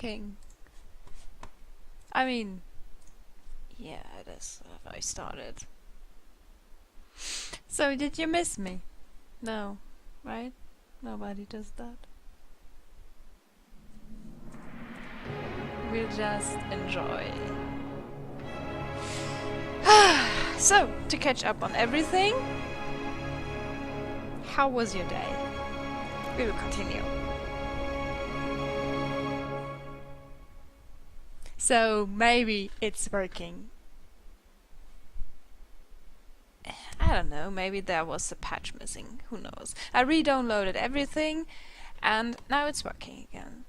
working. I mean, yeah, it is. I started. So, did you miss me? No, right? Nobody does that. We'll just enjoy. So, to catch up on everything, how was your day? We will continue. So, maybe it's working. I don't know, maybe there was a patch missing, who knows. I re-downloaded everything and now it's working again.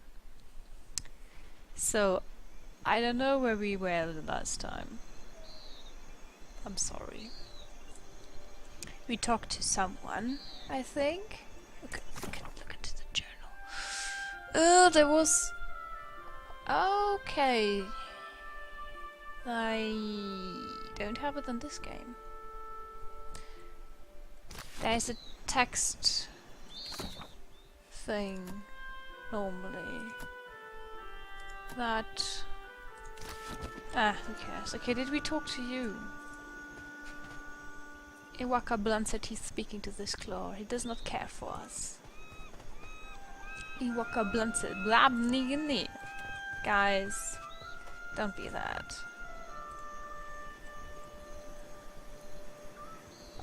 So, I don't know where we were the last time. I'm sorry. We talked to someone, I think. Look into the journal. There was... Okay. I don't have it in this game. There's a text thing normally that... who cares? Okay, did we talk to you? Iwaka blunts her teeth speaking to this claw. He does not care for us. Iwaka blunts it. Blah nigga. Guys, don't be that.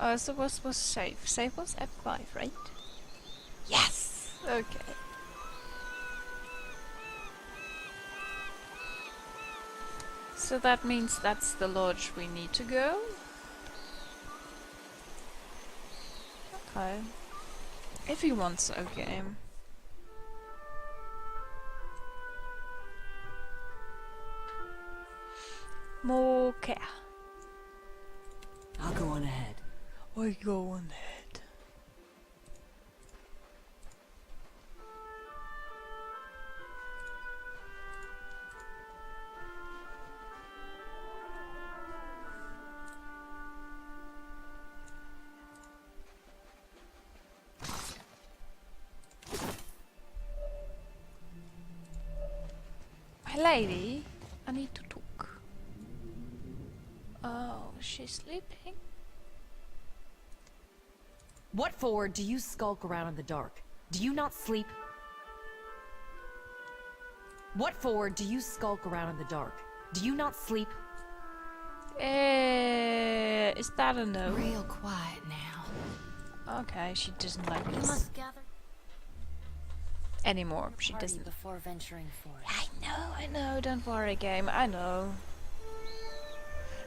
Oh, so was safe. Safe was F5, right? Yes! Okay. So that means that's the lodge we need to go? Okay. If he wants, okay. More care. I'll go on ahead. I go on ahead. My lady, I need to talk. Oh, she's sleeping? What for do you skulk around in the dark? Do you not sleep? What for do you skulk around in the dark? Do you not sleep? Is that a no? Real quiet now. Okay, she doesn't like You this must gather anymore. She party doesn't. before venturing forth. I know, don't worry, game, I know.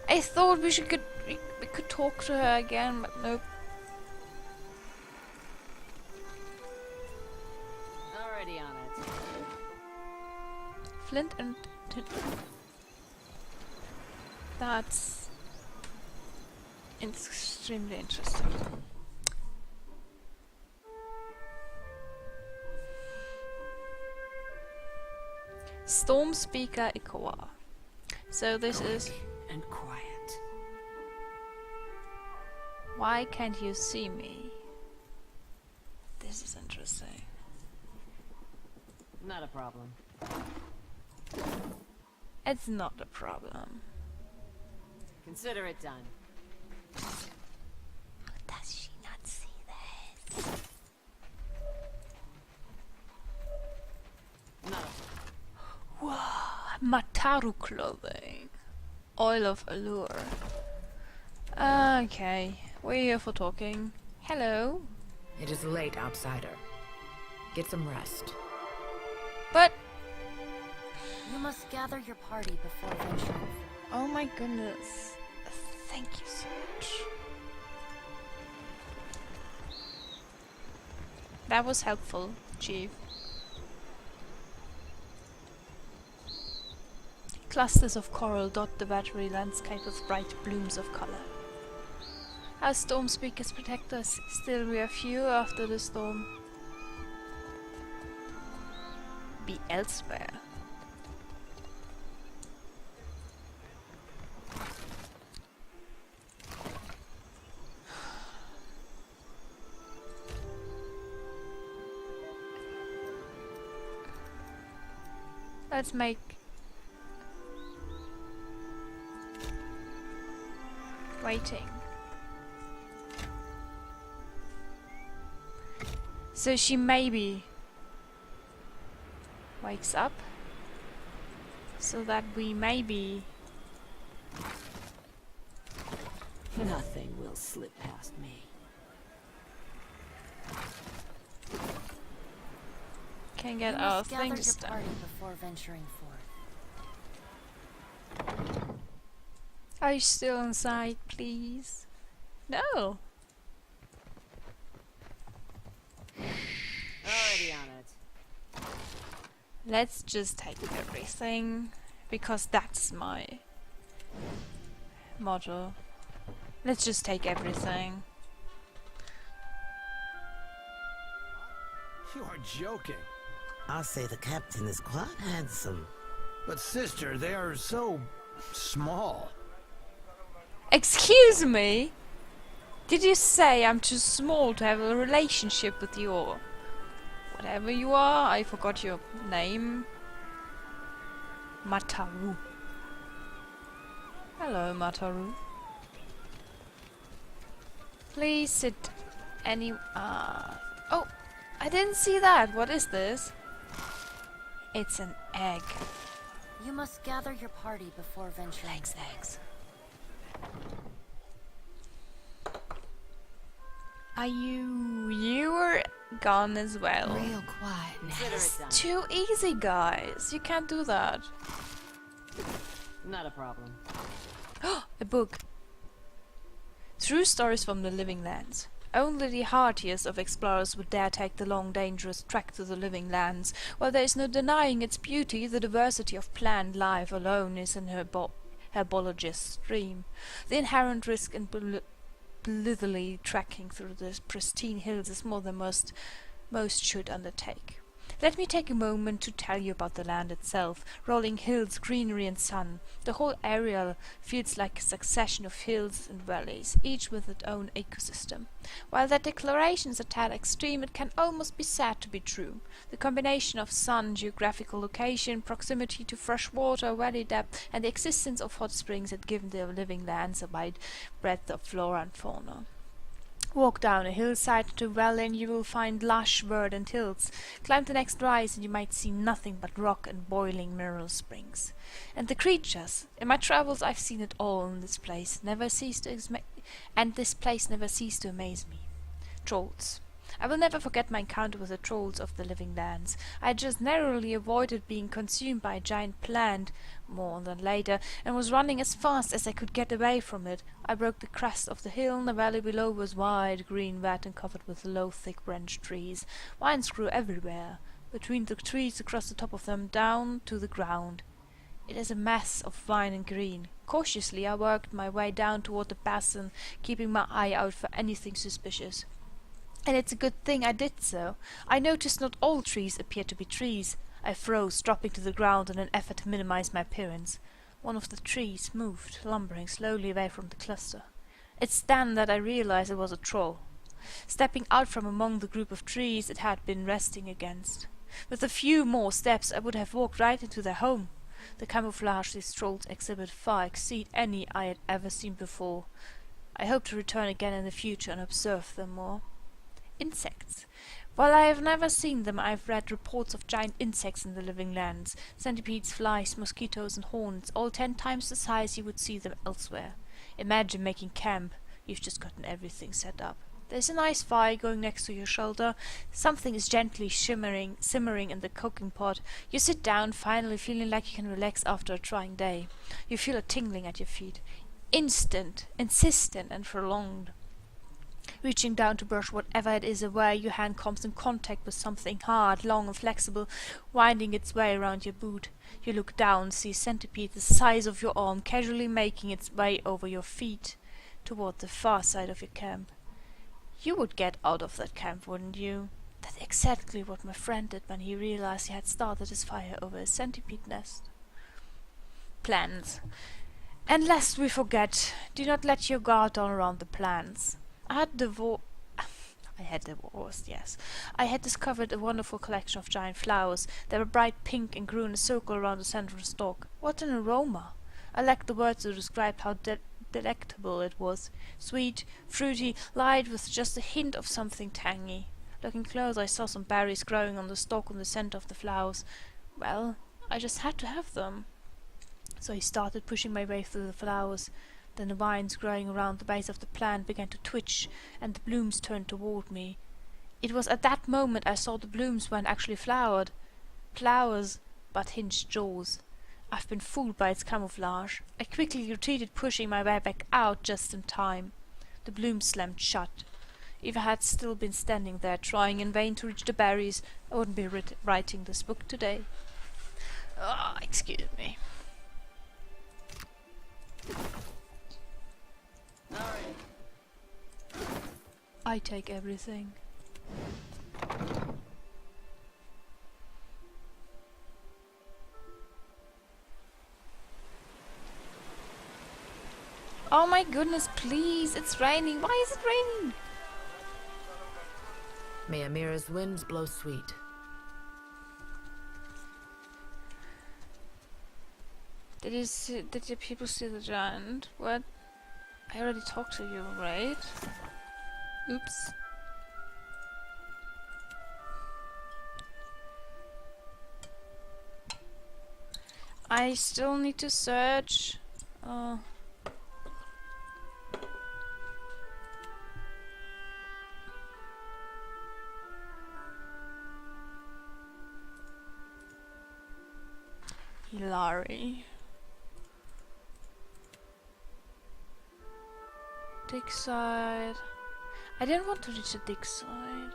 I thought we could talk to her again, but nope. Already on it. Flint and that's extremely interesting. Storm Speaker Ikoa. So this is... And quiet. Why can't you see me? This is interesting. Not a problem. It's not a problem. Consider it done. Does she not see this? Not Whoa, Mataru clothing. Oil of allure. Okay, we're here for talking. Hello. It is late, outsider. Get some rest. But, You must gather your party before venturing. oh my goodness. Thank you so much. That was helpful, Chief. Clusters of coral dot the watery landscape with bright blooms of color. Our storm speakers protect us, still we are few after the storm. Be elsewhere. Let's make... waiting. So she maybe wakes up, so that we maybe... Nothing will slip past me. can get You our must gather things your done. party before venturing forth. Are you still inside, please? No! Already on it. Let's just take everything, because that's my motto. Let's just take everything. You are joking. I'll say the captain is quite handsome. But sister, they are so small. Excuse me? Did you say I'm too small to have a relationship with you, or whatever you are? I forgot your name. Mataru. Hello, Mataru. Please sit any... oh! I didn't see that! What is this? It's an egg. You must gather your party before venturing. Eggs. Are you... you were gone as well. Real quiet now. It's too easy, guys. You can't do that. Not a problem. A book. True stories from the living lands. Only the hardiest of explorers would dare take the long, dangerous trek to the living lands. While there is no denying its beauty, the diversity of plant life alone is an herbologist's dream. The inherent risk in blithely trekking through the pristine hills is more than most should undertake. Let me take a moment to tell you about the land itself. Rolling hills, greenery and sun. The whole area feels like a succession of hills and valleys, each with its own ecosystem. While that declaration is a tad extreme, it can almost be said to be true. The combination of sun, geographical location, proximity to fresh water, valley depth, and the existence of hot springs had given the living lands a wide breadth of flora and fauna. Walk down a hillside to a valley and you will find lush, verdant hills. Climb the next rise and you might see nothing but rock and boiling mineral springs. And the creatures. In my travels I've seen it all in this place. This place never ceased to amaze me. Trolls. I will never forget my encounter with the trolls of the living lands. I had just narrowly avoided being consumed by a giant plant, more on that later, and was running as fast as I could get away from it. I broke the crest of the hill, and the valley below was wide, green, wet, and covered with low, thick-branched trees. Vines grew everywhere, between the trees, across the top of them, down to the ground. It is a mass of vine and green. Cautiously I worked my way down toward the basin, keeping my eye out for anything suspicious. And it's a good thing I did so. I noticed not all trees appeared to be trees. I froze, dropping to the ground in an effort to minimize my appearance. One of the trees moved, lumbering slowly away from the cluster. It's then that I realized it was a troll. Stepping out from among the group of trees it had been resting against. With a few more steps I would have walked right into their home. The camouflage these trolls exhibit far exceed any I had ever seen before. I hope to return again in the future and observe them more. Insects. While I have never seen them, I have read reports of giant insects in the living lands. Centipedes, flies, mosquitoes and hornets, all 10 times the size you would see them elsewhere. Imagine making camp. You've just gotten everything set up. There's a nice fire going next to your shoulder. Something is gently simmering in the cooking pot. You sit down, finally feeling like you can relax after a trying day. You feel a tingling at your feet. Instant, insistent and prolonged. Reaching down to brush whatever it is away, your hand comes in contact with something hard, long and flexible, winding its way around your boot. You look down, see a centipede the size of your arm casually making its way over your feet toward the far side of your camp. You would get out of that camp, wouldn't you? That's exactly what my friend did when he realized he had started his fire over a centipede nest. Plans. And lest we forget, do not let your guard down around the plants. I had Yes. I had discovered a wonderful collection of giant flowers. They were bright pink and grew in a circle around the center of the stalk. What an aroma! I lacked the words to describe how delectable it was. Sweet, fruity, light with just a hint of something tangy. Looking close, I saw some berries growing on the stalk in the center of the flowers. Well, I just had to have them. So I started pushing my way through the flowers. Then the vines growing around the base of the plant began to twitch, and the blooms turned toward me. It was at that moment I saw the blooms weren't actually flowered. Flowers, but hinged jaws. I've been fooled by its camouflage. I quickly retreated, pushing my way back out just in time. The blooms slammed shut. If I had still been standing there, trying in vain to reach the berries, I wouldn't be writing this book today. Excuse me. I take everything. Oh my goodness, please, it's raining. Why is it raining? May Amira's winds blow sweet. Did the people see the giant? What? I already talked to you, right? Oops. I still need to search. Hilary. Dig side. I didn't want to reach the dig side.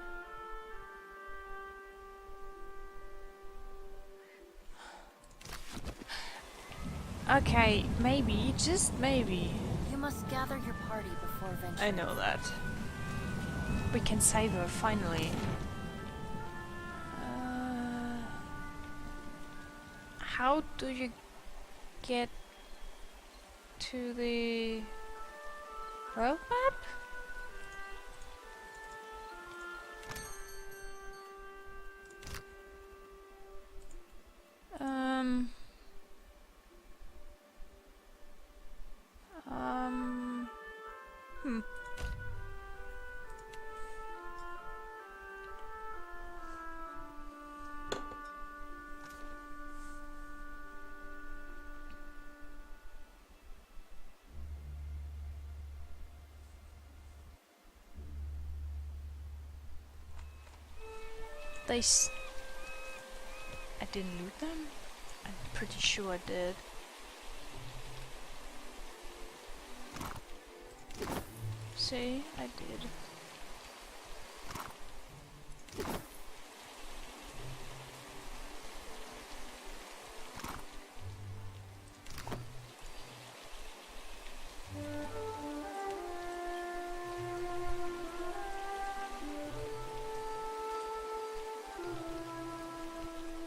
Okay, maybe, just maybe. You must gather your party before venturing. I know that. We can save her, finally. How do you get to the world map? I didn't loot them? I'm pretty sure I did. See, I did.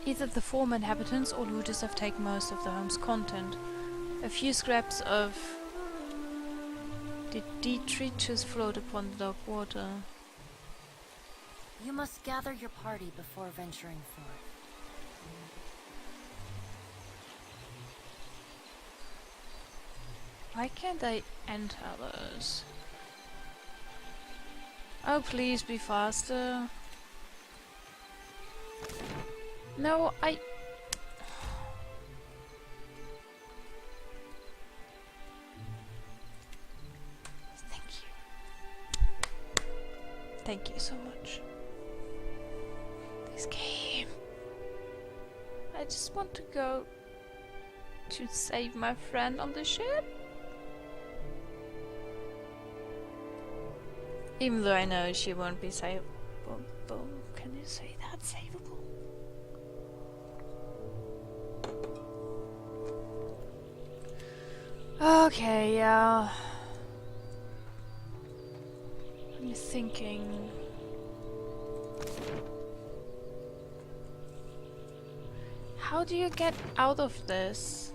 Either the former inhabitants or looters have taken most of the home's content. A few scraps of detritus float upon the dark water. You must gather your party before venturing forth. Why can't I enter those? Oh, please be faster. No, Thank you. Thank you so much. This game. I just want to go to save my friend on the ship. Even though I know she won't be savable. Can you say that? Savable? Okay, yeah. I'm thinking. How do you get out of this?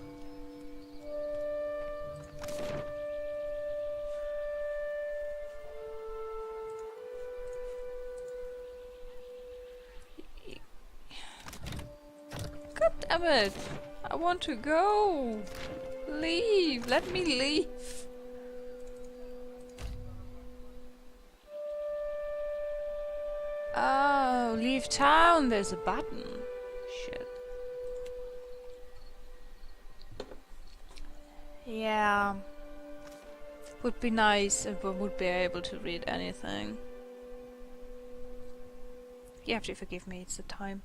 damn it! I want to go! Leave! Let me leave! Oh, leave town! There's a button. Shit. Yeah. Would be nice if we would be able to read anything. You have to forgive me, it's the time.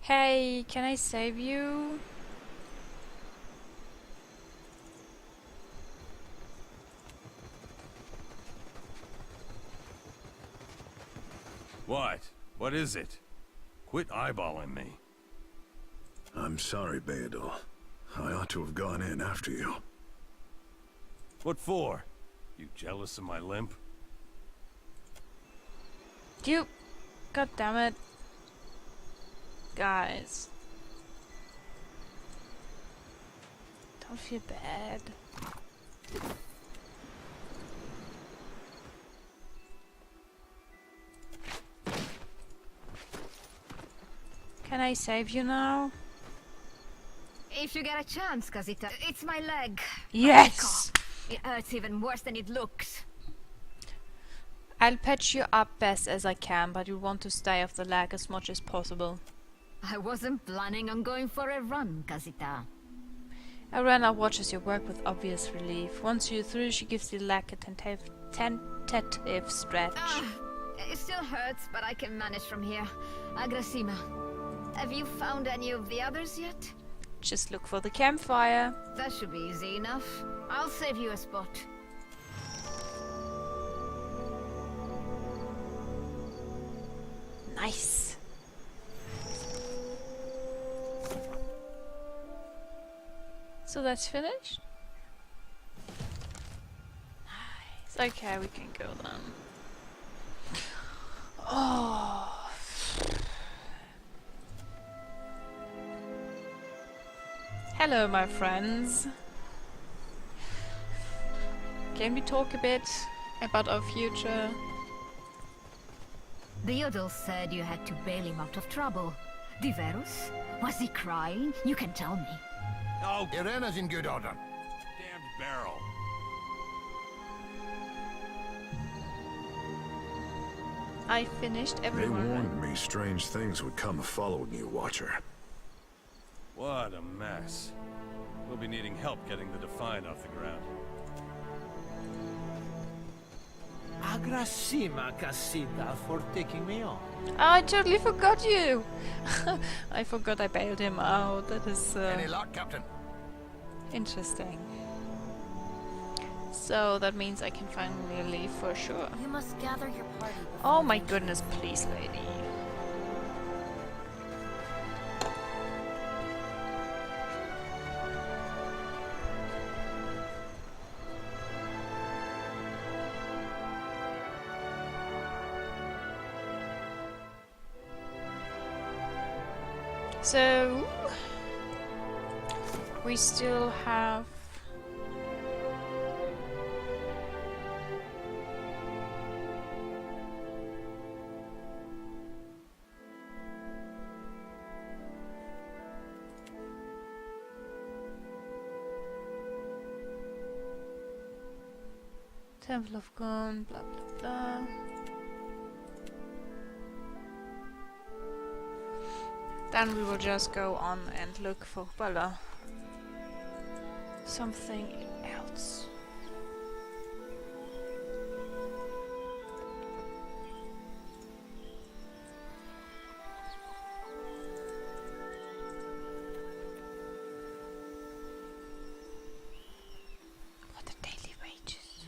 Hey, can I save you? What? What is it? Quit eyeballing me. I'm sorry, Beedle. I ought to have gone in after you. What for? You jealous of my limp? You... God damn it. Guys. Don't feel bad. Can I save you now? If you get a chance, Kazita. It's my leg. Yes! It hurts even worse than it looks. I'll patch you up best as I can, but you want to stay off the leg as much as possible. I wasn't planning on going for a run, Kazita. Arena watches your work with obvious relief. Once you're through, she gives the leg a tentative stretch. It still hurts, but I can manage from here. Agrasima. Have you found any of the others yet? Just look for the campfire. That should be easy enough. I'll save you a spot. Nice. So that's finished? Nice. Okay, we can go then. Oh. Hello, my friends. Can we talk a bit about our future? The Yodel said you had to bail him out of trouble. Diverus? Was he crying? You can tell me. Oh, Irena's in good order. damned barrel. I finished They everyone. warned me strange things would come following you, Watcher. What a mess. We'll be needing help getting the Defiant off the ground. Agrasima, Casita, for taking me on. Oh, I totally forgot you! I forgot I bailed him out. That is Any luck, Captain? interesting. So that means I can finally leave for sure. You must gather your party. Oh my goodness, please, lady. So we still have Temple of Gun, blah blah blah. Then we will just go on and look for, well, something else. What are daily wages?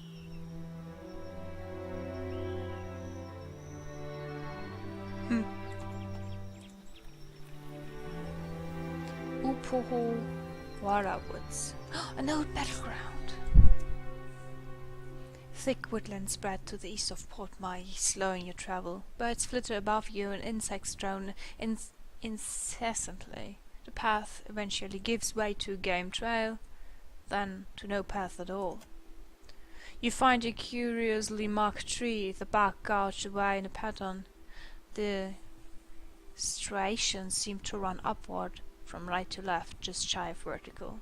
Fujiwara Woods. An old battleground. Thick woodland spread to the east of Port Mai, slowing your travel. Birds flitter above you and insects drone incessantly. The path eventually gives way to a game trail, then to no path at all. You find a curiously marked tree, the bark gouged away in a pattern. The striations seem to run upward, from right to left, just shy of vertical.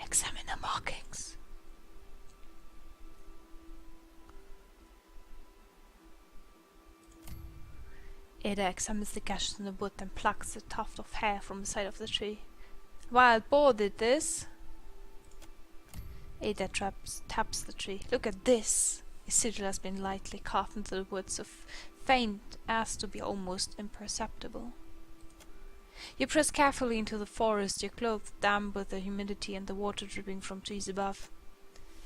Examine the markings. Ada examines the gashes in the wood and plucks a tuft of hair from the side of the tree. Wild boar did this. Ada taps the tree. Look at this! A sigil has been lightly carved into the wood, so faint as to be almost imperceptible. You press carefully into the forest, your clothes damp with the humidity and the water dripping from trees above.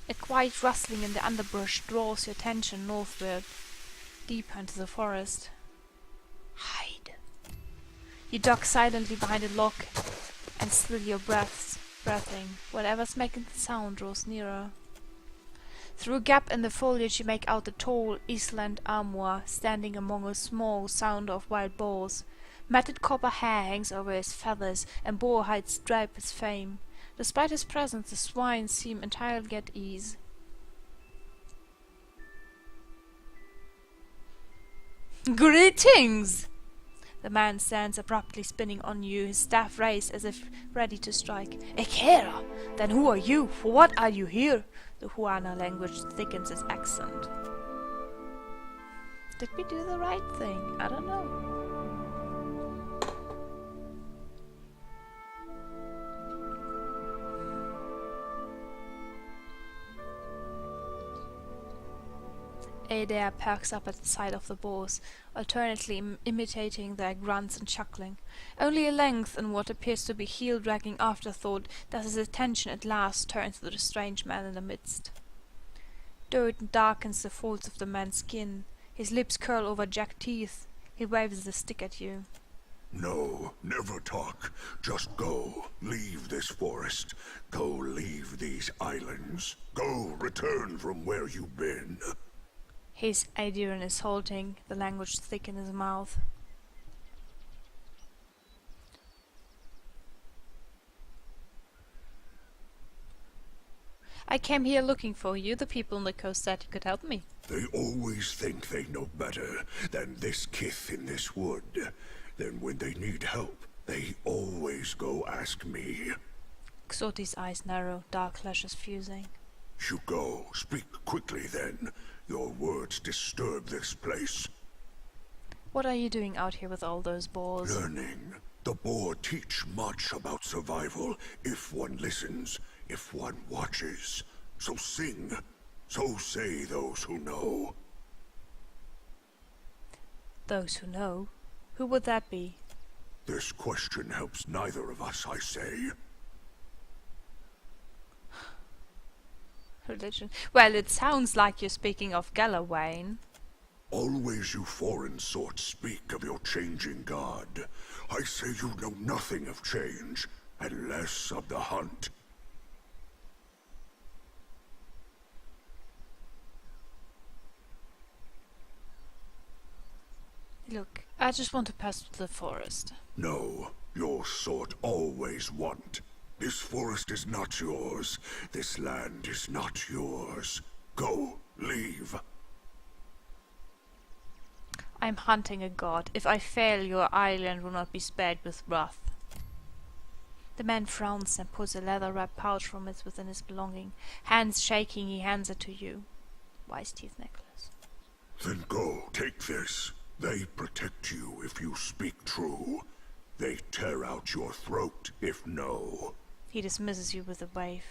A quiet rustling in the underbrush draws your attention northward, deeper into the forest. Hide. You duck silently behind a log and still your breathing. Whatever's making the sound draws nearer. Through a gap in the foliage you make out the tall Island Amur standing among a small sound of wild boars. Matted copper hair hangs over his feathers and boar hides stripe his fame. Despite his presence, the swine seem entirely at ease. Greetings! The man stands abruptly, spinning on you, his staff raised as if ready to strike. Ekera! Then who are you? For what are you here? The Huana language thickens its accent. Did we do the right thing? I don't know. Adair perks up at the sight of the boars, alternately imitating their grunts and chuckling. Only a length in what appears to be heel-dragging afterthought does his attention at last turn to the strange man in the midst. Dirt darkens the folds of the man's skin. His lips curl over jagged teeth. He waves the stick at you. No, never talk. Just go. Leave this forest. Go leave these islands. Go return from where you've been. His Adiran is halting, the language thick in his mouth. I came here looking for you. The people on the coast said you could help me. They always think they know better than this kith in this wood. Then when they need help, they always go ask me. Xoti's eyes narrow, dark lashes fusing. You go. Speak quickly then. Your words disturb this place. What are you doing out here with all those boars? Learning. The boar teach much about survival if one listens, if one watches. So sing. So say those who know. Those who know? Who would that be? This question helps neither of us, I say. Religion. Well, it sounds like you're speaking of Galawain. Always you foreign sorts speak of your changing god. I say you know nothing of change, and less of the hunt. Look, I just want to pass through the forest. No, your sort always want. This forest is not yours. This land is not yours. Go, leave. I'm hunting a god. If I fail, your island will not be spared with wrath. The man frowns and pulls a leather-wrapped pouch from it within his belonging. Hands shaking, he hands it to you. Wise teeth necklace. Then go, take this. They protect you if you speak true. They tear out your throat if no. He dismisses you with a wave.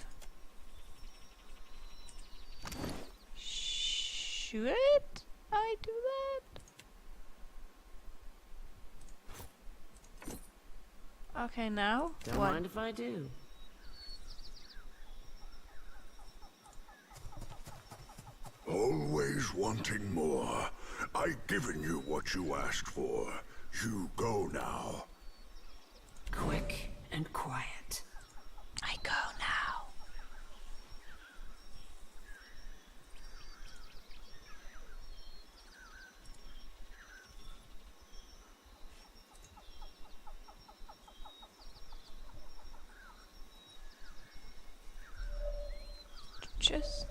Should I do that? Okay, now Don't what? mind if I do. Always wanting more. I've given you what you asked for. You go now. Quick and quiet. I go now. Just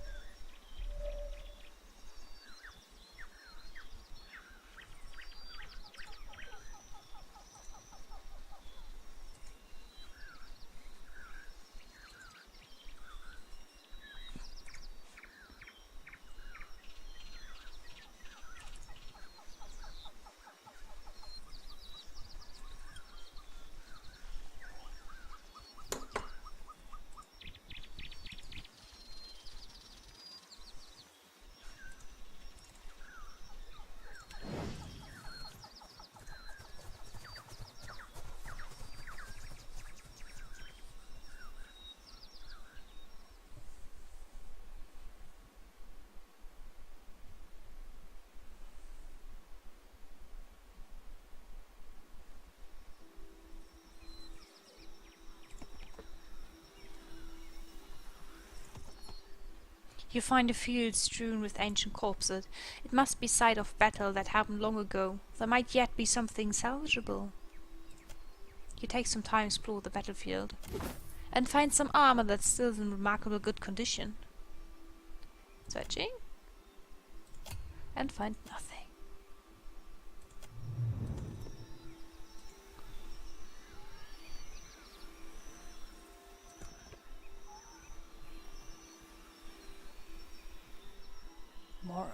you find a field strewn with ancient corpses. It must be site of battle that happened long ago. There might yet be something salvageable. You take some time to explore the battlefield and find some armor that's still in remarkable good condition. Searching and find nothing. Moral.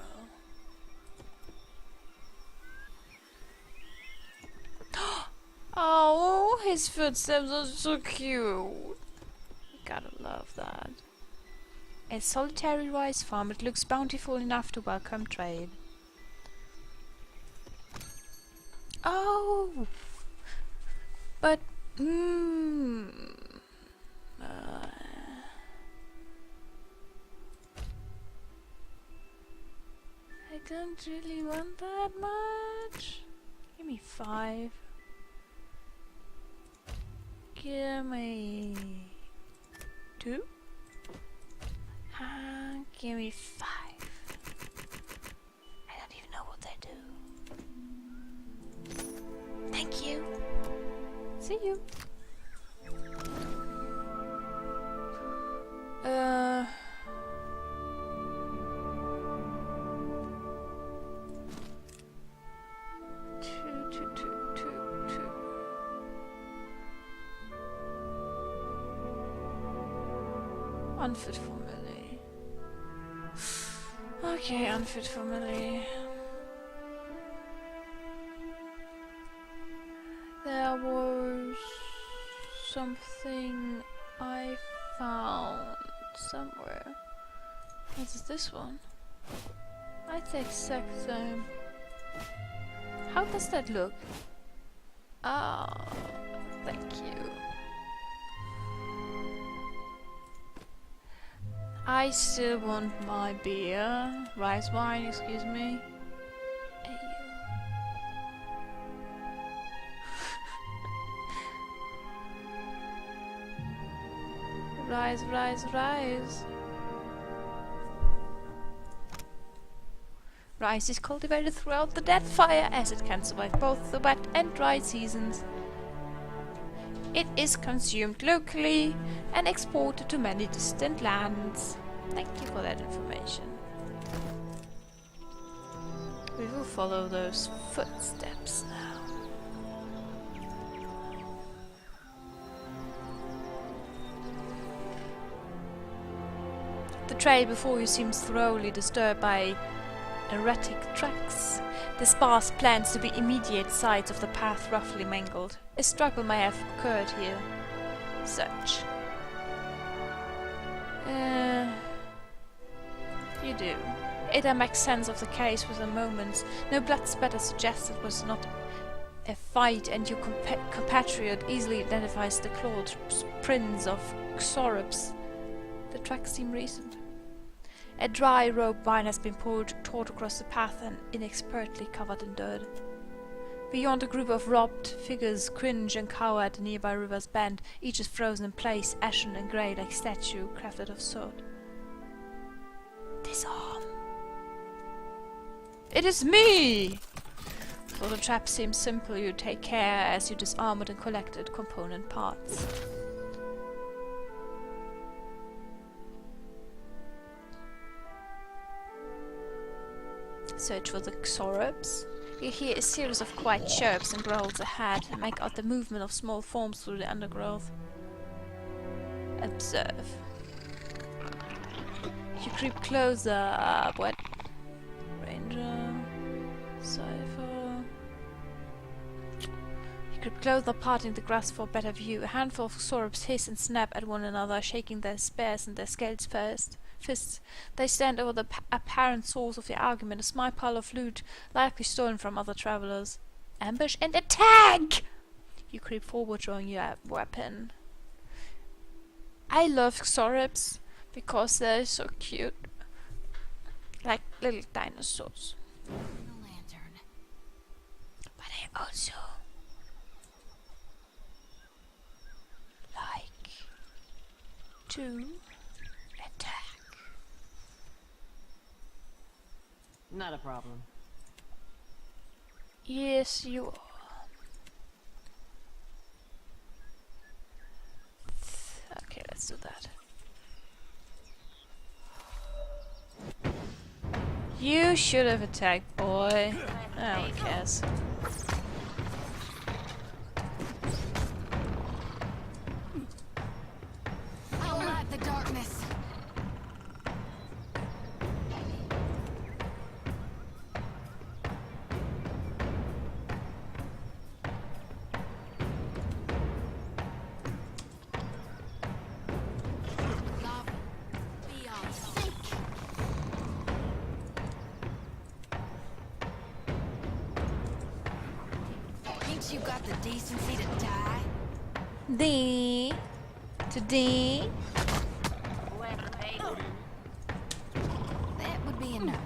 Oh, his footsteps are so cute. You gotta love that. A solitary rice farm. It looks bountiful enough to welcome trade. Oh, but I don't really want that much. Give me 5. Give me 2. Give me 5. I don't even know what they do. Thank you. See you. Two. Unfit for melee. Okay, unfit for melee. There was something I found somewhere. What is this one? It's the exact same. How does that look? Ah, thank you. I still want my beer. Rice wine, excuse me. Rise. Rice is cultivated throughout the Deathfire as it can survive both the wet and dry seasons. It is consumed locally and exported to many distant lands. Thank you for that information. We will follow those footsteps now. The trail before you seems thoroughly disturbed by erratic tracks. The sparse plants to be immediate sides of the path roughly mangled. A struggle may have occurred here. Search. You do. Ada makes sense of the case with a moment. No blood spatter suggests it was not a fight, and your compatriot easily identifies the clawed prints of Xorops. The tracks seem recent. A dry rope vine has been taut across the path and inexpertly covered in dirt. Beyond, a group of robbed figures cringe and cower at the nearby river's bend. Each is frozen in place, ashen and grey like statue crafted of sword. Disarm. It is me! Though the trap seems simple, you take care as you disarm it and collected component parts. Search for the Xorops. You hear a series of quiet chirps and growls ahead and make out the movement of small forms through the undergrowth. Observe. You creep closer. What? Ranger. Cypher. You creep closer, parting the grass for a better view. A handful of Xorops hiss and snap at one another, shaking their spears and their scales fists. They stand over the apparent source of the argument, a small pile of loot, likely stolen from other travelers. Ambush and attack! You creep forward, drawing your weapon. I love Xorops because they're so cute. Like little dinosaurs. Lantern. But I also like to attack. Not a problem. Yes, you are. Okay, let's do that. You should have attacked, boy. No one cares. I'll light the darkness. You got the decency to die? Today. That would be enough.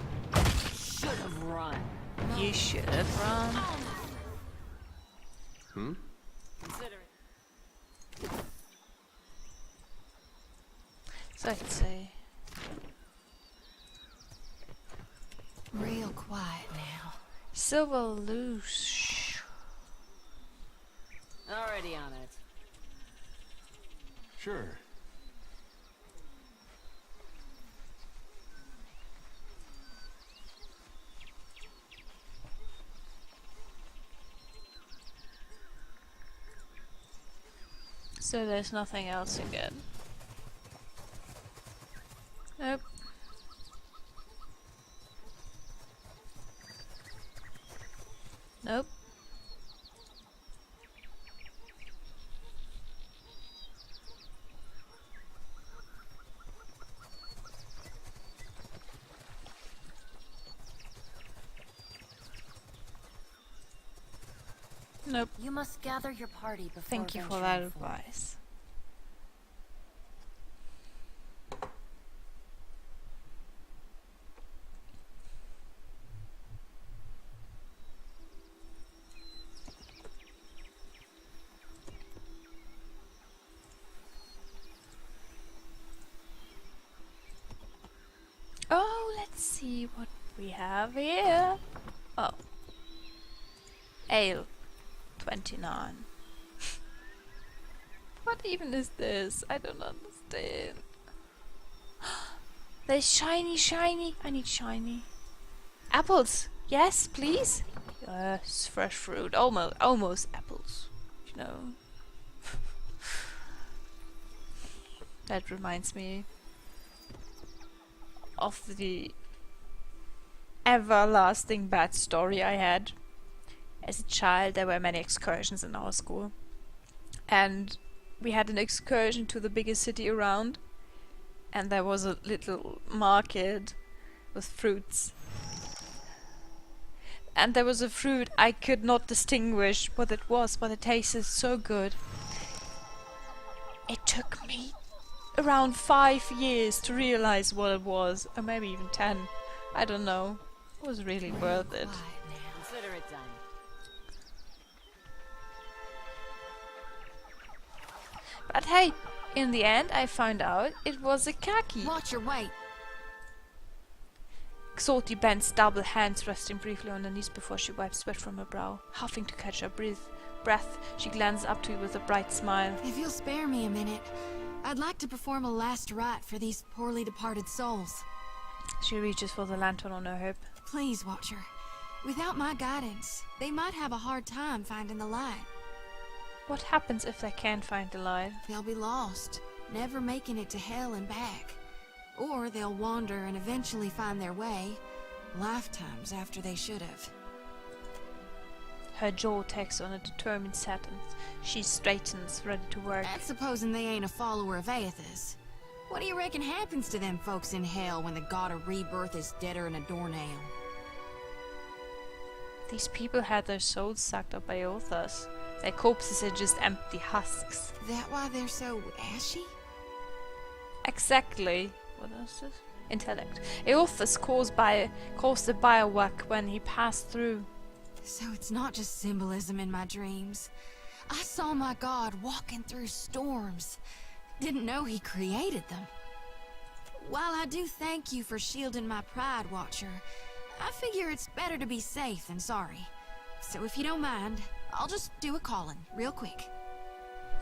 Should have run. You should have run. Consider it. So I could say. Real quiet now. Silver loose. Already on it. Sure. So there's nothing else again. Nope. Nope. Nope. You must gather your party before Thank you for that advice. Oh, let's see what we have here. Oh. Ale. 29. What even is this? I don't understand. There's shiny. I need shiny. Apples. Yes, please. Yes, fresh fruit. Almost apples. You know. That reminds me of the everlasting bad story I had. As a child, there were many excursions in our school. And we had an excursion to the biggest city around. And there was a little market with fruits. And there was a fruit I could not distinguish what it was, but it tasted so good. It took me around 5 years to realize what it was. Or maybe even 10. I don't know. It was really worth it. Consider it done. But hey, in the end I found out it was a khaki. Watch your weight. Xoti bends double, hands resting briefly on her knees before she wipes sweat from her brow. Huffing to catch her breath, she glances up to you with a bright smile. If you'll spare me a minute, I'd like to perform a last rite for these poorly departed souls. She reaches for the lantern on her hip. Please, Watcher. Without my guidance, they might have a hard time finding the light. What happens if they can't find the light? They'll be lost, never making it to hell and back. Or they'll wander and eventually find their way, lifetimes after they should have. Her jaw takes on a determined set and she straightens, ready to work. That's supposing they ain't a follower of Aethys. What do you reckon happens to them folks in hell when the god of rebirth is deader than a doornail? These people had their souls sucked up by Eothas. Their corpses are just empty husks. That why they're so ashy? Exactly. What is this? Intellect. Eothas caused the biowack when he passed through. So it's not just symbolism in my dreams. I saw my god walking through storms. Didn't know he created them. While I do thank you for shielding my pride, Watcher, I figure it's better to be safe than sorry. So if you don't mind, I'll just do a calling, real quick.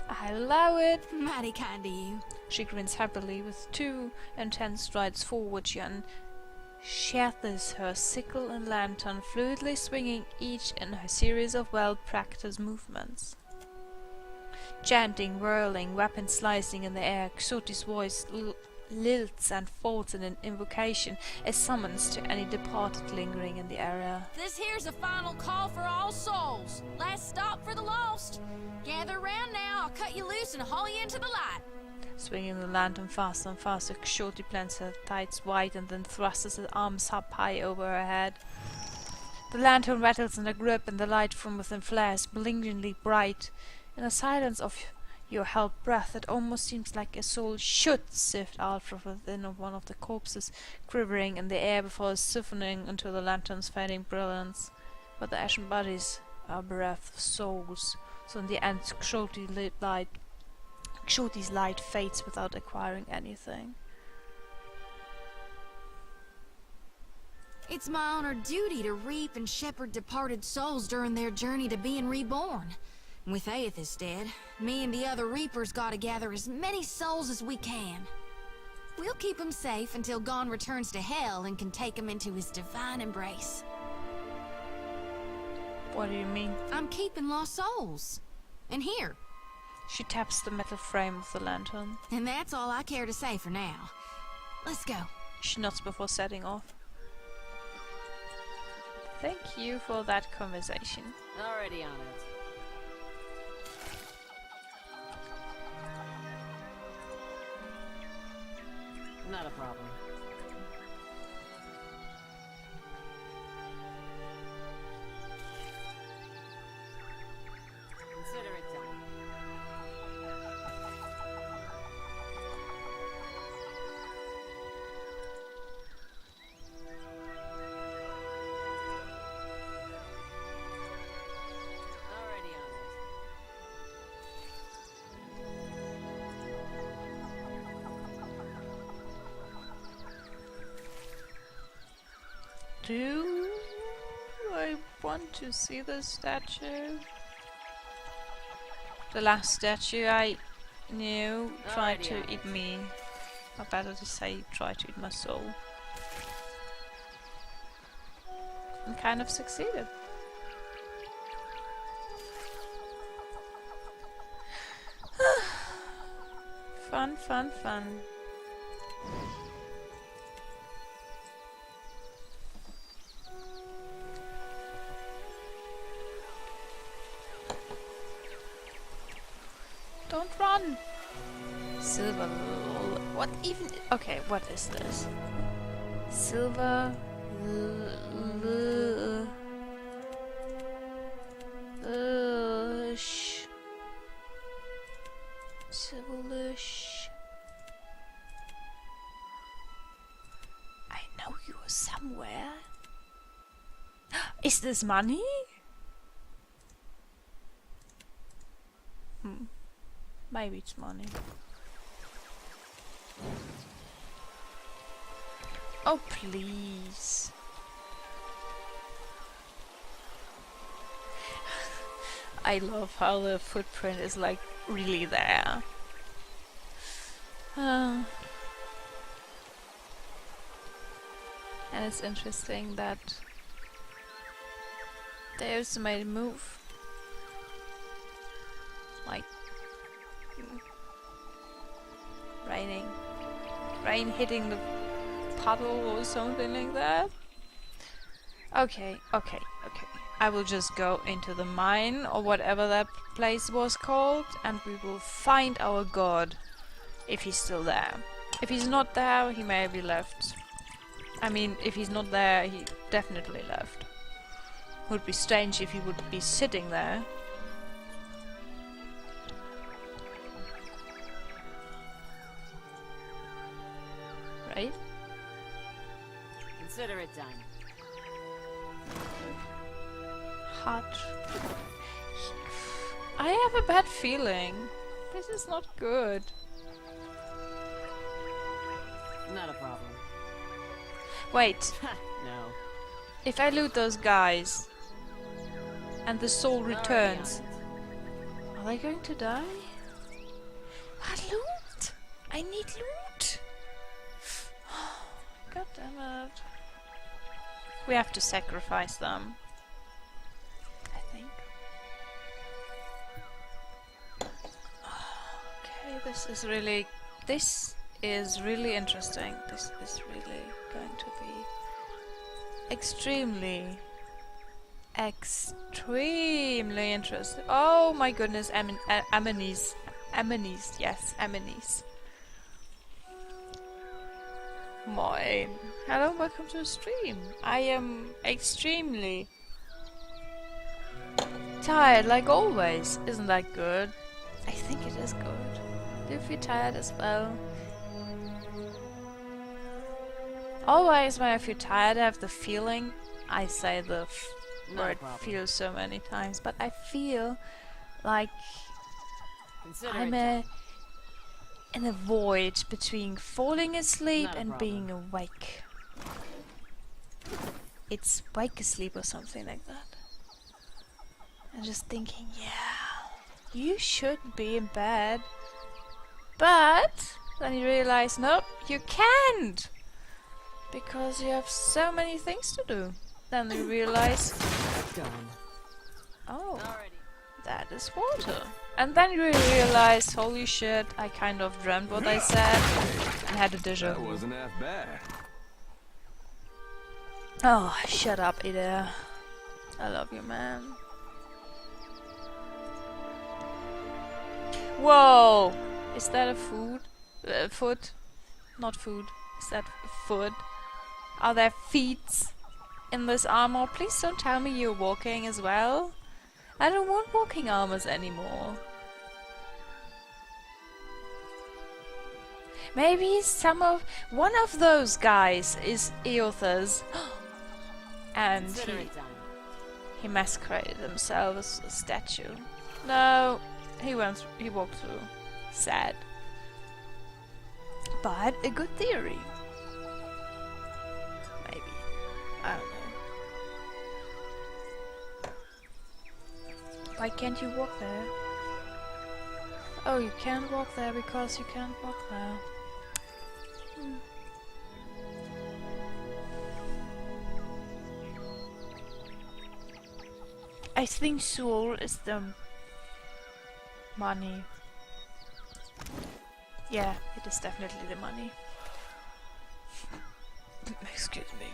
I allow it. Mighty kind of you. She grins happily. With 2 intense strides forward, she unsheathes her sickle and lantern, fluidly swinging each in her series of well-practiced movements. Chanting, whirling, weapon slicing in the air, Xoti's voice lilts and falls in an invocation, a summons to any departed lingering in the area. This here's a final call for all souls. Last stop for the lost. Gather round now, I'll cut you loose and haul you into the light. Swinging the lantern faster and faster, Xoti plants her tights wide and then thrusts her arms up high over her head. The lantern rattles in her grip and the light from within flares, blinkingly bright. In the silence of your held breath, it almost seems like a soul should sift out from within of one of the corpses, quivering in the air before siphoning into the lantern's fading brilliance. But the ashen bodies are bereft of souls, so in the end Xoti's light fades without acquiring anything. It's my honored duty to reap and shepherd departed souls during their journey to being reborn. With Aethys dead, me and the other Reapers gotta gather as many souls as we can. We'll keep them safe until Gon returns to Hell and can take them into his divine embrace. What do you mean? I'm keeping lost souls. And here. She taps the metal frame of the lantern. And that's all I care to say for now. Let's go. She nods before setting off. Thank you for that conversation. Already on it. Not a problem. Consider it done. Already on it. Do I want to see the statue? The last statue I knew tried to eat me. Or better to say, tried to eat my soul. And kind of succeeded. Fun, fun, fun. Don't run! Silver... What even... Okay, what is this? Silver... Silverlish... I know you somewhere. Is this money? Maybe it's money. Oh, please. I love how the footprint is like really there. And it's interesting that they also made a move. Like rain hitting the puddle or something like that. Okay. I will just go into the mine or whatever that place was called, and we will find our god if he's still there. If he's not there, he may be left. I mean, if he's not there, he definitely left. Would be strange if he would be sitting there. Right? Consider it done. Hot. I have a bad feeling. This is not good. Not a problem. Wait. No. If I loot those guys and the soul returns, are they going to die? What loot? I need loot. God damn it. We have to sacrifice them. I think. Okay, this is really interesting. This is really going to be extremely interesting. Oh my goodness, Amanies. Yes, Amanies. Moin. Hello, welcome to the stream. I am extremely tired, like always. Isn't that good? I think it is good. Do you feel tired as well? Always when I feel tired, I have the feeling, I say the word feel so many times, but I feel like I'm in a void between falling asleep and being awake. It's wake asleep or something like that. And just thinking, yeah, you should be in bed. But then you realize, nope, you can't. Because you have so many things to do. Then you realize, oh, that is water. And then you realize, holy shit, I kind of dreamt what I said and had a déjà vu. That wasn't half bad. Oh, shut up, Ida. I love you, man. Whoa! Is that a foot? Not food. Is that foot? Are there feet in this armor? Please don't tell me you're walking as well. I don't want walking armors anymore. Maybe one of those guys is Eothas, and he masqueraded himself as a statue. No, he walked through. Sad. But a good theory. Maybe. I don't know. Why can't you walk there? Oh, you can't walk there because you can't walk there. I think soul is the money. Yeah, it is definitely the money. Excuse me.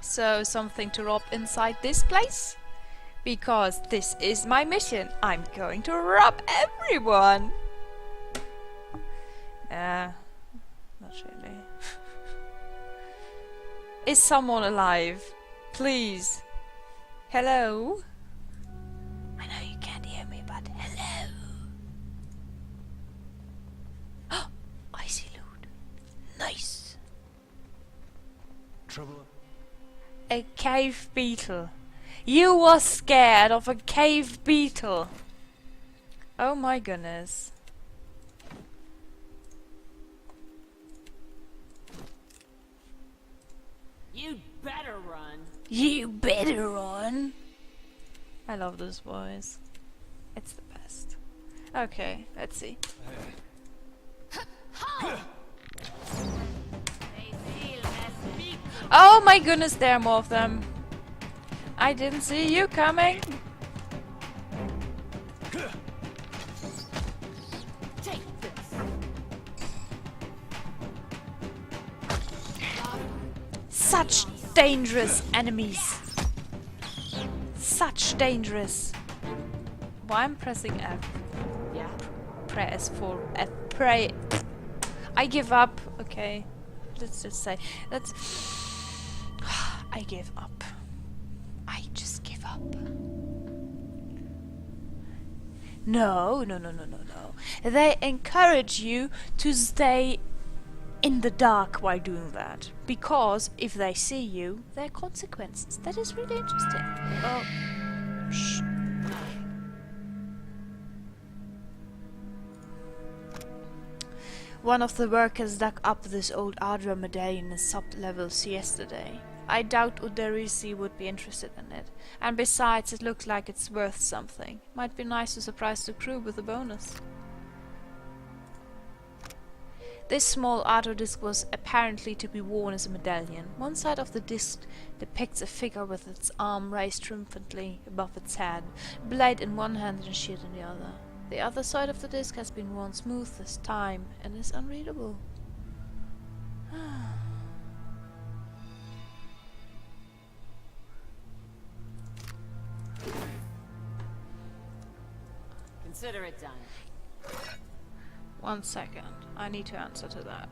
So, something to rob inside this place? Because this is my mission. I'm going to rob everyone! Not really. Is someone alive? Please. Hello? I know you can't hear me, but hello. Oh, I see loot. Nice. Trouble? A cave beetle. You were scared of a cave beetle. Oh my goodness. You'd better run. You better run. I love this voice. It's the best. Okay, let's see. Oh my goodness, there are more of them. I didn't see you coming. Take this. Such dangerous enemies. Such dangerous. Why I'm pressing F? Yeah. Press for F. Pray. I give up. Okay. Let's just say that's. I give up. I just give up. No. They encourage you to stay in the dark while doing that. Because if they see you, there are consequences. That is really interesting. Oh. Shh. One of the workers dug up this old Ardra medallion in sub-levels yesterday. I doubt Uderisi would be interested in it. And besides, it looks like it's worth something. Might be nice to surprise the crew with a bonus. This small Ardra disc was apparently to be worn as a medallion. One side of the disc depicts a figure with its arm raised triumphantly above its head, blade in one hand and shield in the other. The other side of the disc has been worn smooth this time and is unreadable. Consider it done. 1 second. I need to answer to that.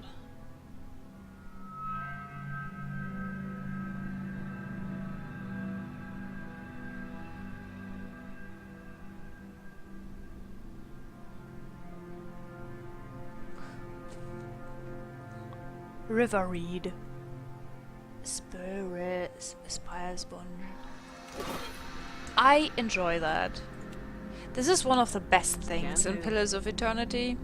River Reed. Spires Bond. I enjoy that. This is one of the best things in Pillars of Eternity.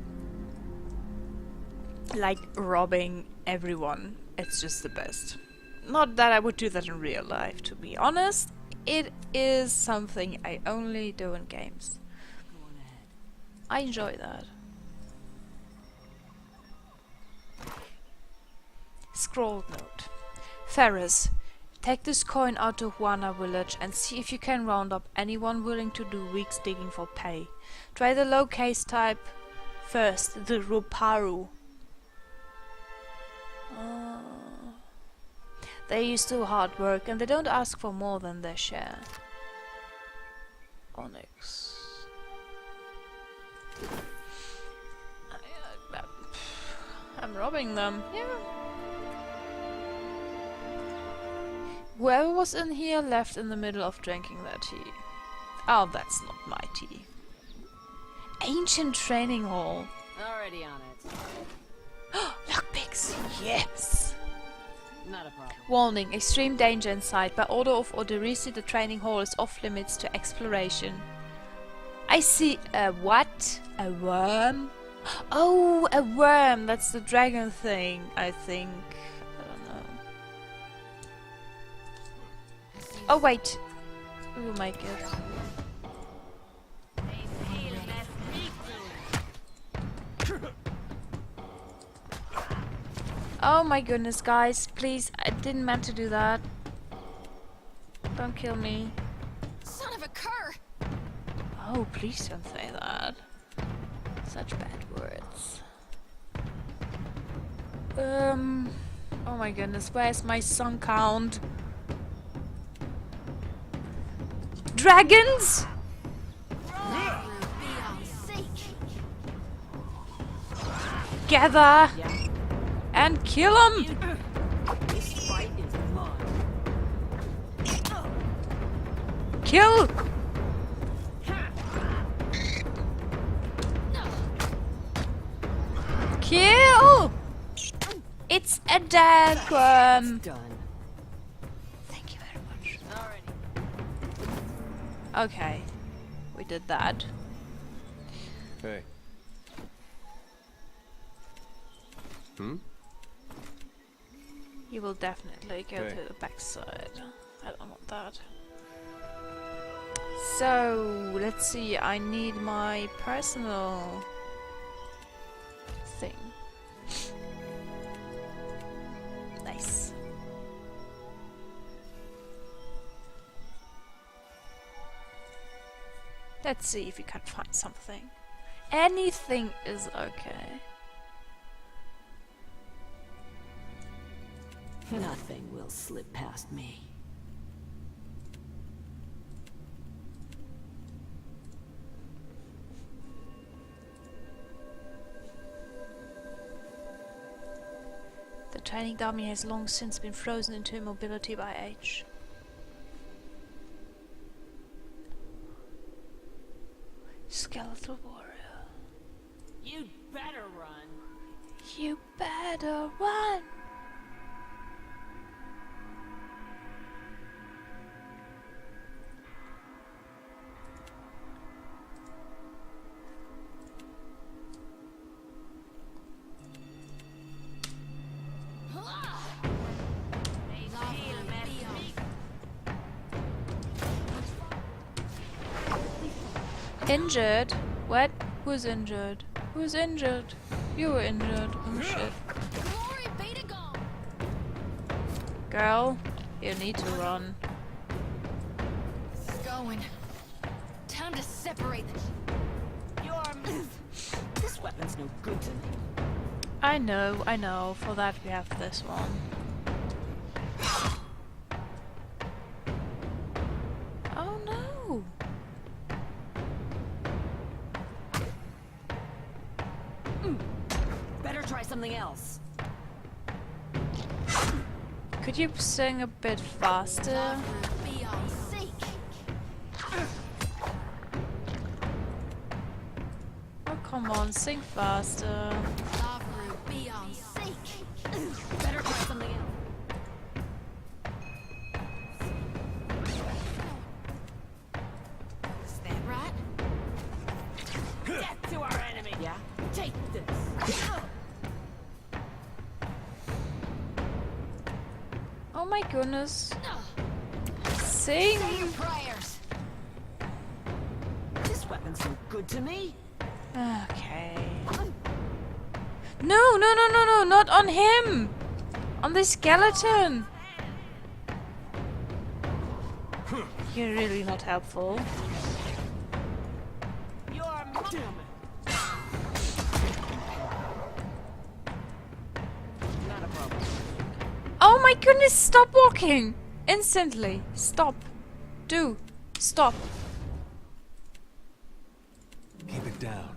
Like robbing everyone. It's just the best. Not that I would do that in real life, to be honest. It is something I only do in games. I enjoy that. Scroll note. Ferris, take this coin out to Huana village and see if you can round up anyone willing to do weeks digging for pay. Try the low case type first, the Ruparu. They used to do hard work and they don't ask for more than their share. Onyx. I'm robbing them. Yeah. Whoever was in here left in the middle of drinking their tea. Oh, that's not my tea. Ancient training hall. Already on it. Lockpicks! Yes! Not a problem. Warning, extreme danger inside. By order of Oderisi, the training hall is off limits to exploration. I see a what? A worm? Oh, a worm! That's the dragon thing, I think. I don't know. Oh, wait. We will make it. Oh my goodness, guys, please, I didn't meant to do that. Don't kill me. Son of a cur! Oh, please don't say that. Such bad words. Oh my goodness, where's my song count? Dragons? Gather! And kill him! This fight is mine. Kill! Kill! It's a dead worm. Done. Thank you very much. Okay, we did that. Hey. You will definitely go Hey. to the backside. I don't want that. So, let's see. I need my personal thing. Nice. Let's see if we can find something. Anything is okay. Nothing will slip past me. The training dummy has long since been frozen into immobility by age. Skeletal warrior. You'd better run. You better run! Injured? What? Who's injured? Who's injured? You were injured. Oh shit. Glory be to God. Girl, you need to run. This is going. Time to separate the... This weapon's no good to me. I know. For that we have this one. Oh no! Better try something else. Could you sing a bit faster? Be on seek. Oh come on, sing faster. Lavru, be on seek. Better try something else. Is that right? Death to our enemy. Yeah? Take this. Oh my goodness. Sing! Say your prayers. This weapon's no good to me. Okay. No, not on him! On the skeleton! You're really not helpful. You're damn it. Not a problem. Oh my goodness, stop walking! Instantly. Stop. Stop. Keep it down.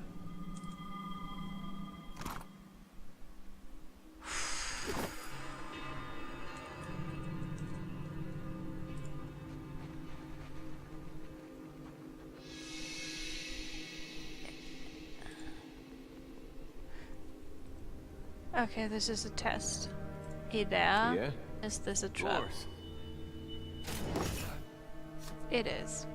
Okay, this is a test. Hey there. Yeah? Is this a trap? Yours. It is.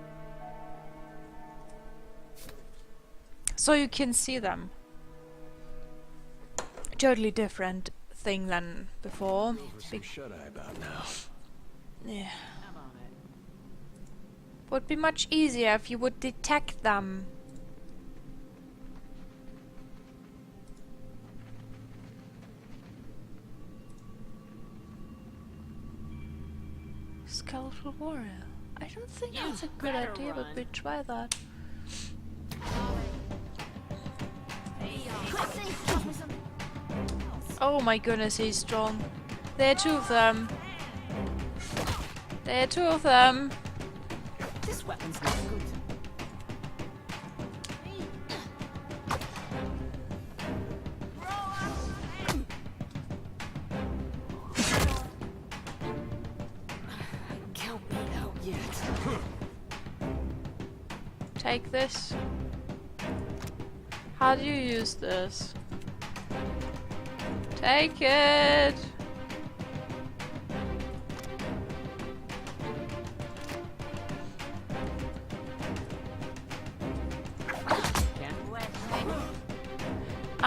So you can see them. Totally different thing than before. Some shut-eye about now. Yeah. Would be much easier if you would detect them. Skeletal warrior. I don't think that's a good idea, but we try that. Oh my goodness, he's strong. There are two of them. There are two of them. This weapon's no good. Can't be out yet. Take this. How do you use this? Take it! Can't let me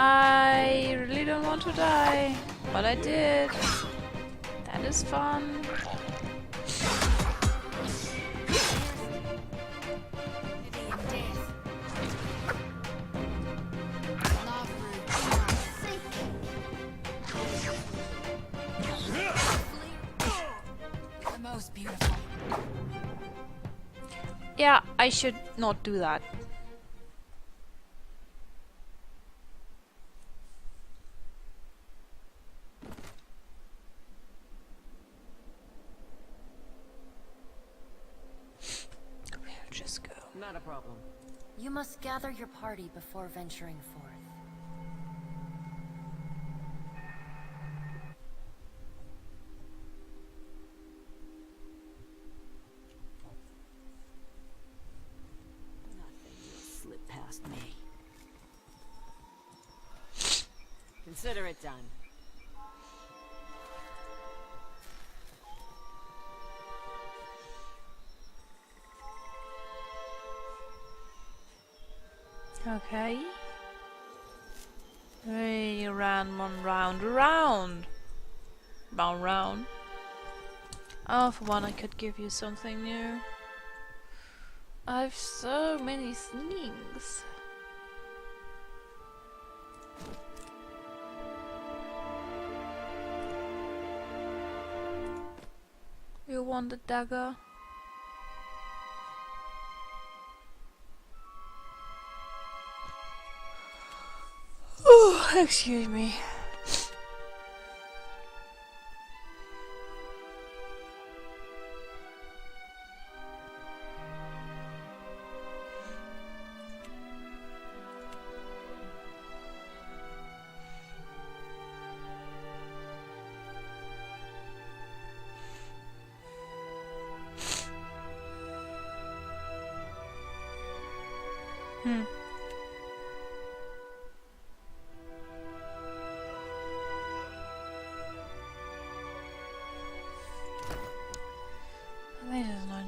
I really don't want to die, but I did. That is fun. The most beautiful. Yeah, I should not do that. We'll just go. Not a problem. You must gather your party before venturing forth. Nothing will slip past me. Consider it done. Okay. We ran one round around. Round. Oh, for one I could give you something new. I've so many things. You want the dagger? Oh, excuse me. This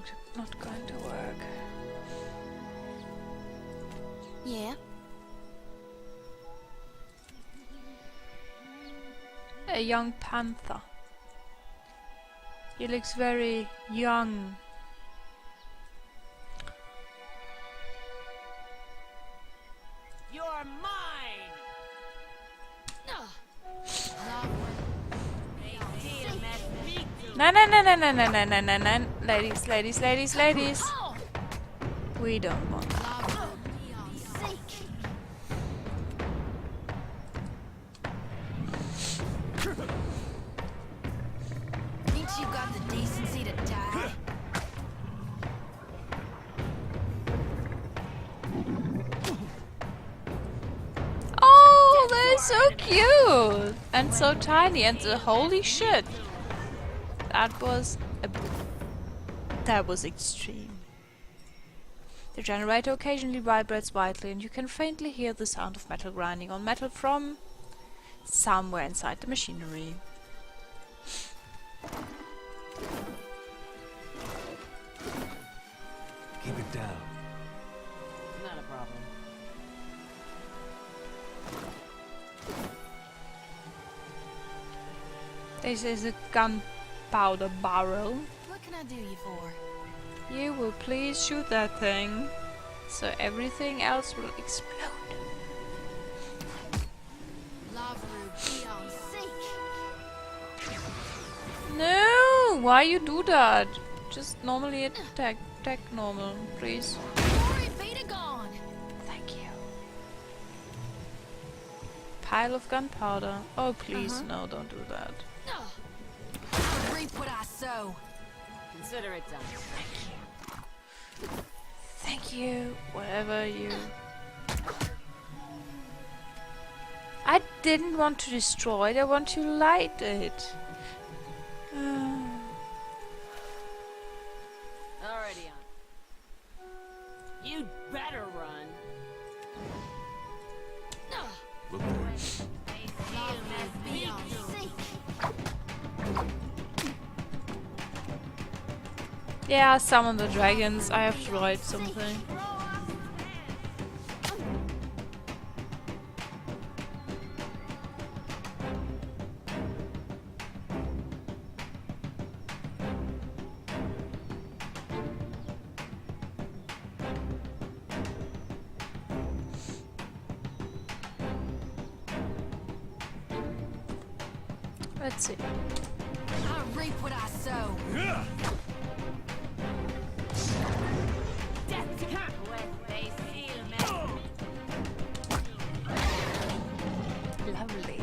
is not going to work. Yeah. A young panther. He looks very young. You're mine! No. Ladies. We don't want that. Think you got the decency to die? Oh, they're so cute and so tiny and holy shit. That was extreme. The generator occasionally vibrates violently and you can faintly hear the sound of metal grinding on metal from somewhere inside the machinery. Keep it down. Not a problem. This is a gunpowder barrel. What can I do you for? You will please shoot that thing, so everything else will explode. No! Why you do that? Just normally attack normal, please. Thank you. Pile of gunpowder. Oh please, no, don't do that. Reap what I sow. Consider it done. Thank you. Whatever you... I didn't want to destroy it, I want to light it. Already on. You'd better run. Look there. Yeah, summon the dragons. I have to write something. Let's see. I reap what I sow. Lovely.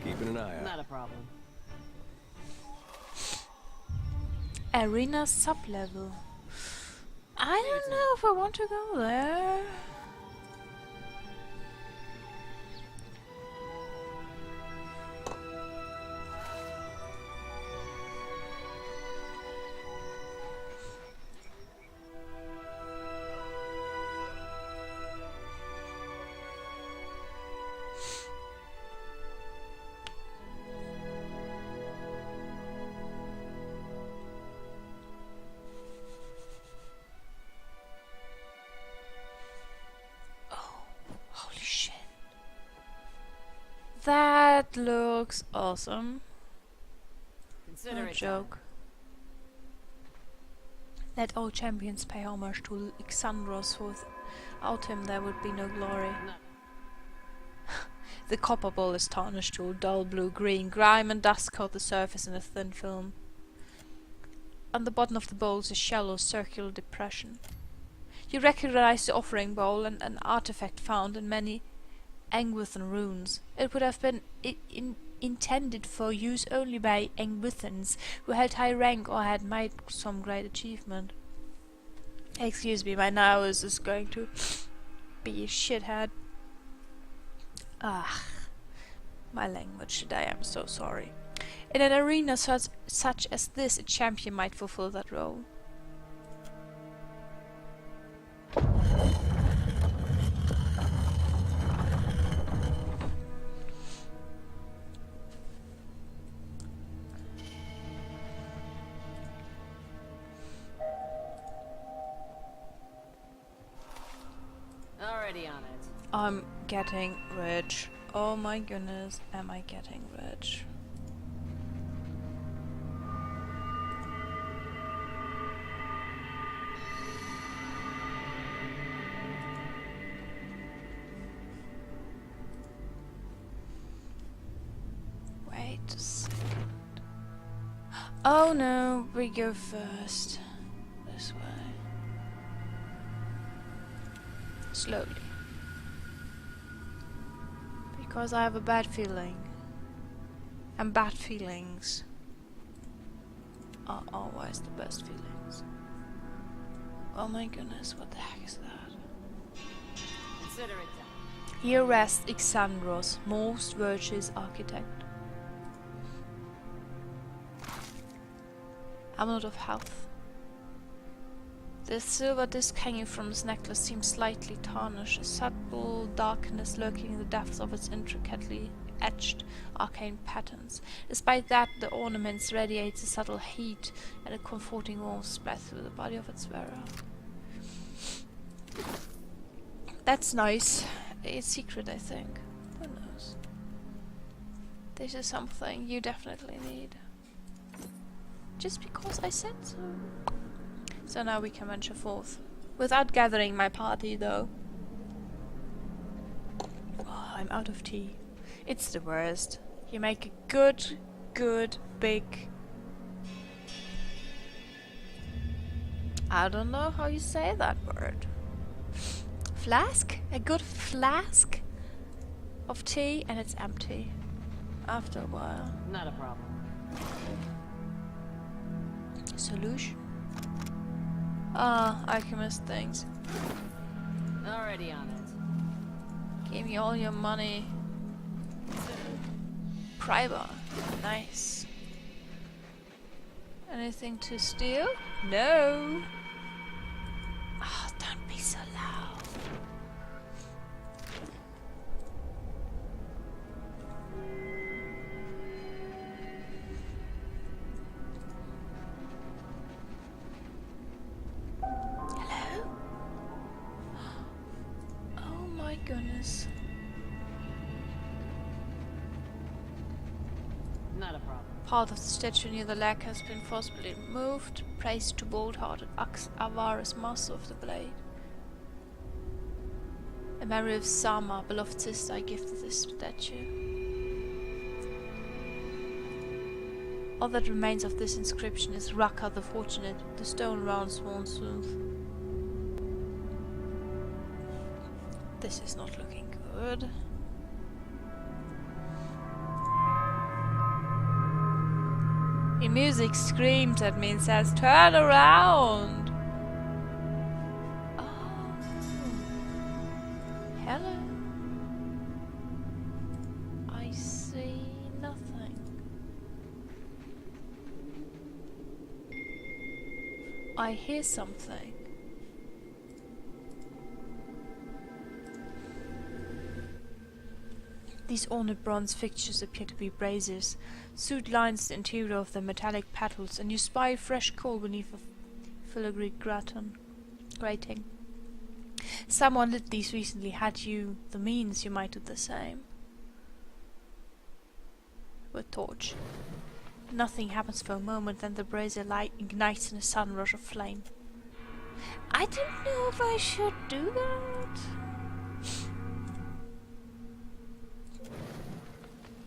Keeping an eye out. Not a problem. Arena sub-level. I don't know if I want to go there. Holy shit. That looks awesome. Consider No it joke. Let all champions pay homage to Xandros, for without him there would be no glory. No. The copper ball is tarnished to a dull blue-green. Grime and dust coat the surface in a thin film. On the bottom of the bowl is a shallow circular depression. You recognize the offering bowl and an artifact found in many Angwithan runes. It would have been intended for use only by Angwithans who held high rank or had made some great achievement. Excuse me, my nose is going to be a shithead. Ah, my language today, I'm so sorry. In an arena such as this, a champion might fulfill that role. Already on it. I'm getting rich. Oh my goodness, am I getting rich? Wait a second. Oh no, we go first. This way. Slowly. Because I have a bad feeling. And bad feelings are always the best feelings. Oh my goodness, what the heck is that? Consider it done. Here rests Xandros, most virtuous architect. Amulet of Health. The silver disc hanging from its necklace seems slightly tarnished, a subtle darkness lurking in the depths of its intricately etched arcane patterns. Despite that, the ornaments radiate a subtle heat and a comforting warmth spread through the body of its wearer. That's nice. It's secret, I think. Who knows? This is something you definitely need. Just because I said so. So now we can venture forth. Without gathering my party, though. Oh, I'm out of tea. It's the worst. You make a good, big... I don't know how you say that word. Flask? A good flask of tea, and it's empty. After a while. Not a problem. Solution? Ah, alchemist things. Already on it. Give me all your money. Prybar. Nice. Anything to steal? No. Ah, don't be so loud. Hello? Oh my goodness. Not a problem. Part of the statue near the leg has been forcibly removed. Praise to bold-hearted Avarice, master of the blade. In memory of Sama, beloved sister, I gifted this statue. All that remains of this inscription is Raka the Fortunate, the stone round swan smooth. This is not looking good. The music screams at me and says, "Turn around!" Oh. Hello. I see nothing. I hear something. These ornate bronze fixtures appear to be braziers. Soot lines the interior of the metallic petals, and you spy fresh coal beneath a filigree grating. Someone lit these recently. Had you the means, you might do the same. With torch. Nothing happens for a moment, then the brazier light ignites in a sudden rush of flame. I don't know if I should do that.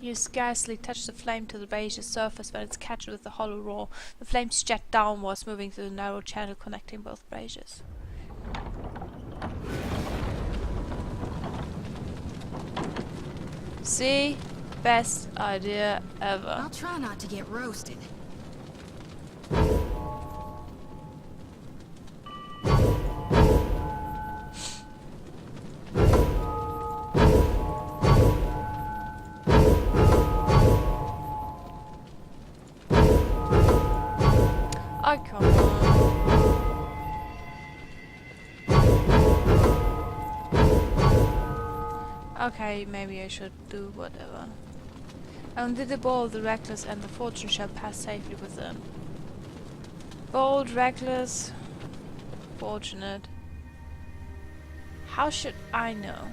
You scarcely touch the flame to the brazier's surface when it's catched with a hollow roar. The flames jet downwards, moving through the narrow channel connecting both braziers. See? Best idea ever. I'll try not to get roasted. Oh, come on. Okay, maybe I should do whatever. Only the bold, the reckless, and the fortunate shall pass safely with them. Bold, reckless, fortunate. How should I know?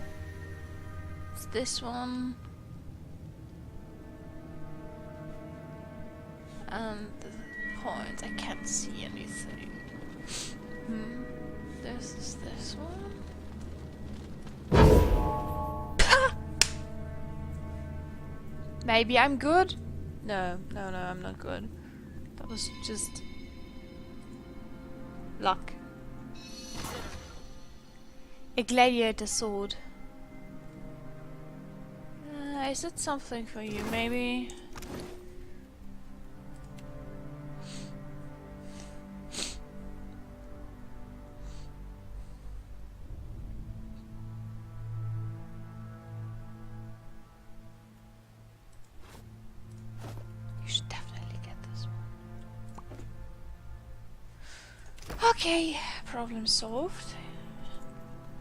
It's this one. And the point, I can't see anything. This is this one. Maybe I'm good? No, I'm not good. That was just luck. A gladiator sword. Is it something for you, maybe? Okay, problem solved.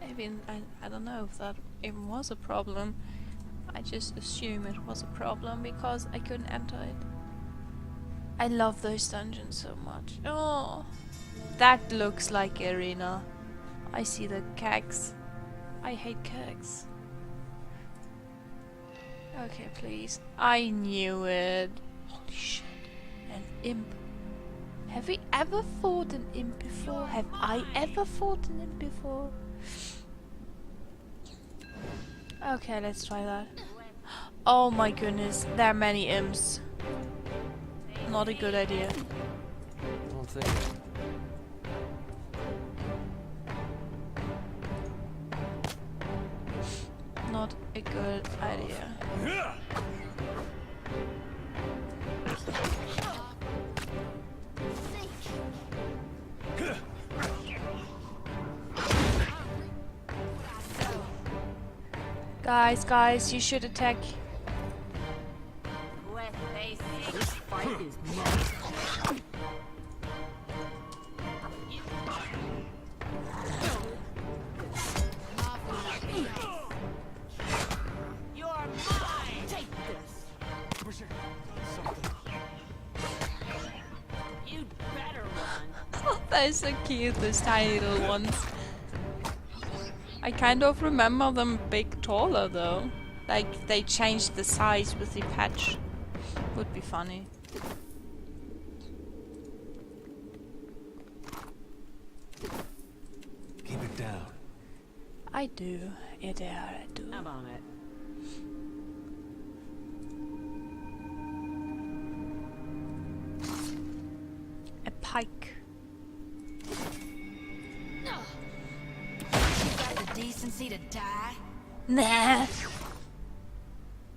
I don't know if that even was a problem. I just assume it was a problem because I couldn't enter it. I love those dungeons so much. Oh, that looks like arena. I see the kegs. I hate kegs. Okay, please. I knew it. Holy shit. An imp. Have we ever fought an imp before? Have I ever fought an imp before? Okay, let's try that. Oh my goodness, there are many imps. Not a good idea. Don't think. Not a good idea. Guys, you should attack. This fight is next. You're mine. Take this. You'd better run. They're so cute, those tiny little ones. I kind of remember them a bit taller though. Like they changed the size with the patch. Would be funny. Keep it down. I do. Yeah, they are, I do. I'm on it. A pike. You got the decency to die? Nah.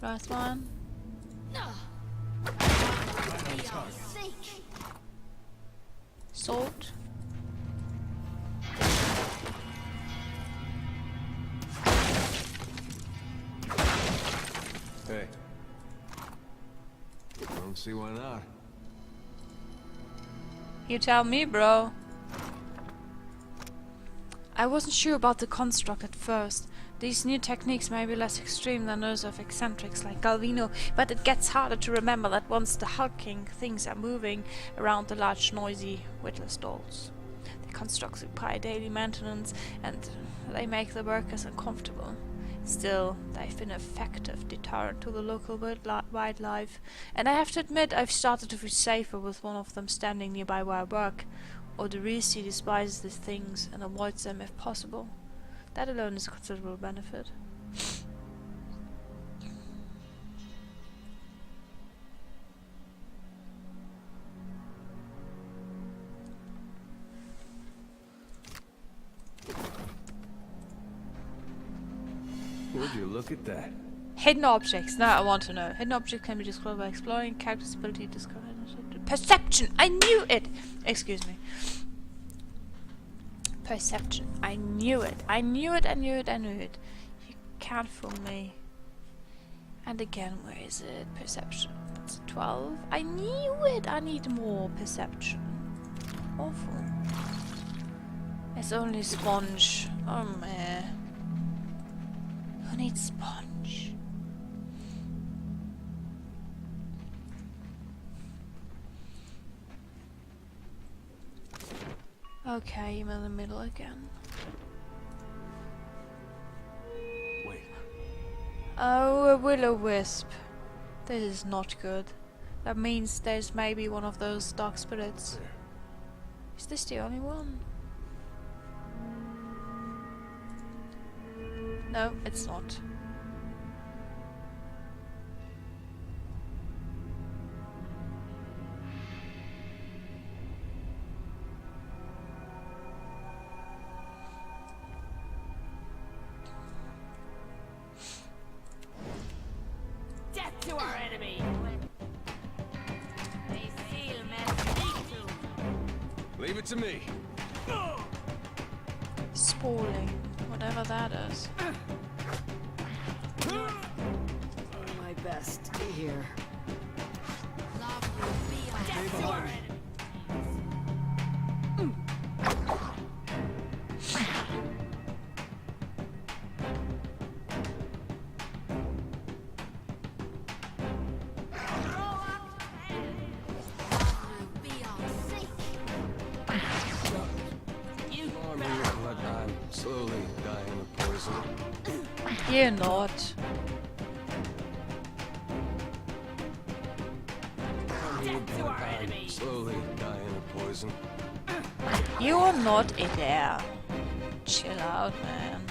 Last one. Salt. Hey. I don't see why not. You tell me, bro. I wasn't sure about the construct at first. These new techniques may be less extreme than those of eccentrics like Galvino, but it gets harder to remember that once the hulking things are moving around the large, noisy, witless dolls. The constructs require daily maintenance, and they make the workers uncomfortable. Still, they've been an effective deterrent to the local wildlife, and I have to admit I've started to feel safer with one of them standing nearby where I work. Odorisi despises these things and avoids them if possible. That alone is a considerable benefit. Would you look at that? Hidden objects. Now I want to know. Hidden objects can be discovered by exploring. Character's ability to discover. Perception! I knew it! Excuse me. Perception. I knew it. I knew it, I knew it, I knew it. You can't fool me. And again, where is it? Perception. It's 12. I knew it! I need more perception. Awful. It's only sponge. Oh man. Who needs sponge? Okay, I'm in the middle again. Wait. Oh, a will-o-wisp. This is not good. That means there's maybe one of those dark spirits. There. Is this the only one? No, it's not. Death to our enemy! Leave it to me. Spalling, whatever that is. My best here. Lava will be on Death to our enemy! Slowly dying of poison. You're not. Slowly dying of poison. You're not in there. Chill out, man.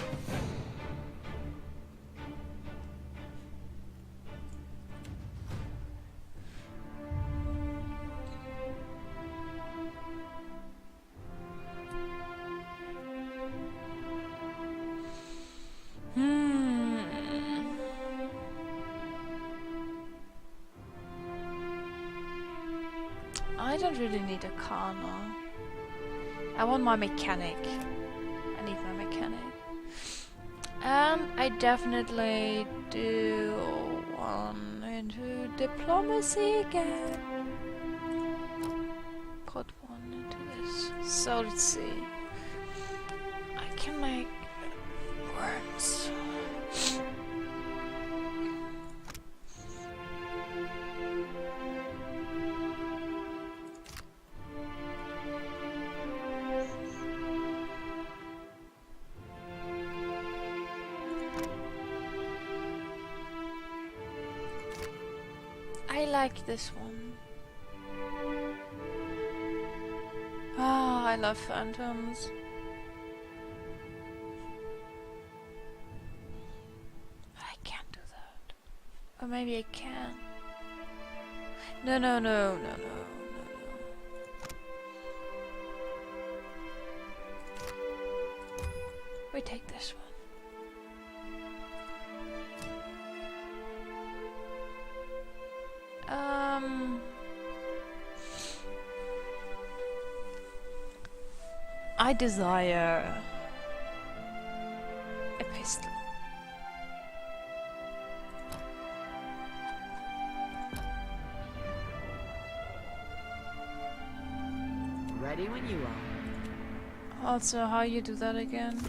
I don't really need a car now. I want my mechanic. I need my mechanic. And I definitely do want into diplomacy again. Put one into this. So let's see. I can make words. I like this one. Ah, I love phantoms. maybe I can. No, no, no, no, no, no, no. We take this one. I desire a pistol. Ready when you are. Also, how you do that again?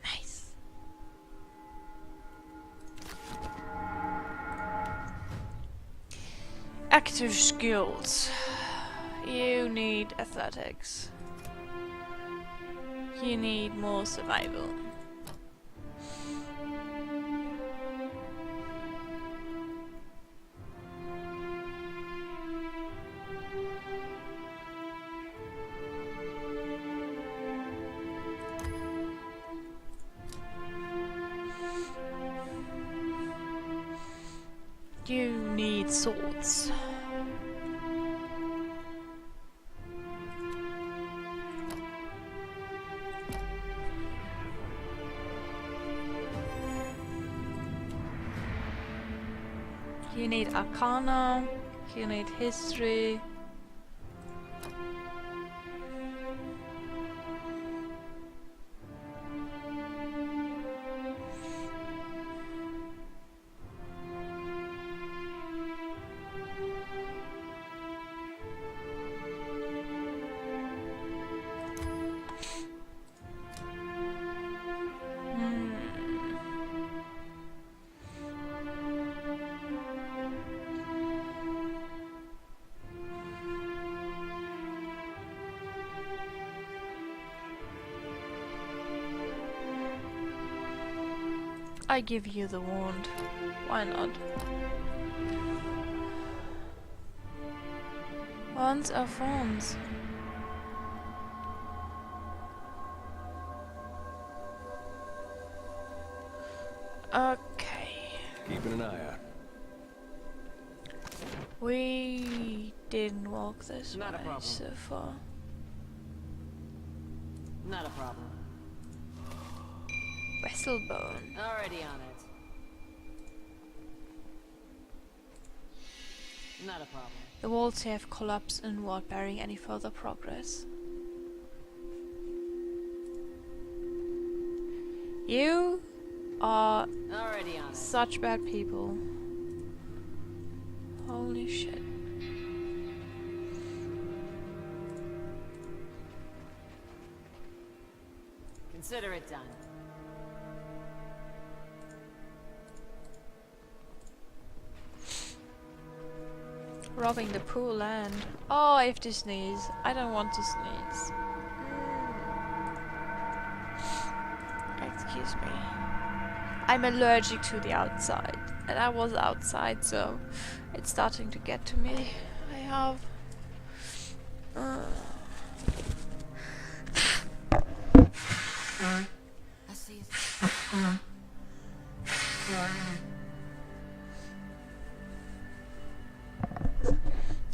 Nice. Active skills. You need athletics. You need more survival. You need swords. You need Arcana, you need History. I give you the wand. Why not? Wands are phones. Okay. Keeping an eye out. We didn't walk this Not a way problem. so far. Not a problem. Wrestlebone. Already on it. Not a problem. The walls here have collapsed inward, barring any further progress. You are Already on it. such bad people. Holy shit. Consider it done. Robbing the poor land. Oh, I have to sneeze. I don't want to sneeze. Excuse me. I'm allergic to the outside. And I was outside, so it's starting to get to me. I have... I see it.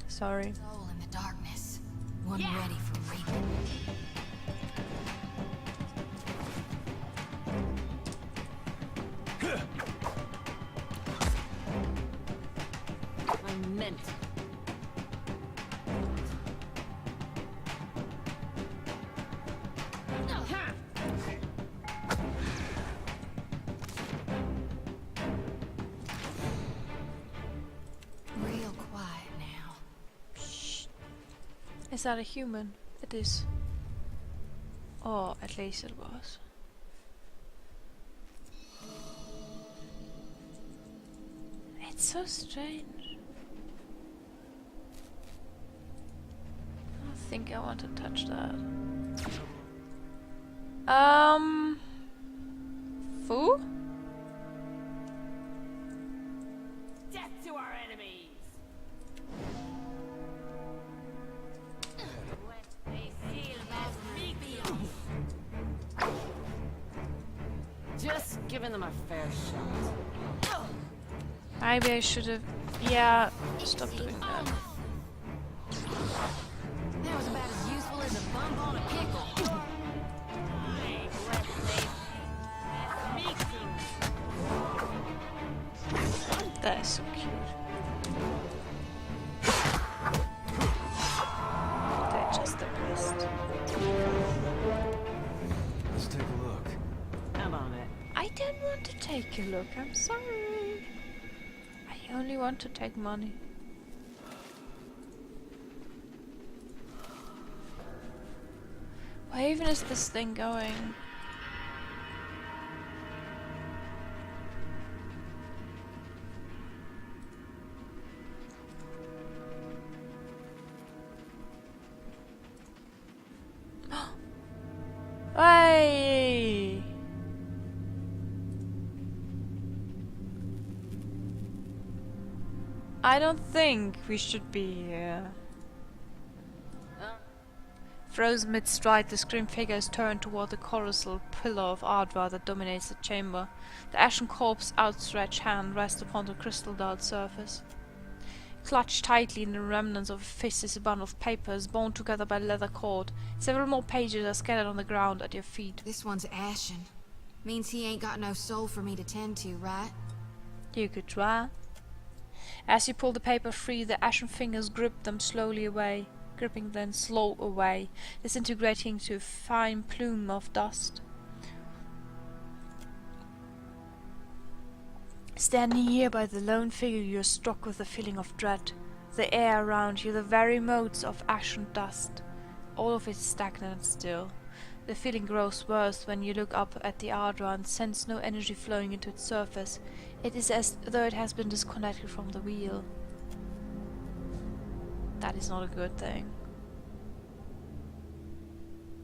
Sorry. Soul in the darkness. One ready for reaping. I meant. Real quiet now. Is that a human? It is. Or at least it was. It's so strange. I don't think I want to touch that. Fu? Death to our enemies! giving them a fair shot. Maybe I should have. Yeah, stop doing that. That was about as useful as a bump on a pickle. That is so cute. They're just the best. Let's take a look. Come on it. I don't want to take a look, I'm sorry. I only want to take money. Where even is this thing going? Hey! I don't think we should be here. Frozen mid-stride, the scream figure is turned toward the colossal pillar of Ardra that dominates the chamber. The ashen corpse's outstretched hand rests upon the crystal-dulled surface. Clutched tightly in the remnants of a fist is a bundle of papers, bound together by leather cord. Several more pages are scattered on the ground at your feet. This one's ashen. Means he ain't got no soul for me to tend to, right? You could try. As you pull the paper free, the ashen fingers grip them slowly away, gripping then slow away, disintegrating to a fine plume of dust. Standing here by the lone figure, you are struck with a feeling of dread. The air around you, the very motes of ashen dust, all of it is stagnant and still. The feeling grows worse when you look up at the Ardra and sense no energy flowing into its surface. It is as though it has been disconnected from the wheel. That is not a good thing.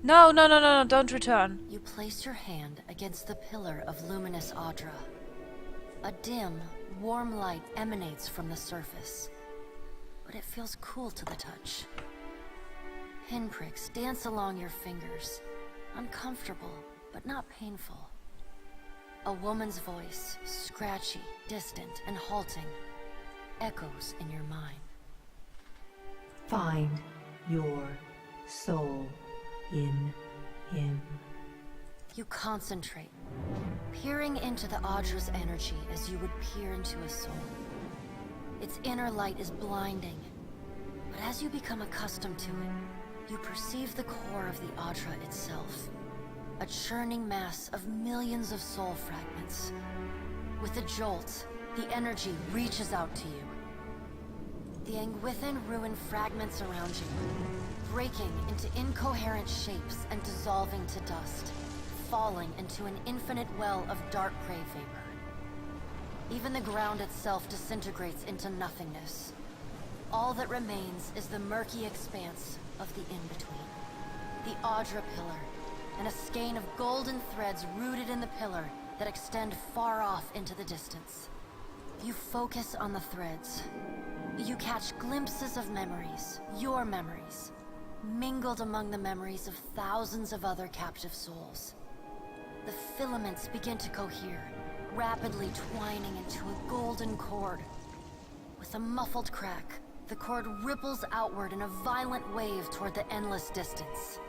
No, no, no, no, no, don't return. You place your hand against the pillar of luminous Ardra. A dim, warm light emanates from the surface, but it feels cool to the touch. Pinpricks dance along your fingers, uncomfortable, but not painful. A woman's voice, scratchy, distant, and halting, echoes in your mind. Find your soul in him. You concentrate, peering into the Audra's energy as you would peer into a soul. Its inner light is blinding, but as you become accustomed to it, you perceive the core of the Ardra itself, a churning mass of millions of soul fragments. With a jolt, the energy reaches out to you. The Angwithan ruin fragments around you, breaking into incoherent shapes and dissolving to dust, falling into an infinite well of dark gray vapor. Even the ground itself disintegrates into nothingness. All that remains is the murky expanse of the in-between. The Ardra pillar, and a skein of golden threads rooted in the pillar that extend far off into the distance. You focus on the threads. You catch glimpses of memories, your memories, mingled among the memories of thousands of other captive souls. The filaments begin to cohere, rapidly twining into a golden cord. With a muffled crack, the cord ripples outward in a violent wave toward the endless distance.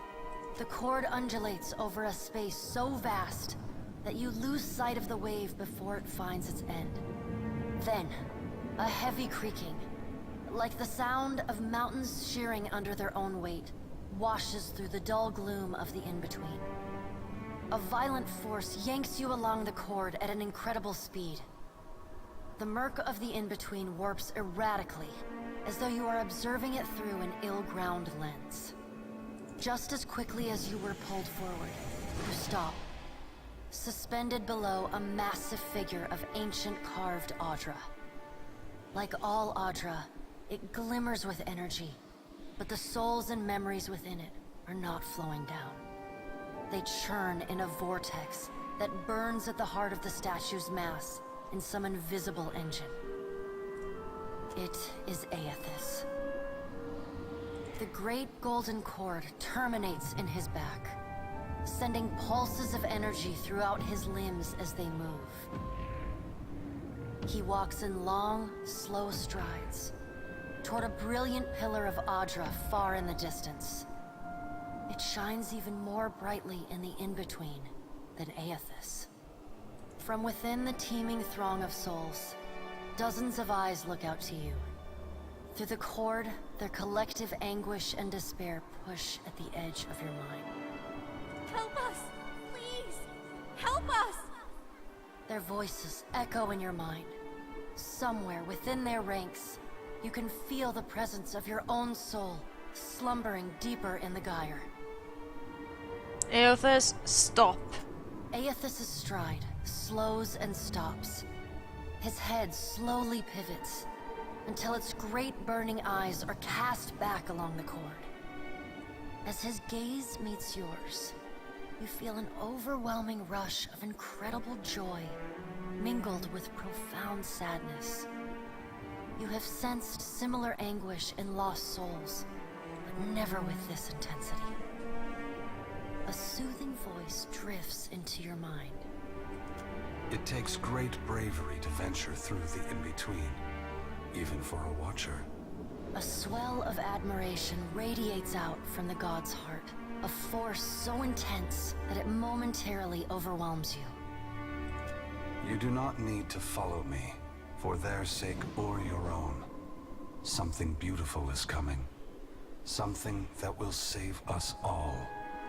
The cord undulates over a space so vast that you lose sight of the wave before it finds its end. Then, a heavy creaking, like the sound of mountains shearing under their own weight, washes through the dull gloom of the in-between. A violent force yanks you along the cord at an incredible speed. The murk of the in-between warps erratically, as though you are observing it through an ill-ground lens. Just as quickly as you were pulled forward, you stop, suspended below a massive figure of ancient carved Ardra. Like all Ardra, it glimmers with energy, but the souls and memories within it are not flowing down. They churn in a vortex that burns at the heart of the statue's mass in some invisible engine. It is Aethys. The great golden cord terminates in his back. sending pulses of energy throughout his limbs as they move. He walks in long, slow strides toward a brilliant pillar of Audra far in the distance. It shines even more brightly in the in-between than Aethys. From within the teeming throng of souls, dozens of eyes look out to you. Through the cord, their collective anguish and despair push at the edge of your mind. Help us! Please! Help us! Their voices echo in your mind. Somewhere within their ranks, you can feel the presence of your own soul, slumbering deeper in the gyre. Aethys, stop. Aethys' stride slows and stops. His head slowly pivots, until its great burning eyes are cast back along the cord. As his gaze meets yours, you feel an overwhelming rush of incredible joy, mingled with profound sadness. You have sensed similar anguish in lost souls, but never with this intensity. A soothing voice drifts into your mind. It takes great bravery to venture through the in-between, even for a watcher. A swell of admiration radiates out from the god's heart, a force so intense that it momentarily overwhelms you. You do not need to follow me, for their sake or your own. Something beautiful is coming. Something that will save us all.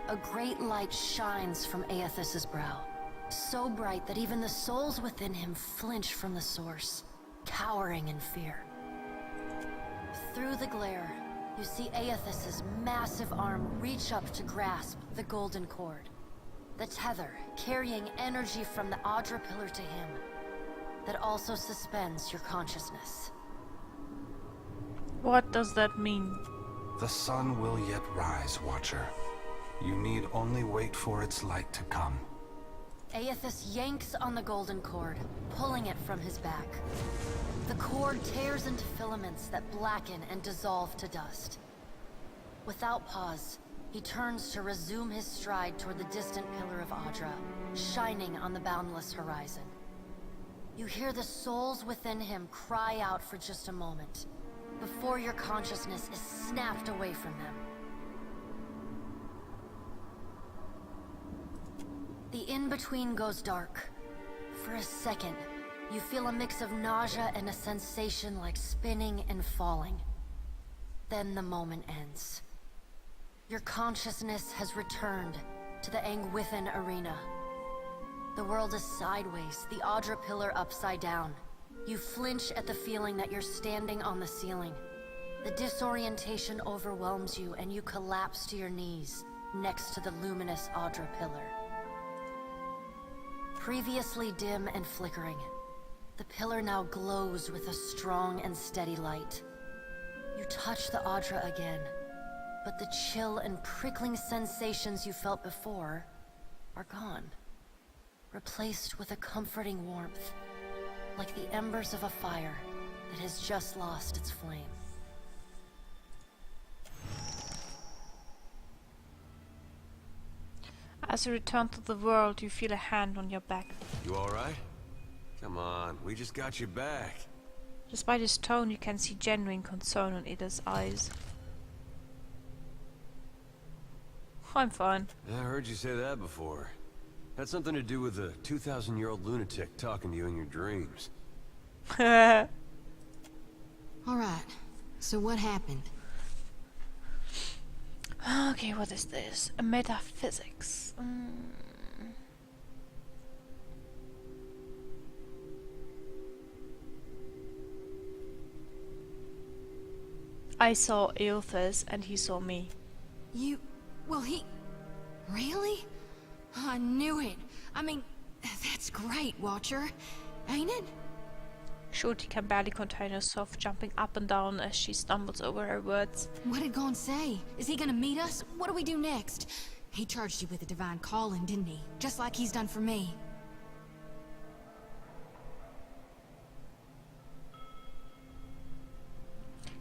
A great light shines from Aethys' brow, so bright that even the souls within him flinch from the source, cowering in fear. Through the glare, you see Aethys' massive arm reach up to grasp the golden cord. The tether carrying energy from the Audra pillar to him, that also suspends your consciousness. What does that mean? The sun will yet rise, Watcher. You need only wait for its light to come. Aethys yanks on the golden cord, pulling it from his back. The cord tears into filaments that blacken and dissolve to dust. Without pause, he turns to resume his stride toward the distant pillar of Audra, shining on the boundless horizon. You hear the souls within him cry out for just a moment, before your consciousness is snapped away from them. The in-between goes dark. For a second, you feel a mix of nausea and a sensation like spinning and falling. Then the moment ends. Your consciousness has returned to the Angwithan arena. The world is sideways, the Audra pillar upside down. You flinch at the feeling that you're standing on the ceiling. The disorientation overwhelms you and you collapse to your knees next to the luminous Audra pillar. Previously dim and flickering, the pillar now glows with a strong and steady light. You touch the Audra again, but the chill and prickling sensations you felt before are gone, replaced with a comforting warmth, like the embers of a fire that has just lost its flame. As you return to the world, you feel a hand on your back. You alright? Come on, we just got you back. Despite his tone, you can see genuine concern in Ida's eyes. I'm fine. I heard you say that before. Had something to do with a 2,000-year-old lunatic talking to you in your dreams. Alright, so what happened? Okay, what is this? A metaphysics. I saw Aethys and he saw me. Well, he... Really? I knew it. I mean, that's great, Watcher. Ain't it? Shorty can barely contain herself, jumping up and down as she stumbles over her words. What did Gon say? Is he gonna meet us? What do we do next? He charged you with a divine calling, didn't he? Just like he's done for me.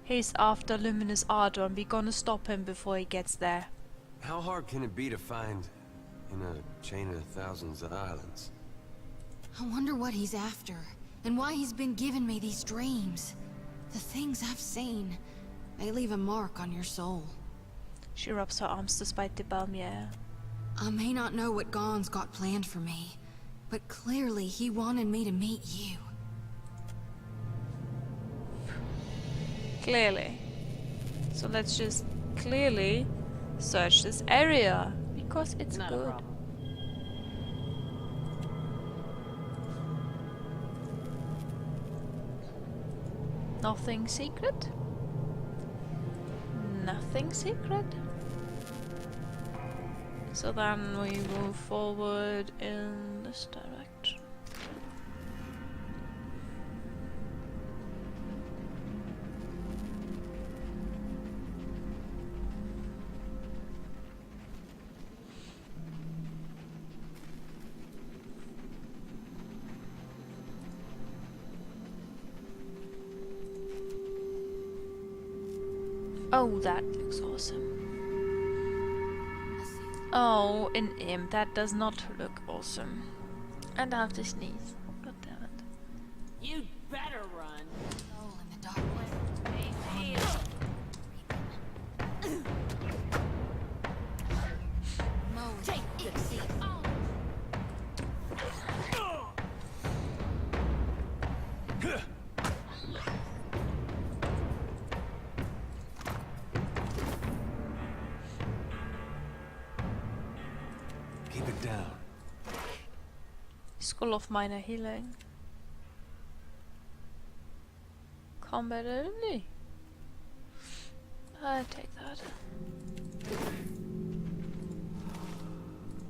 He's after Luminous Ardor and we're gonna stop him before he gets there. How hard can it be to find in a chain of thousands of islands. I wonder what he's after, and why he's been giving me these dreams. The things I've seen, they leave a mark on your soul. She rubs her arms despite the balmy air. I may not know what Gon's got planned for me, but clearly he wanted me to meet you. Clearly. So let's just clearly search this area, because it's Not a good. problem. Nothing secret? Nothing secret? So then we move forward in this direction. Oh, that looks awesome. Oh, in Imp, that does not look awesome. And I have to sneeze. God damn it. You'd better run. Oh, in the dark. Mo, take the seat. Keep it down. Skull of minor healing. Combat only. I'll take that.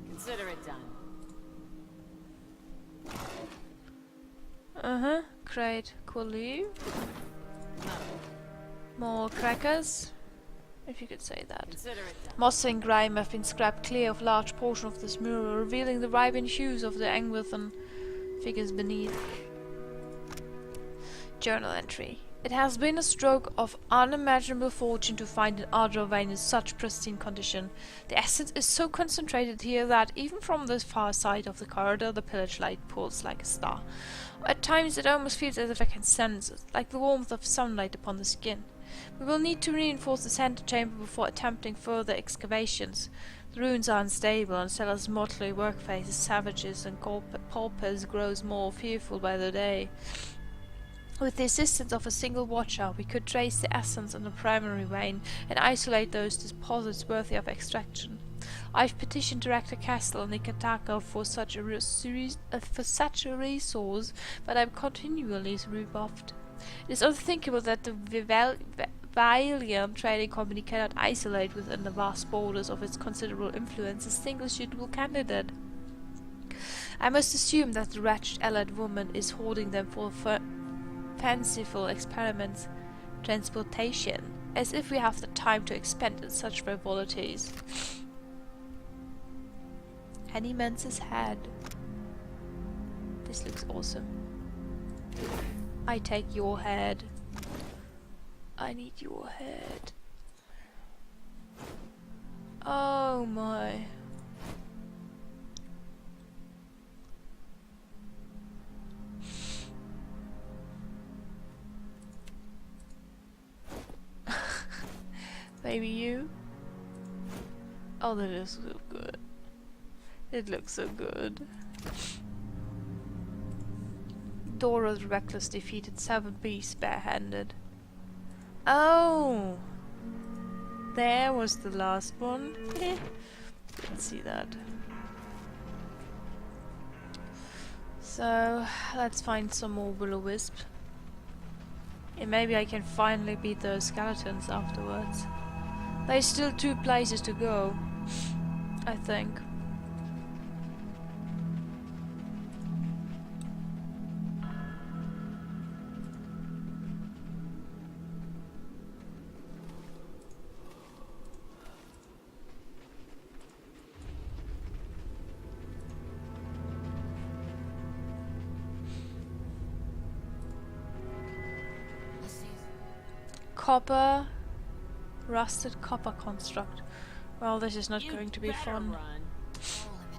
Consider it done. Uh-huh. Great. Cool leave. More crackers. If you could say that. Consider it done. Moss and grime have been scraped clear of large portion of this mural, revealing the vibrant hues of the Angwithan figures beneath. Journal entry. It has been a stroke of unimaginable fortune to find an Ardra vein in such pristine condition. The essence is so concentrated here that even from the far side of the corridor the pillage light pulls like a star. At times it almost feels as if I can sense it, like the warmth of sunlight upon the skin. We will need to reinforce the center chamber before attempting further excavations. The ruins are unstable, and Stella's motley workface as savages and paupers grows more fearful by the day. With the assistance of a single watcher, we could trace the essence in the primary vein and isolate those deposits worthy of extraction. I've petitioned Director Castle and Nikataka for such a resource, but I'm continually rebuffed. It is unthinkable that the Valiant Trading Company cannot isolate within the vast borders of its considerable influence a single suitable candidate. I must assume that the wretched allied woman is hoarding them for fanciful experiments, transportation, as if we have the time to expend in such frivolities. Annie Mance's head. This looks awesome. I take your head. I need your head. Oh my. Maybe you? Oh, that is so good. It looks so good. Dora the Reckless defeated 7 beasts barehanded. Oh! There was the last one. Didn't see that. So, let's find some more will-o-wisp. And maybe I can finally beat those skeletons afterwards. There's still 2 places to go, I think. Copper, rusted copper construct. Well, this is not going to be fun. Run. Oh, in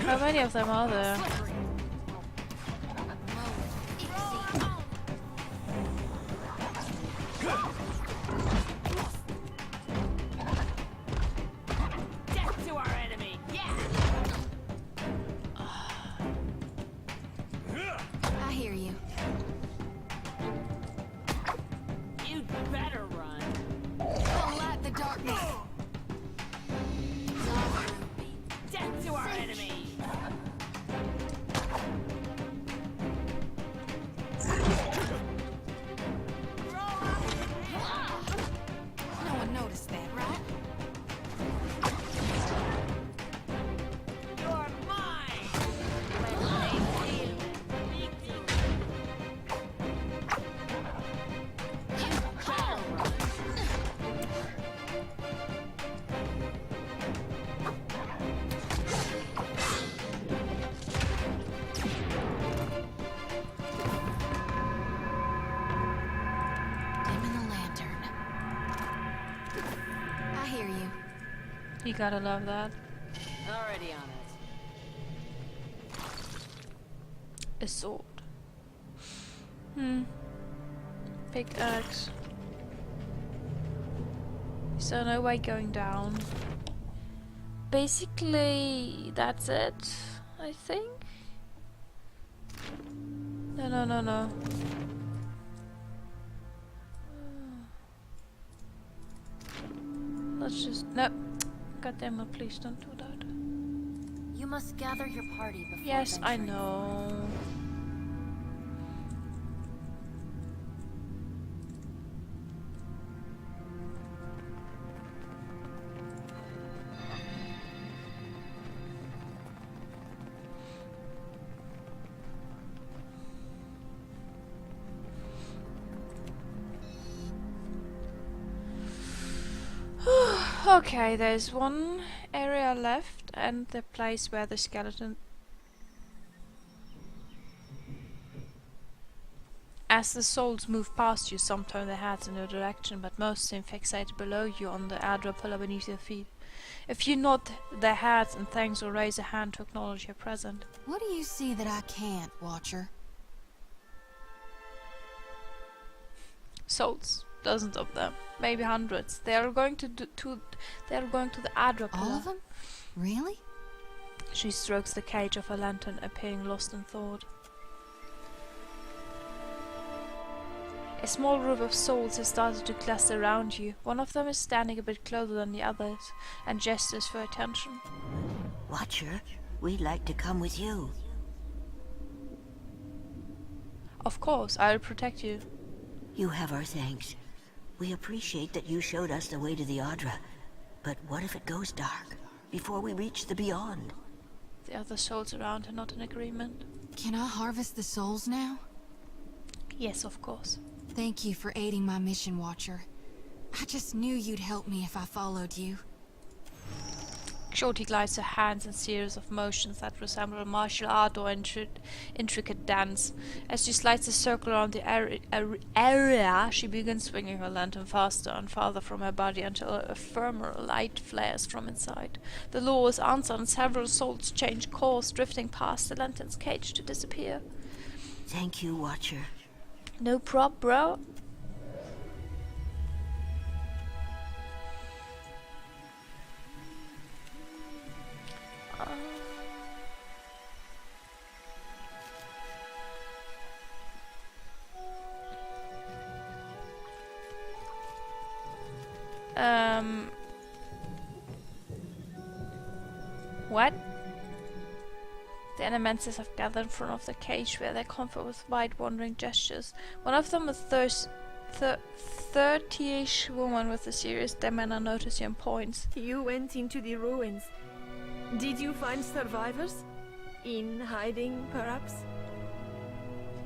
How many of them are there? Death to our enemy! Yeah! I hear you. You'd better run. Don't light the darkness. Death to our enemy! No one noticed that, right? You're mine! Dimming the lantern. I hear you. You gotta love that. Already on it. A sword. Pickaxe. So no way going down. Basically, that's it, I think. No. Let's just... No. God damn it, please don't do that. You must gather your party before Yes, I venturing know. Okay, there's one area left and the place where the skeleton... As the souls move past you, some turn their heads in your direction, but most seem fixated below you on the Adra pillar beneath your feet. A few nod their heads in thanks or raise a hand to acknowledge you're present. What do you see that I can't, Watcher? Souls. Dozens of them. Maybe hundreds. They are going to the Adra pillar. All of them? Really? She strokes the cage of her lantern, appearing lost in thought. A small group of souls has started to cluster around you. One of them is standing a bit closer than the others, and gestures for attention. Watcher, we'd like to come with you. Of course, I'll protect you. You have our thanks. We appreciate that you showed us the way to the Adra. But what if it goes dark, before we reach the Beyond? The other souls around are not in agreement. Can I harvest the souls now? Yes, of course. Thank you for aiding my mission, Watcher. I just knew you'd help me if I followed you. Shorty glides her hands in series of motions that resemble a martial art or intricate dance. As she slides a circle around the area, she begins swinging her lantern faster and farther from her body until a firmer light flares from inside. The law is answered and several souls change course, drifting past the lantern's cage to disappear. Thank you, Watcher. No prob, bro. What? The Elementals have gathered in front of the cage where they comfort with wide wandering gestures. One of them, a 30-ish woman with a serious demeanor, notices you and points. You went into the ruins. Did you find survivors? In hiding, perhaps?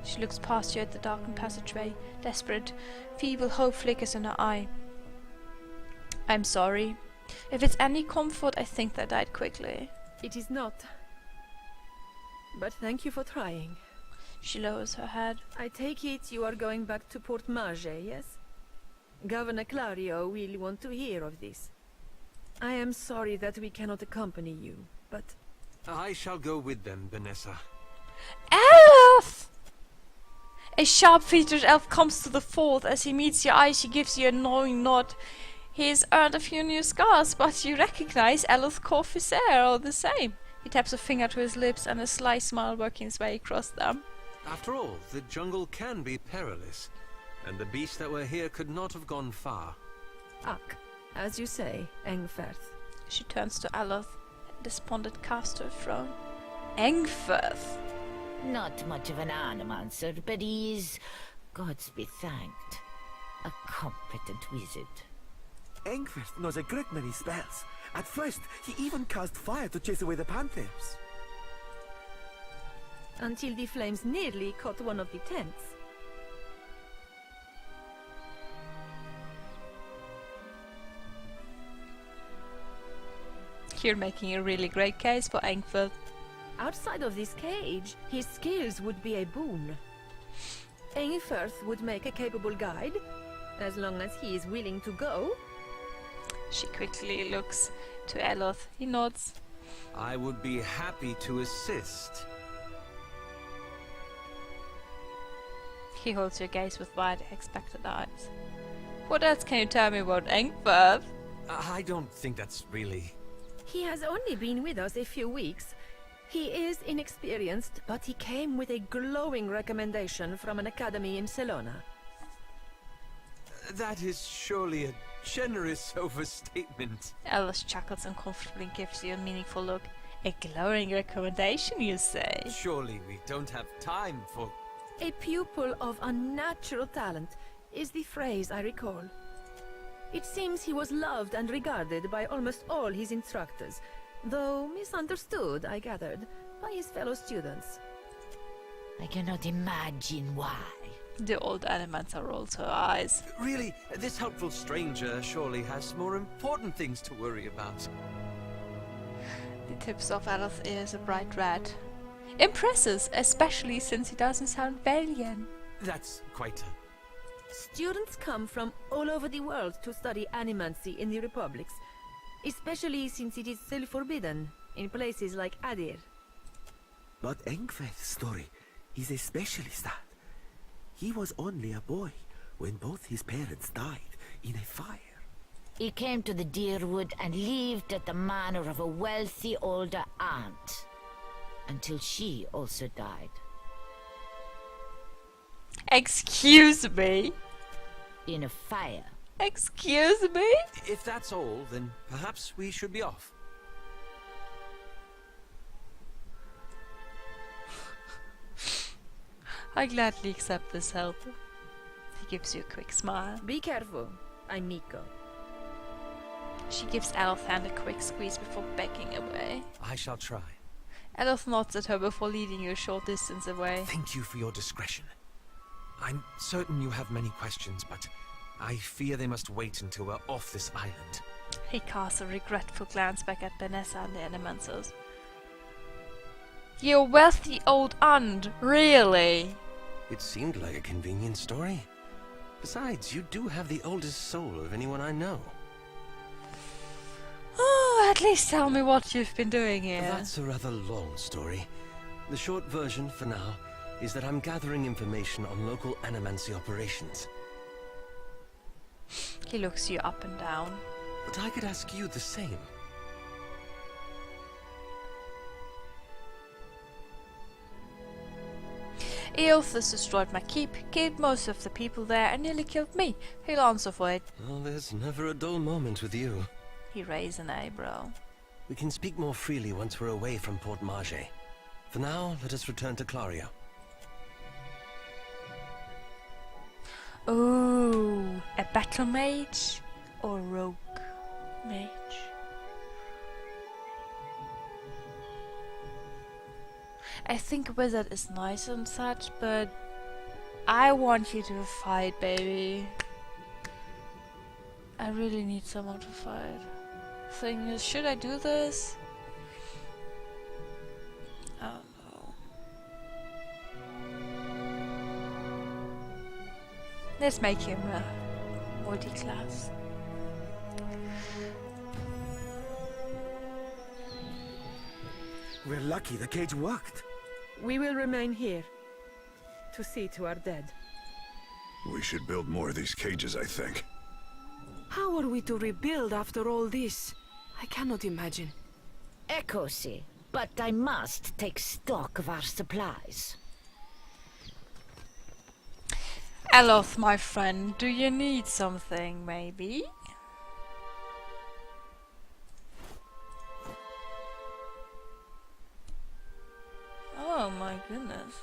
She looks past you at the darkened passageway. Desperate, feeble hope flickers in her eye. I'm sorry. If it's any comfort, I think they died quickly. It is not. But thank you for trying. She lowers her head. I take it you are going back to Port Marge, yes? Governor Clario will want to hear of this. I am sorry that we cannot accompany you, but I shall go with them, Vanessa. Elf! A sharp-featured elf comes to the fort. As he meets your eyes, he gives you a knowing nod. He has earned a few new scars, but you recognize Eloth Corfisair all the same. He taps a finger to his lips and a sly smile working its way across them. After all, the jungle can be perilous, and the beasts that were here could not have gone far. Ak, as you say, Engferth. She turns to Eloth, despondent cast to a throne. Engferth! Not much of an animancer, but he is, gods be thanked, a competent wizard. Engferth knows a great many spells. At first, he even cast fire to chase away the panthers. Until the flames nearly caught one of the tents. You're making a really great case for Engferth. Outside of this cage, his skills would be a boon. Engferth would make a capable guide, as long as he is willing to go. She quickly looks to Eloth. He nods. I would be happy to assist. He holds your gaze with wide, expectant eyes. What else can you tell me about Engferth? I don't think that's really... He has only been with us a few weeks. He is inexperienced, but he came with a glowing recommendation from an academy in Selona. That is surely a generous overstatement. Eloth chuckles uncomfortably and gives you a meaningful look. A glowing recommendation, you say? Surely we don't have time for... A pupil of unnatural talent is the phrase I recall. It seems he was loved and regarded by almost all his instructors, though misunderstood, I gathered, by his fellow students. I cannot imagine why. The old Animancer rolls her eyes. Really, this helpful stranger surely has more important things to worry about. The tips of Eloth's ears are bright red. Impresses, especially since he doesn't sound Valian. That's quite a... Students come from all over the world to study animancy in the Republics, especially since it is still forbidden in places like Adir. But Engferth's story is especially sad. He was only a boy when both his parents died in a fire. He came to the Deerwood and lived at the manor of a wealthy older aunt, until she also died. Excuse me? In a fire. Excuse me? If that's all, then perhaps we should be off. I gladly accept this help. He gives you a quick smile. Be careful, I'm Miko. She gives Eloth's hand a quick squeeze before backing away. I shall try. Eloth nods at her before leading you a short distance away. Thank you for your discretion. I'm certain you have many questions, but I fear they must wait until we're off this island. He casts a regretful glance back at Vanessa and the Animancers. You wealthy old aunt, really? It seemed like a convenient story. Besides, you do have the oldest soul of anyone I know. Oh, at least tell me what you've been doing here. That's a rather long story. The short version, for now, is that I'm gathering information on local animancy operations. He looks you up and down. But I could ask you the same. Eothas destroyed my keep, killed most of the people there, and nearly killed me. He'll answer for it. Well, there's never a dull moment with you. He raised an eyebrow. We can speak more freely once we're away from Port Marge. For now, let us return to Clario. Ooh, a battle mage or rogue mage? I think wizard is nice and such, but I want you to fight, baby. I really need someone to fight. Thing is, should I do this? I don't know. Let's make him multi-class. We're lucky the cage worked. We will remain here to see to our dead. We should build more of these cages, I think. How are we to rebuild after all this? I cannot imagine. Echosi, but I must take stock of our supplies. Aloth, my friend, do you need something, maybe? Oh my goodness.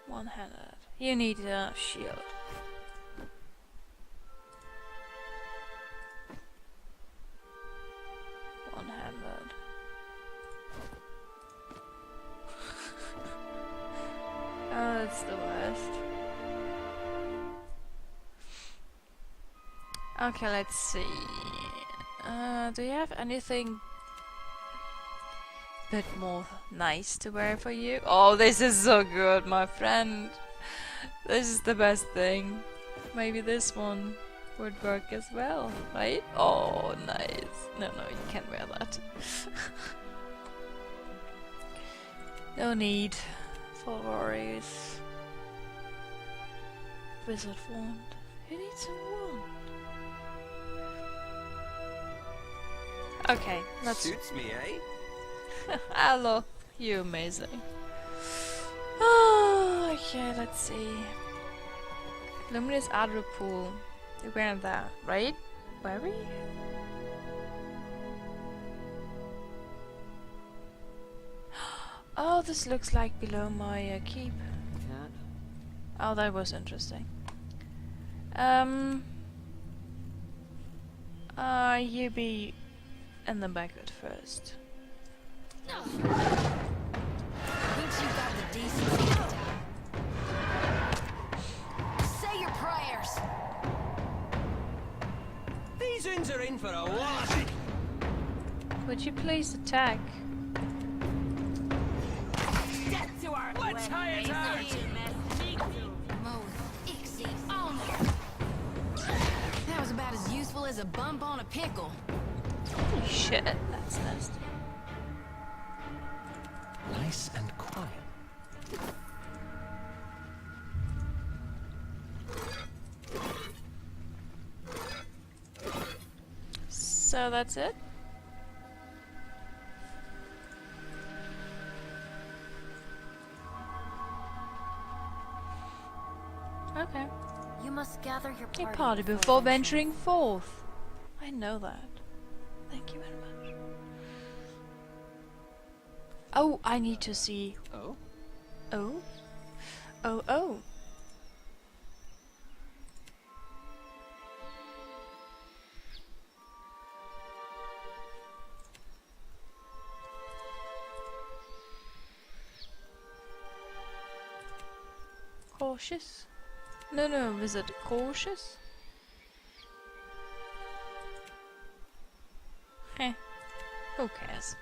One-handed. You need a shield. One-handed. Oh, that's the worst. Okay, let's see. Do you have anything bit more nice to wear for you? Oh, this is so good, my friend. This is the best thing. Maybe this one would work as well, right? Oh, nice. No, you can't wear that. No need for worries. Wizard wand. Who needs a wand? Okay, let's... Suits me, eh? Hello, you amazing. Oh, okay, let's see. Luminous Adra Pool. You're wearing that, right? Barry? Oh, this looks like below my keep. Oh, that was interesting. You be in the back at first. Think you got the decency to say your prayers. These uns are in for a walloping. Would you please attack? Death to our Let's hire it out. That was about as useful as a bump on a pickle. Holy shit, that's nasty. Nice and quiet. So that's it? Okay. You must gather your A party, party before venturing forth. I know that. Thank you very much. Oh, I need to see. Oh? Oh? Oh, oh. Cautious? No, is it cautious? Heh. Who cares?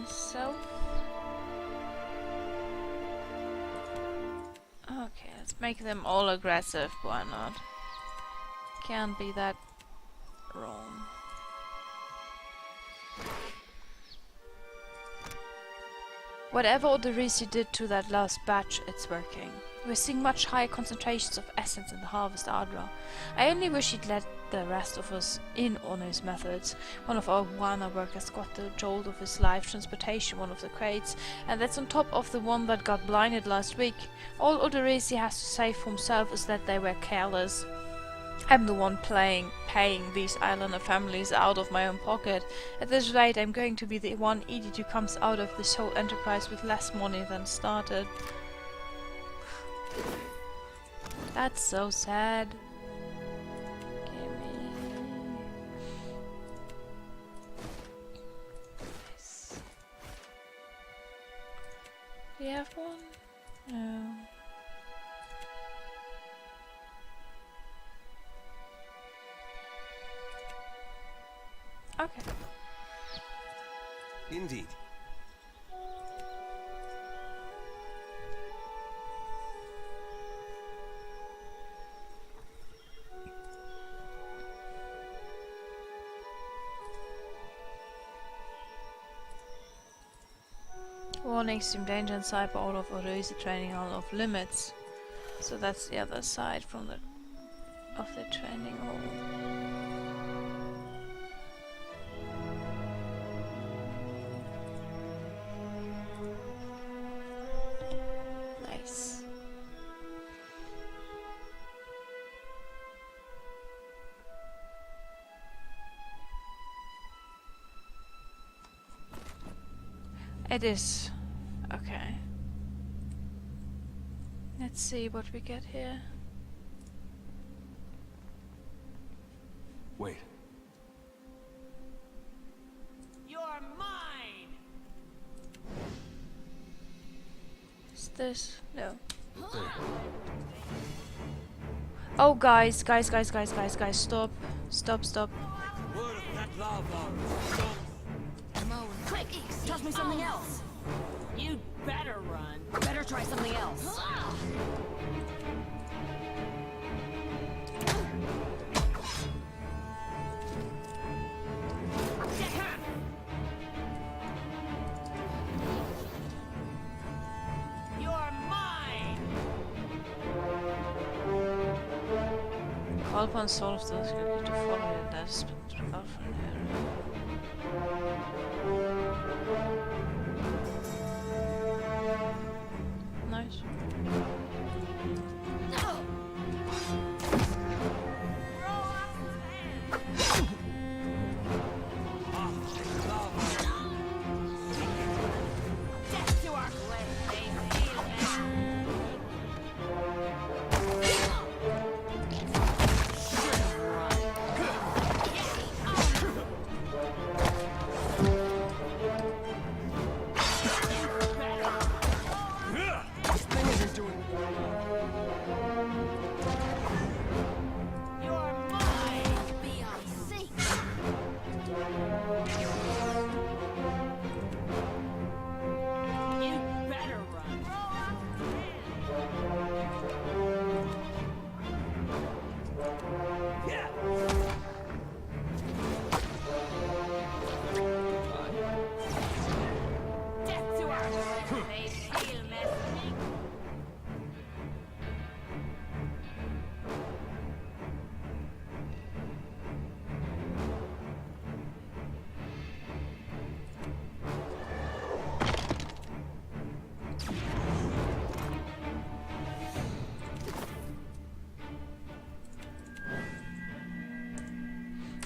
Self. Okay, let's make them all aggressive, why not? Can't be that wrong. Whatever Odorisi did to that last batch, it's working. We're seeing much higher concentrations of essence in the Harvest Adra. I only wish he'd let the rest of us in on his methods. One of our Wana workers got the jolt of his life transportation, one of the crates, and that's on top of the one that got blinded last week. All Odorisi has to say for himself is that they were careless. I'm the one paying these islander families out of my own pocket. At this rate, I'm going to be the one idiot who comes out of this whole enterprise with less money than started. That's so sad. Nice. Do you have one? No. Okay. Indeed. One extreme danger inside, but all of Odo is training all off limits. So that's the other side from the training hall. Nice. It is. Okay. Let's see what we get here. Wait. You're mine! Is this? No. Oh, guys, stop. Stop. Word of that lava. Quick, toss me something else. You'd better run. Better try something else. You're mine! Call upon soul of those who to follow you, that is out from here. Nice.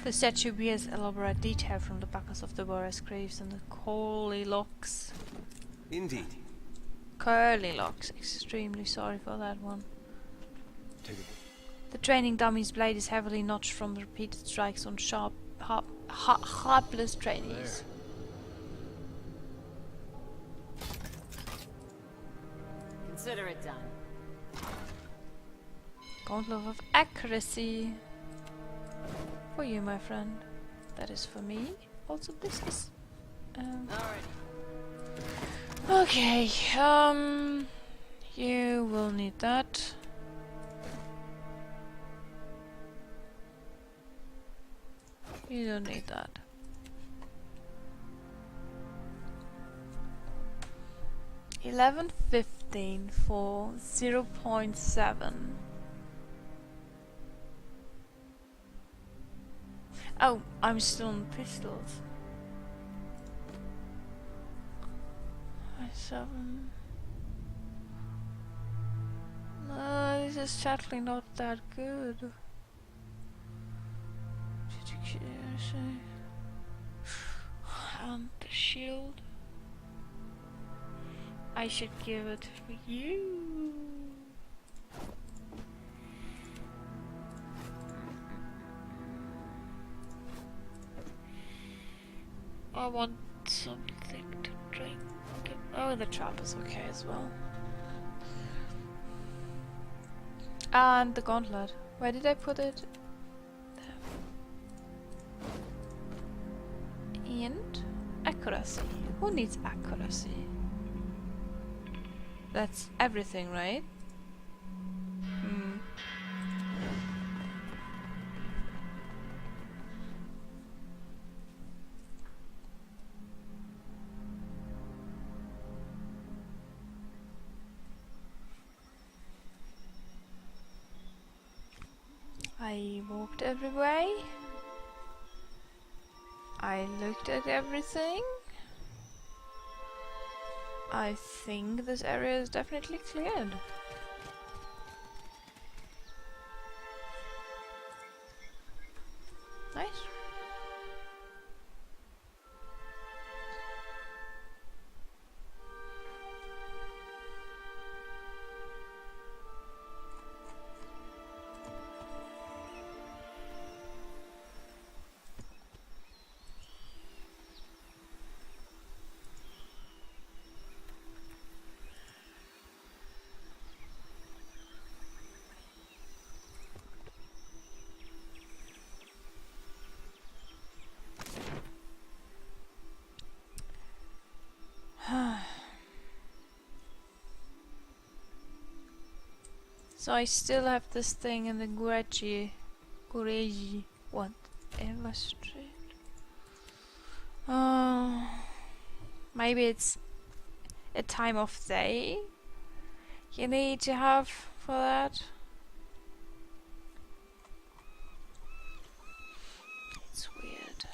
The statue bears elaborate detail from the buckles of the warrior's graves and the curly locks. Indeed. Curly locks. Extremely sorry for that one. Take it. The training dummy's blade is heavily notched from repeated strikes on sharp, helpless trainees. Consider it done. Gauntlet of accuracy. For you, my friend. That is for me. Also, this is. Okay. You will need that. You don't need that. $11.15 for 0.7. Oh, I'm still on pistols. 7. No, this is sadly not that good. And the shield. I should give it for you. I want something to drink. Oh, the trap is okay as well. And the gauntlet. Where did I put it? There. And accuracy. Who needs accuracy? That's everything, right? I walked every way. I looked at everything. I think this area is definitely cleared. Nice. So I still have this thing in the Gureji, whatever street. Maybe it's a time of day you need to have for that. It's weird.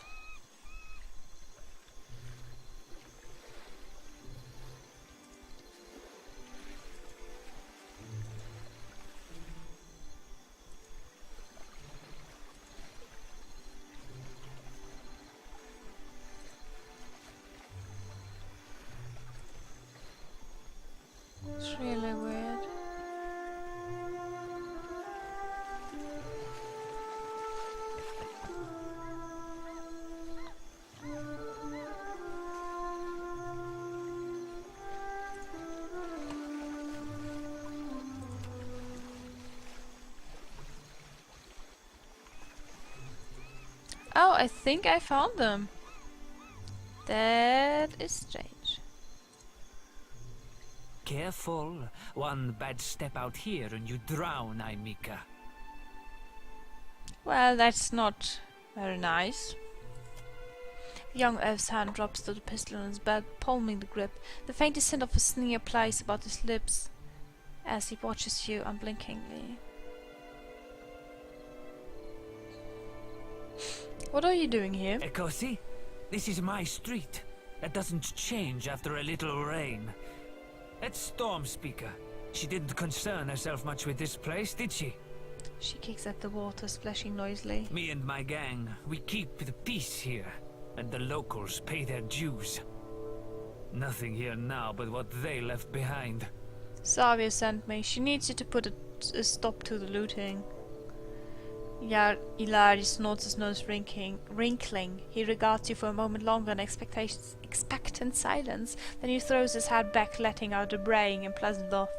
It's really weird. Oh, I think I found them. That is strange. Careful. One bad step out here and you drown, Aimika. Well, that's not very nice. The young elf's hand drops to the pistol on his belt, palming the grip. The faintest hint of a sneer plays about his lips as he watches you unblinkingly. What are you doing here? Ekosi, this is my street. That doesn't change after a little rain. That's Stormspeaker. She didn't concern herself much with this place, did she? She kicks at the water, splashing noisily. Me and my gang, we keep the peace here, and the locals pay their dues. Nothing here now but what they left behind. Savia sent me. She needs you to put a stop to the looting. Ilari snorts, his nose wrinkling. He regards you for a moment longer in expectant silence. Then he throws his head back, letting out a braying and pleasant laugh.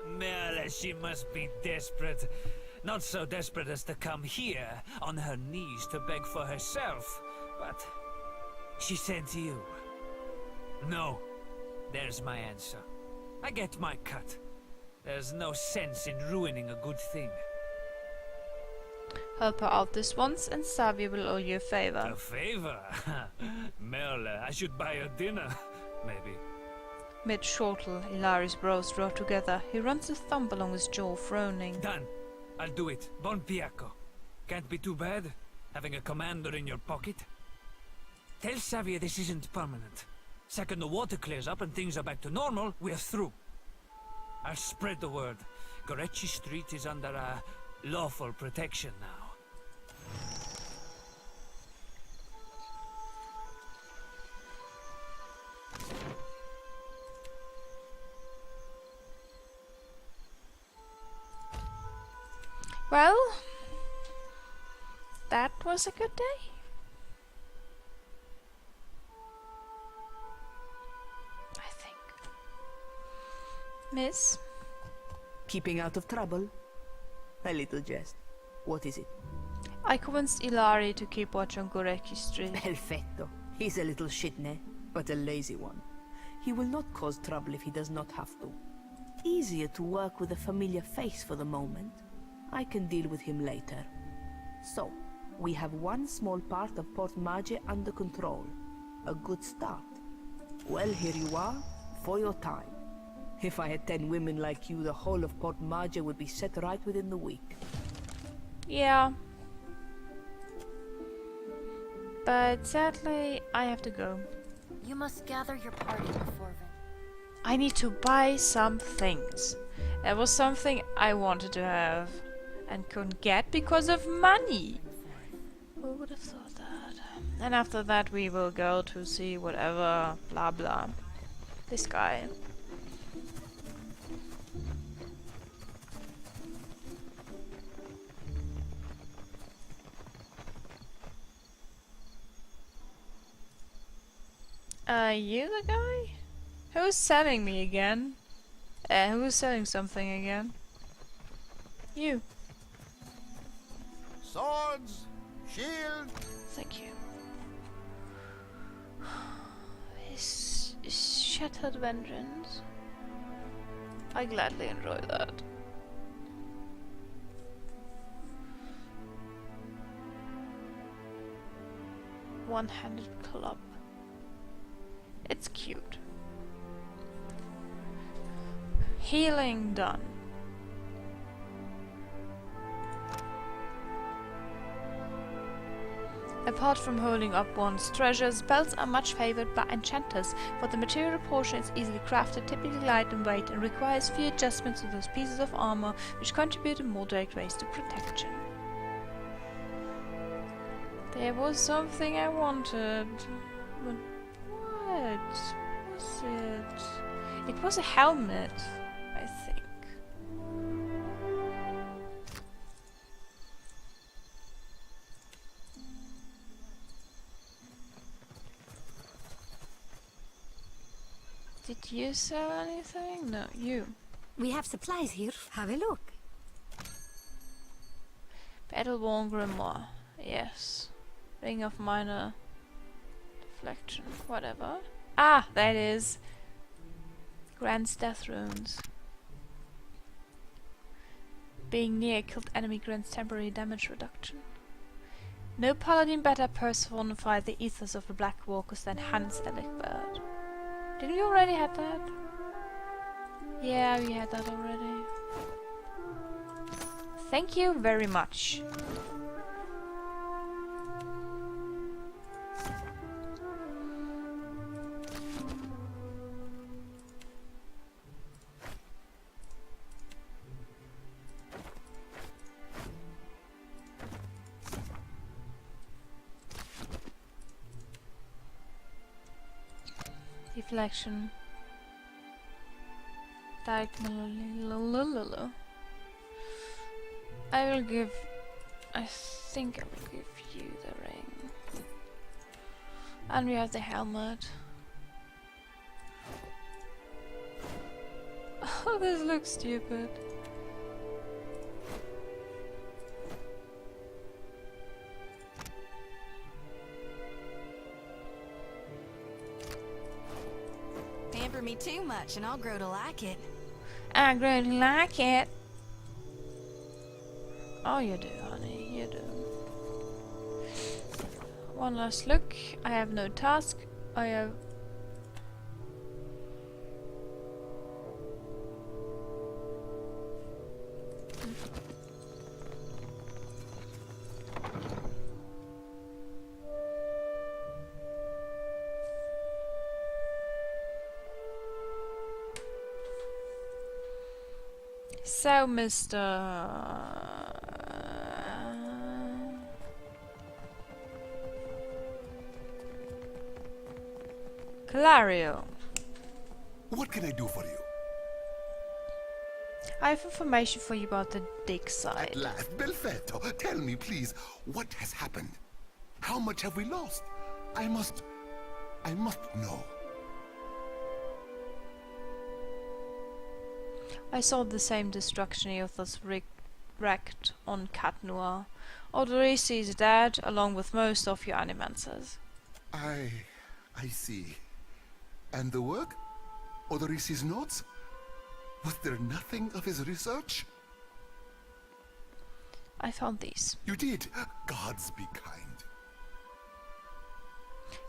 Merle, she must be desperate. Not so desperate as to come here on her knees to beg for herself, but she sent you. No, there's my answer. I get my cut. There's no sense in ruining a good thing. Help her out this once, and Savia will owe you a favor. A favor? Merle, I should buy her dinner, maybe. Mid-chortle, Ilari's brows draw together. He runs a thumb along his jaw, frowning. Done. I'll do it. Bon Piaco. Can't be too bad, having a commander in your pocket. Tell Savia this isn't permanent. Second the water clears up and things are back to normal, we're through. I'll spread the word. Gorechi Street is under lawful protection now. Well, that was a good day. I think. Miss? Keeping out of trouble? A little jest. What is it? I convinced Ilari to keep watch on Gorechi Street. Perfetto. He's a little shitne, but a lazy one. He will not cause trouble if he does not have to. Easier to work with a familiar face for the moment. I can deal with him later. So, we have one small part of Port Mage under control. A good start. Well, here you are, for your time. If I had 10 women like you, the whole of Port Maja would be set right within the week. Yeah. But sadly, I have to go. You must gather your party before I need to buy some things. There was something I wanted to have and couldn't get because of money. Who would have thought that? And after that we will go to see whatever, blah blah. This guy. You the guy? Who's selling me again? Who's selling something again? You. Swords, shield. Thank you. His shattered vengeance. I gladly enjoy that. One-handed club. It's cute. Healing done. Apart from holding up one's treasures, belts are much favored by enchanters, for the material portion is easily crafted, typically light in weight, and requires few adjustments to those pieces of armor, which contribute in more direct ways to protection. There was something I wanted. But what was it? It was a helmet, I think. Did you sell anything? No, you. We have supplies here. Have a look. Battle-worn grimoire. Yes. Ring of minor deflection. Whatever. Ah, that is. Grants death runes. Being near a killed enemy grants temporary damage reduction. No paladin better personify the ethos of the Black Walkers than Hans Elikbert. Didn't we already have that? Yeah, we had that already. Thank you very much. Deflection. Direct. I will give. I think I will give you the ring. And we have the helmet. Oh, this looks stupid. Pamper me too much and I'll grow to like it. I grow to like it. Oh, you do, honey, you do. One last look. I have no task. I have... So, Mr. Clario. What can I do for you? I have information for you about the dig site. At last, Belfetto, tell me please, what has happened? How much have we lost? I must know. I saw the same destruction Eothas wrecked on Cat Noir. Odorisi is dead, along with most of your animancers. I see. And the work? Odorisi's notes? Was there nothing of his research? I found these. You did? Gods be kind.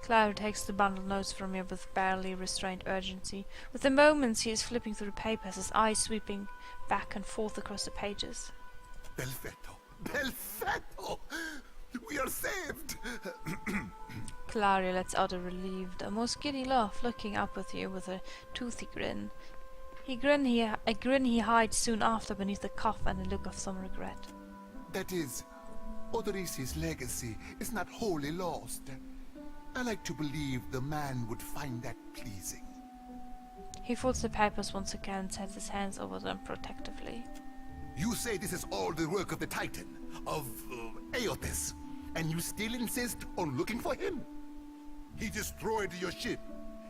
Cloud takes the bundled notes from him with barely restrained urgency. Within moments he is flipping through the papers, his eyes sweeping back and forth across the pages. Belfetto! Belfetto! We are saved! Claria lets out a relieved, almost giddy laugh, looking up at you with a toothy grin. A grin he hides soon after beneath a cough and a look of some regret. That is, Odorisi's legacy is not wholly lost. I like to believe the man would find that pleasing. He folds the papers once again and sets his hands over them protectively. You say this is all the work of the Titan, of Aothis, and you still insist on looking for him? He destroyed your ship,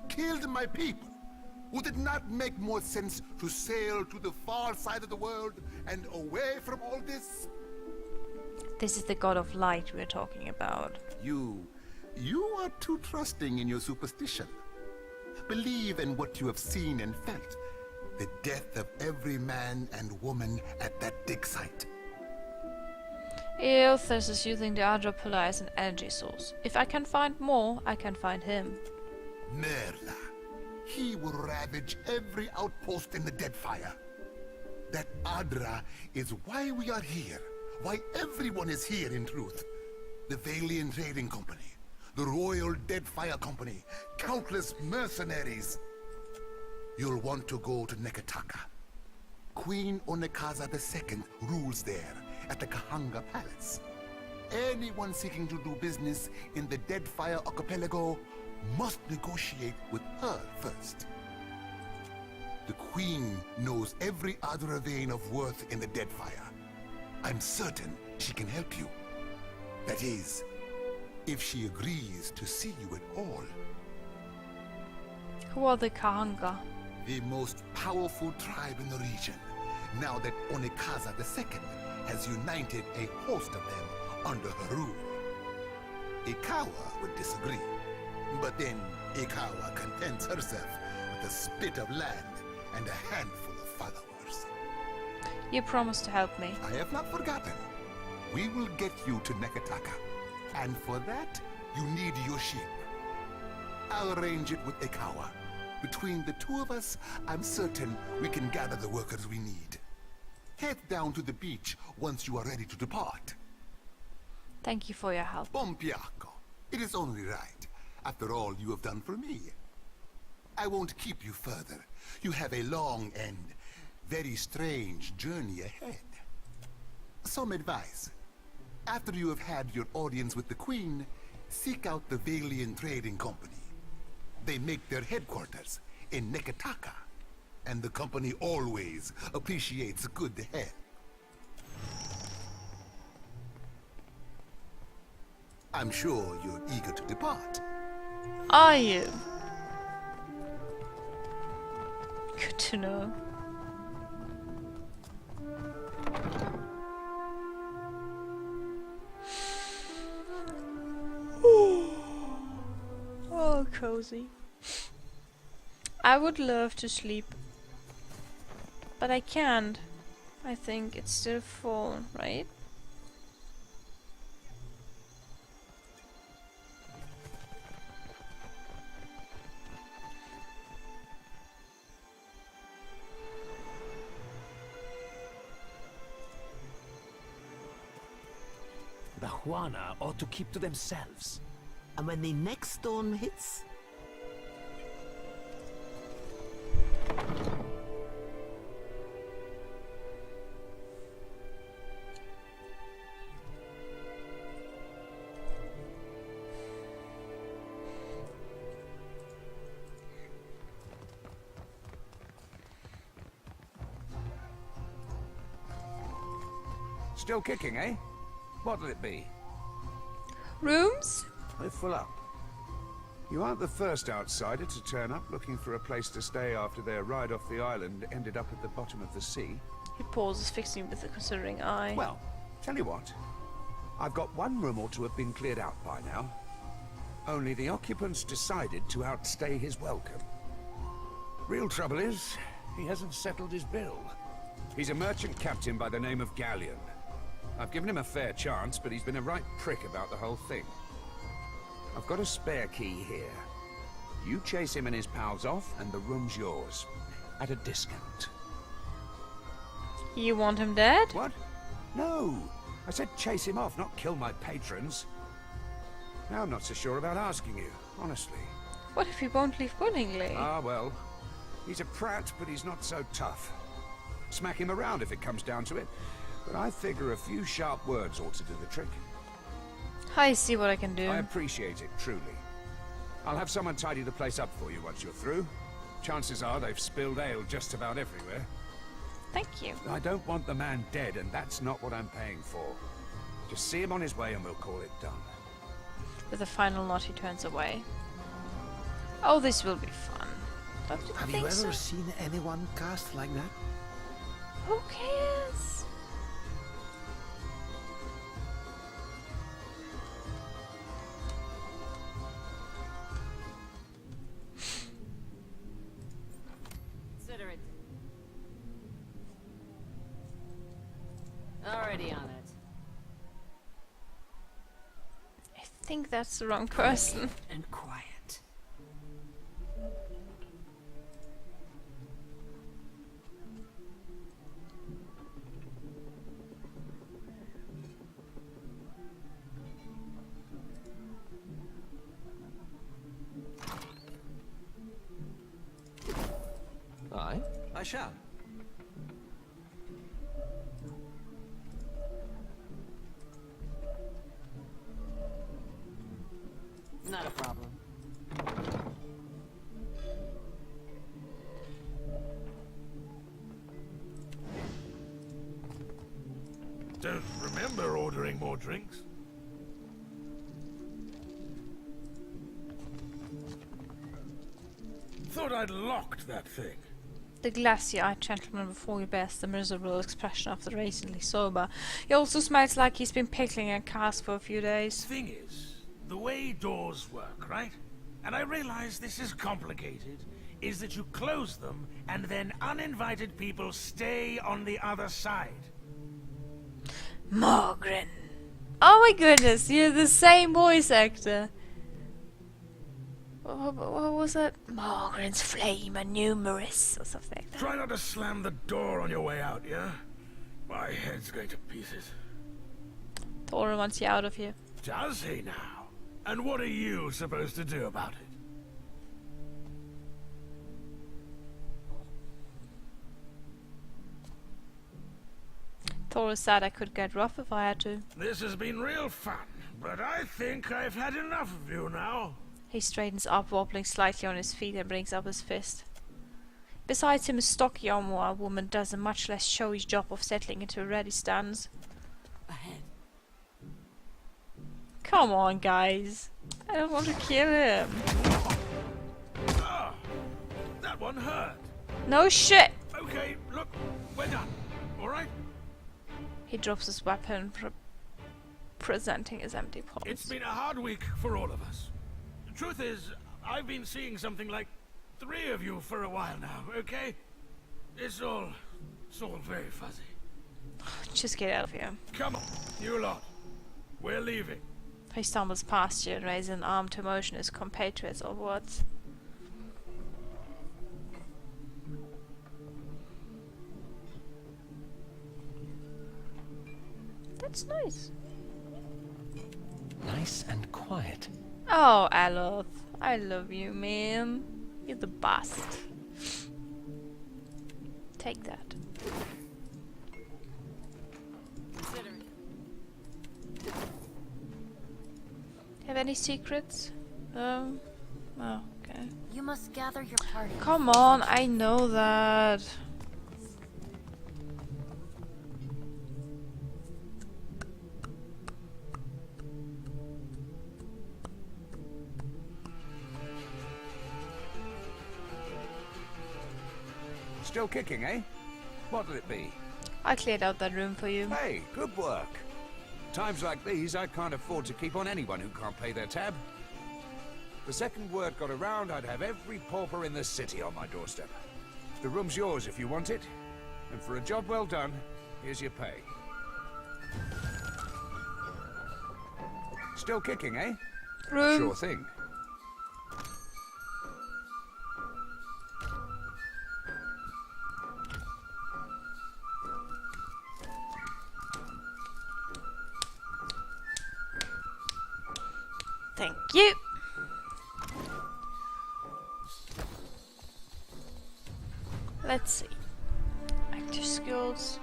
killed my people. Would it not make more sense to sail to the far side of the world and away from all this? This is the god of light we're talking about. You are too trusting in your superstition. Believe in what you have seen and felt. The death of every man and woman at that dig site. Aothis is using the Adra Pillar as an energy source. If I can find more, I can find him. Merla. He will ravage every outpost in the Deadfire. That Adra is why we are here. Why everyone is here, in truth. The Vailian Trading Company, the Royal Deadfire Company, countless mercenaries. You'll want to go to Neketaka. Queen Onekaza II rules there, at the Kahanga Palace. Anyone seeking to do business in the Deadfire Archipelago must negotiate with her first. The Queen knows every Adra vein of worth in the Deadfire. I'm certain she can help you. That is, if she agrees to see you at all. Who are the Kahanga? The most powerful tribe in the region, now that Onekaza II has united a host of them under her rule. Ikawa would disagree, but then Ikawa contents herself with a spit of land and a handful of followers. You promised to help me. I have not forgotten. We will get you to Neketaka, and for that, you need your sheep. I'll arrange it with Ikawa. Between the two of us, I'm certain we can gather the workers we need. Head down to the beach once you are ready to depart. Thank you for your help. Pompiaco. It is only right, after all you have done for me. I won't keep you further. You have a long and very strange journey ahead. Some advice. After you have had your audience with the Queen, seek out the Vailian Trading Company. They make their headquarters in Neketaka, and the company always appreciates a good head. I'm sure you're eager to depart. Are you? Good to know. Oh, cozy. I would love to sleep, but I can't. I think it's still full, right? The Huana ought to keep to themselves. And when the next storm hits? Still kicking, eh? What'll it be? Rooms? We're full up. You aren't the first outsider to turn up looking for a place to stay after their ride off the island ended up at the bottom of the sea. He pauses, fixing me with a considering eye. Well, tell you what. I've got one room or two have been cleared out by now. Only the occupants decided to outstay his welcome. Real trouble is, he hasn't settled his bill. He's a merchant captain by the name of Galleon. I've given him a fair chance, but he's been a right prick about the whole thing. I've got a spare key here. You chase him and his pals off, and the room's yours. At a discount. You want him dead? What? No! I said chase him off, not kill my patrons. Now I'm not so sure about asking you, honestly. What if he won't leave willingly? Ah, well. He's a prat, but he's not so tough. Smack him around if it comes down to it. But I figure a few sharp words ought to do the trick. I see what I can do. I appreciate it, truly. I'll have someone tidy the place up for you once you're through. Chances are they've spilled ale just about everywhere. Thank you. I don't want the man dead, and that's not what I'm paying for. Just see him on his way and we'll call it done. With a final nod, he turns away. Oh, this will be fun. Don't you Have think you ever so? seen anyone cast like that? Who cares? Consider it. Already on it. I think that's the wrong person. And quiet. Aye, I shall. Not a problem. Don't remember ordering more drinks. Thought I'd locked that thing. The glassy-eyed gentleman before you bears the miserable expression of the racingly sober. He also smells like he's been pickling a cask for a few days. Thing is, the way doors work, right? And I realize this is complicated, is that you close them and then uninvited people stay on the other side. Morgan. Oh my goodness, you're the same voice actor. What was that? Morgan's flame and numerous or something like that. Try not to slam the door on your way out, yeah? My head's going to pieces. Thorin wants you out of here. Does he now? And what are you supposed to do about it? Thorin said I could get rough if I had to. This has been real fun, but I think I've had enough of you now. He straightens up, wobbling slightly on his feet, and brings up his fist. Besides him, a stocky Armoire woman does a much less showy job of settling into a ready stance. Ahead. Come on, guys. I don't want to kill him. Ah, that one hurt. No shit! Okay, look, we're done. All right? He drops his weapon, presenting his empty palms. It's been a hard week for all of us. The truth is, I've been seeing something like 3 of you for a while now, okay? It's all very fuzzy. Just get out of here. Come on, you lot. We're leaving. He stumbles past you and raises an arm to motion his compatriots onwards. That's nice. Nice and quiet. Oh, Aloth. I love you, man. You're the best. Take that. Have any secrets? Oh, okay. You must gather your party. Come on, I know that. Still kicking, eh? What'll it be? I cleared out that room for you. Hey, good work. Times like these, I can't afford to keep on anyone who can't pay their tab. The second word got around, I'd have every pauper in the city on my doorstep. The room's yours if you want it. And for a job well done, here's your pay. Still kicking, eh? Room. Sure thing. Thank you. Let's see. Active skills.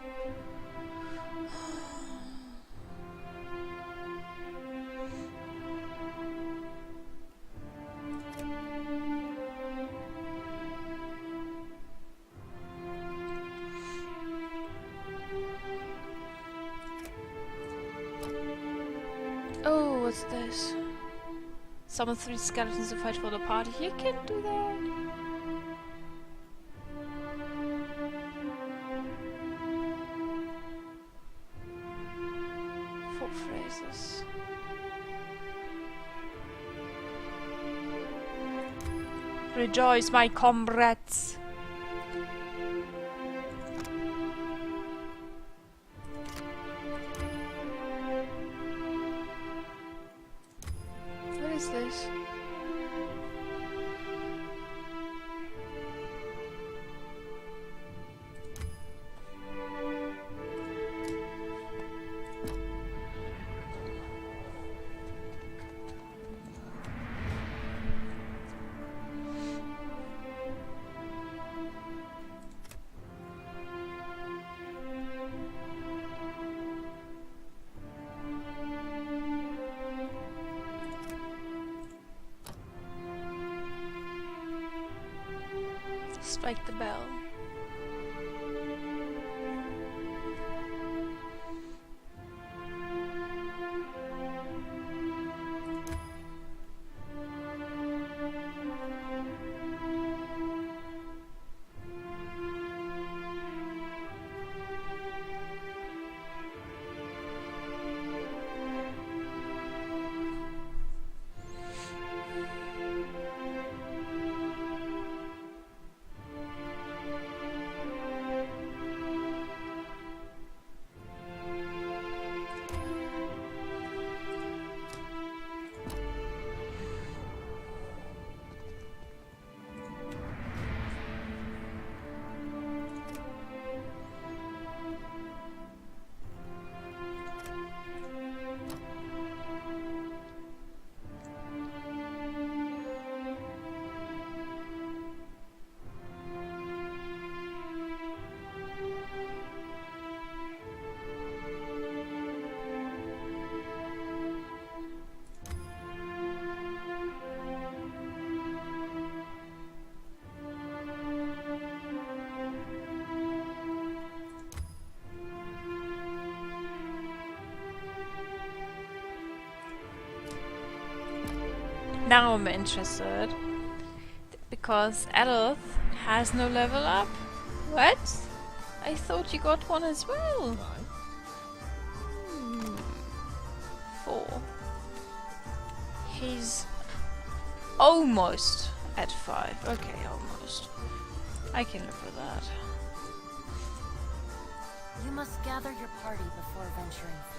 Oh, what's this? Summon 3 skeletons to fight for the party. You can do that. Four phrases. Rejoice, my comrades. What is this? Strike the bell. Now I'm interested. Because Adelth has no level up? What? I thought you got one as well. 4. He's almost at 5. Okay, almost. I can live with that. You must gather your party before venturing forth.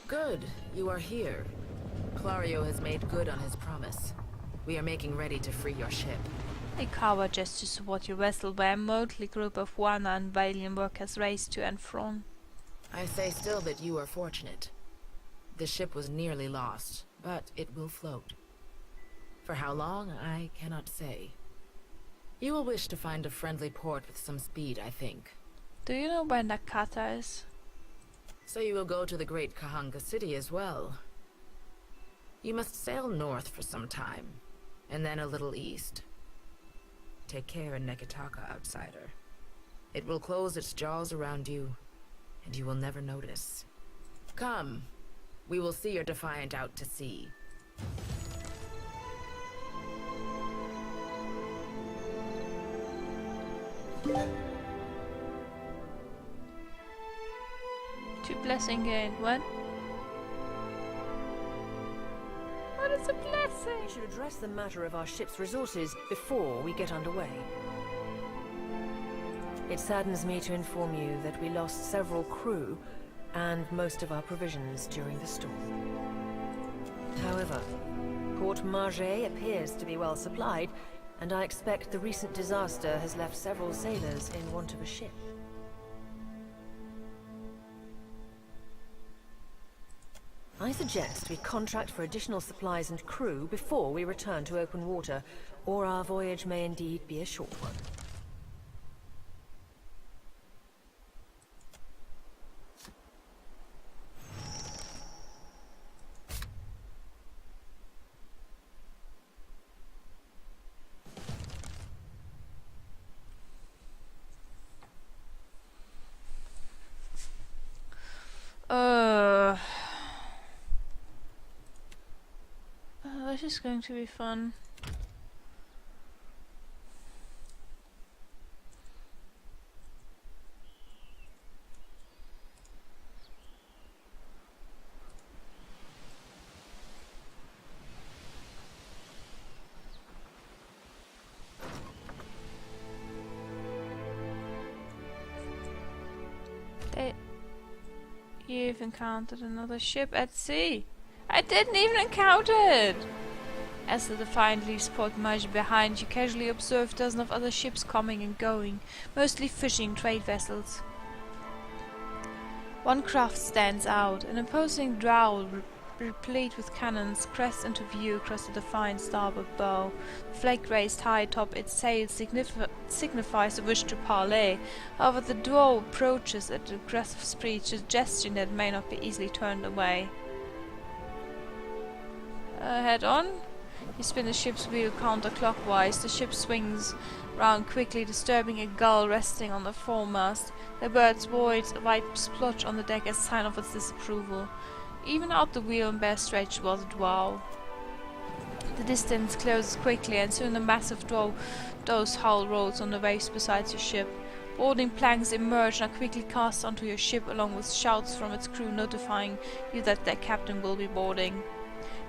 Good, you are here. Clario has made good on his promise. We are making ready to free your ship. Ikawa just to support your vessel by a motley group of Wana and Valian workers raced to and from. I say still that you are fortunate. The ship was nearly lost, but it will float. For how long, I cannot say. You will wish to find a friendly port with some speed, I think. Do you know where Nakata is? So you will go to the great Kahanga city as well. You must sail north for some time, and then a little east. Take care in Neketaka, outsider. It will close its jaws around you, and you will never notice. Come, we will see your Defiant out to sea. To blessing gain. What? What is a blessing? We should address the matter of our ship's resources before we get underway. It saddens me to inform you that we lost several crew and most of our provisions during the storm. However, Port Margé appears to be well supplied, and I expect the recent disaster has left several sailors in want of a ship. I suggest we contract for additional supplies and crew before we return to open water, or our voyage may indeed be a short one. This is going to be fun. You've encountered another ship at sea. I didn't even encounter it! As the Defiant leaves Port Margé behind, you casually observe dozens of other ships coming and going, mostly fishing trade vessels. One craft stands out, an imposing drow replete with cannons crests into view across the Defiant starboard bow. The flag raised high atop its sails signifies a wish to parley. However, the drow approaches at aggressive speed, suggesting that it may not be easily turned away. Head on. You spin the ship's wheel counterclockwise. The ship swings round quickly, disturbing a gull resting on the foremast. The bird avoids a white splotch on the deck as a sign of its disapproval. Even out the wheel and bear straight towards the drow. The distance closes quickly, and soon a massive dow's hull rolls on the waves beside your ship. Boarding planks emerge and are quickly cast onto your ship, along with shouts from its crew notifying you that their captain will be boarding.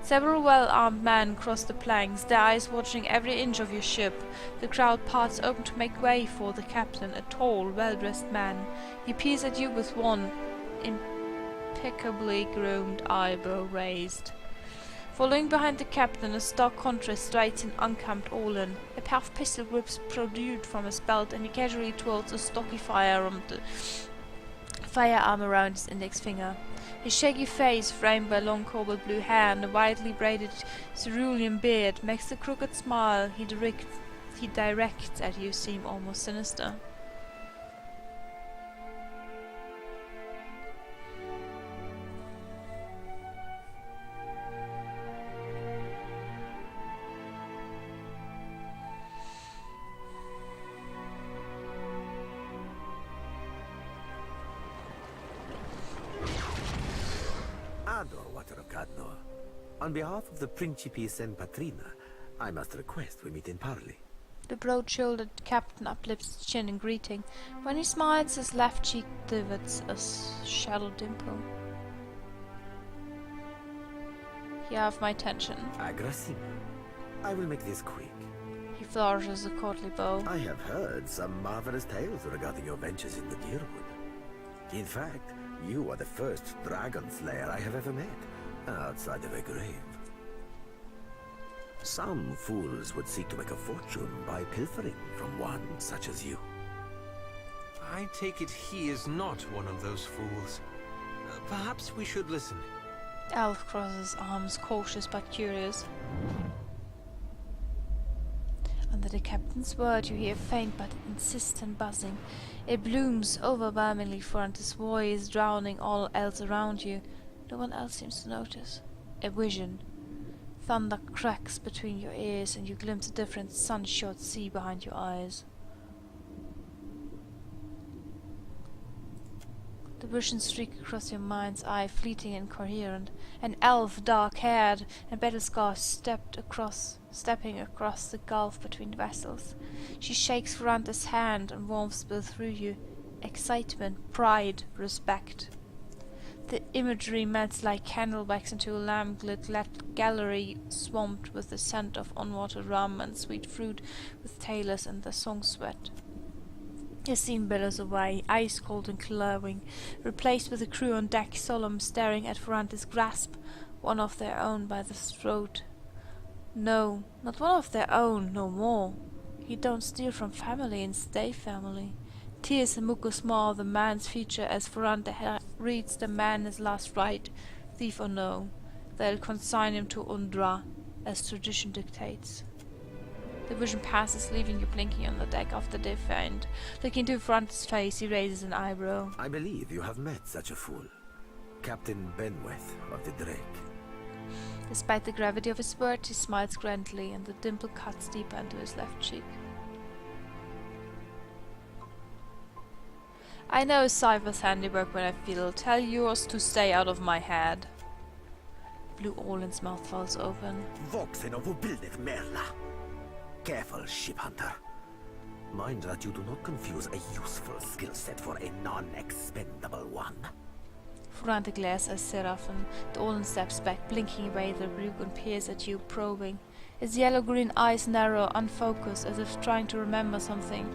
Several well-armed men cross the planks, their eyes watching every inch of your ship. The crowd parts open to make way for the captain, a tall, well-dressed man. He peers at you with one impeccably groomed eyebrow raised. Following behind the captain, a stark contrast strides in unkempt Olin. A pair of pistol grips protrude from his belt, and he casually twirls a stocky firearm around his index finger. His shaggy face, framed by long cobalt blue hair and a widely braided cerulean beard, makes the crooked smile he directs at you seem almost sinister. Ador, Water of Cadnor. On behalf of the Principi Sen Patrina, I must request we meet in parley. The broad-shouldered captain uplifts his chin in greeting. When he smiles, his left cheek divots a shallow dimple. You have my attention. Agrasima. I will make this quick. He flourishes a courtly bow. I have heard some marvelous tales regarding your ventures in the Deerwood. In fact, you are the first dragon slayer I have ever met, outside of a grave. Some fools would seek to make a fortune by pilfering from one such as you. I take it he is not one of those fools. Perhaps we should listen. Elf crosses arms, cautious but curious. Under the captain's word, you hear faint but insistent buzzing. It blooms overwhelmingly Furante's voice, drowning all else around you. No one else seems to notice. A vision. Thunder cracks between your ears, and you glimpse a different sunshot sea behind your eyes. The visions streak across your mind's eye, fleeting and incoherent. An elf, dark-haired and battle-scarred, stepping across the gulf between vessels. She shakes Furante's hand, and warmth spills through you. Excitement, pride, respect. The imagery melts like candle wax into a lamp-lit gallery swamped with the scent of on-water rum and sweet fruit with tailors and the song sweat. The scene billows away, ice-cold and glowing, replaced with a crew on deck, solemn, staring at Furante's grasp, one of their own by the throat. No, not one of their own, no more. You don't steal from family and stay family. Tears and Muko smile the man's feature as Furante reads the man his last right, thief or no. They'll consign him to Undra, as tradition dictates. The vision passes, leaving you blinking on the deck of the Defiant. Looking into Furante's face, he raises an eyebrow. I believe you have met such a fool. Captain Benweth of the Drake. Despite the gravity of his words, he smiles grandly, and the dimple cuts deeper into his left cheek. I know Cypher's handiwork when I feel. Tell yours to stay out of my head. Blue Orland's mouth falls open. Voxen of Ubildet Merla. Careful, ship hunter. Mind that you do not confuse a useful skill set for a non-expendable one. Furante glares at Seraphin. The Orland steps back, blinking away the rebuke, and peers at you, probing. His yellow-green eyes narrow, unfocused, as if trying to remember something.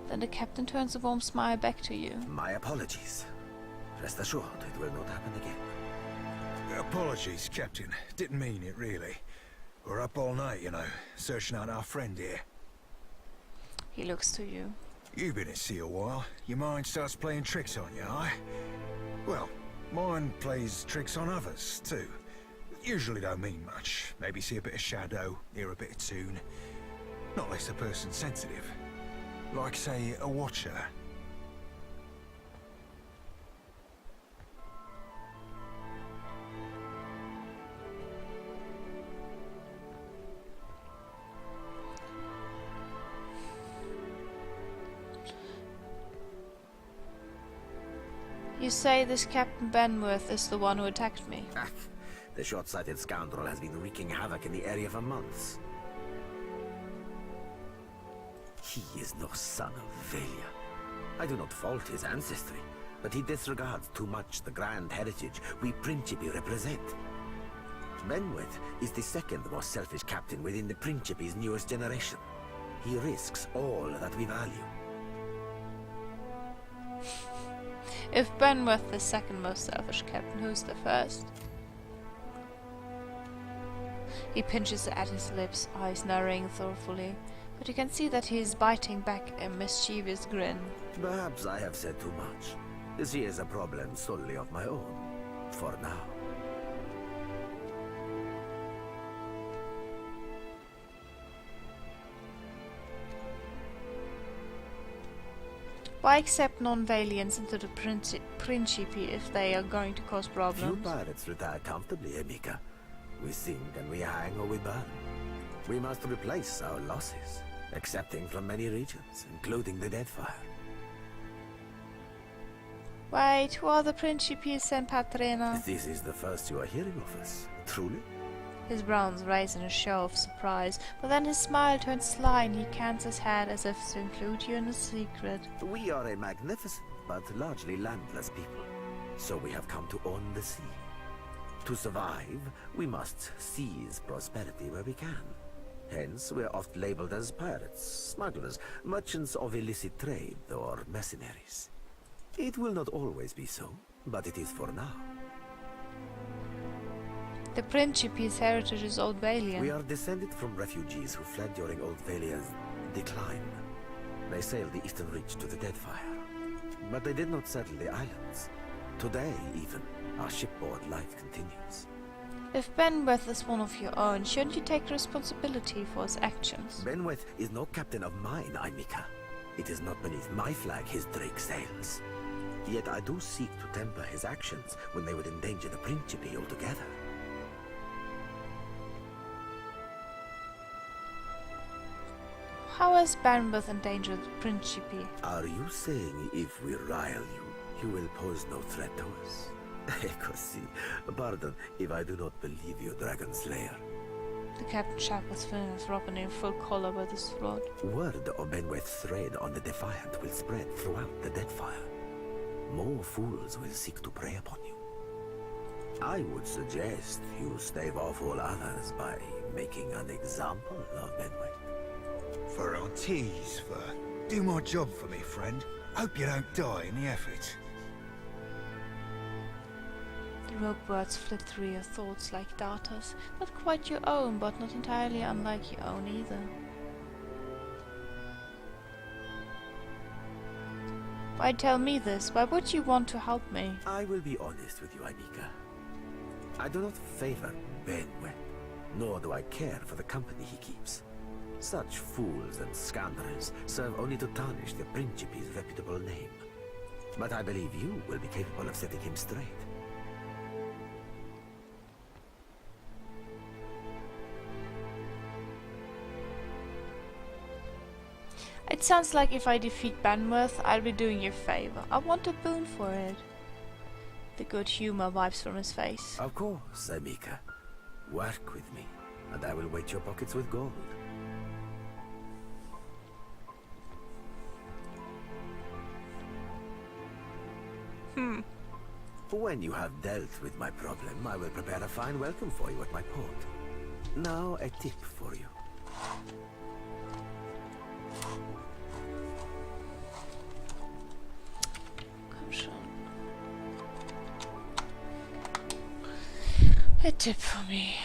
Then the captain turns a warm smile back to you. My apologies. Rest assured, it will not happen again. Apologies, Captain. Didn't mean it, really. We're up all night, you know, searching out our friend here. He looks to you. You've been at sea a while. Your mind starts playing tricks on you, aye? Well, mine plays tricks on others, too. Usually don't mean much. Maybe see a bit of shadow, hear a bit of tune. Not unless the person's sensitive. Like, say, a watcher. You say this Captain Benworth is the one who attacked me? The short-sighted scoundrel has been wreaking havoc in the area for months. He is no son of Velia. I do not fault his ancestry, but he disregards too much the grand heritage we Principi represent. Benweth is the second most selfish captain within the Principi's newest generation. He risks all that we value. If Benworth the second most selfish captain, who's the first? He pinches at his lips, eyes narrowing thoughtfully, but you can see that he is biting back a mischievous grin. Perhaps I have said too much. This is a problem solely of my own, for now. Why accept non-Valians into the Principi if they are going to cause problems? Few pirates retire comfortably, Emika. We sink and we hang or we burn. We must replace our losses, accepting from many regions, including the Deadfire. Wait, who are the Principi San Patrina? This is the first you are hearing of us, truly? His brows raise in a show of surprise, but then his smile turns sly and he cans his head as if to include you in a secret. We are a magnificent but largely landless people, so we have come to own the sea. To survive, we must seize prosperity where we can. Hence, we are oft labeled as pirates, smugglers, merchants of illicit trade, or mercenaries. It will not always be so, but it is for now. The Principe's heritage is Old Valian. We are descended from refugees who fled during Old Valia's decline. They sailed the eastern reach to the Deadfire. But they did not settle the islands. Today, even, our shipboard life continues. If Benweth is one of your own, shouldn't you take responsibility for his actions? Benweth is no captain of mine, Aimika. It is not beneath my flag his Drake sails. Yet I do seek to temper his actions when they would endanger the Principe altogether. How has Benweth endangered the Principe? Are you saying if we rile you, you will pose no threat to us? Ecosi, pardon if I do not believe you, Dragon Slayer. The captain sharp his fingers, rubbing in full collar with his rod. Word of Benweth's thread on the Defiant will spread throughout the Deadfire. More fools will seek to prey upon you. I would suggest you stave off all others by making an example of Benweth. For Ortiz, do my job for me, friend. Hope you don't die in the effort. The rogue words flit through your thoughts like darters. Not quite your own, but not entirely unlike your own either. Why tell me this? Why would you want to help me? I will be honest with you, Aimika. I do not favor Benweth, nor do I care for the company he keeps. Such fools and scoundrels serve only to tarnish the Principe's reputable name. But I believe you will be capable of setting him straight. It sounds like if I defeat Benweth, I'll be doing you a favor. I want a boon for it. The good humor wipes from his face. Of course, Aimika. Work with me, and I will weight your pockets with gold. When you have dealt with my problem, I will prepare a fine welcome for you at my port. Now, a tip for you. Komm schon. A tip for me.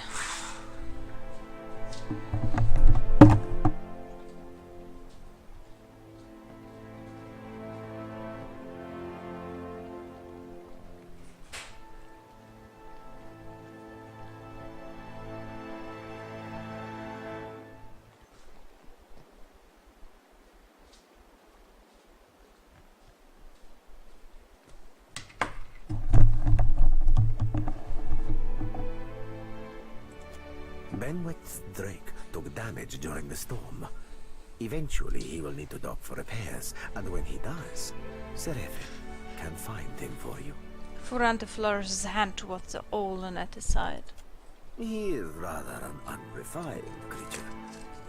Benweth's Drake took damage during the storm. Eventually, he will need to dock for repairs, and when he does, Seraphin can find him for you. Furante flourishes a hand towards the Olin at his side. He is rather an unrefined creature,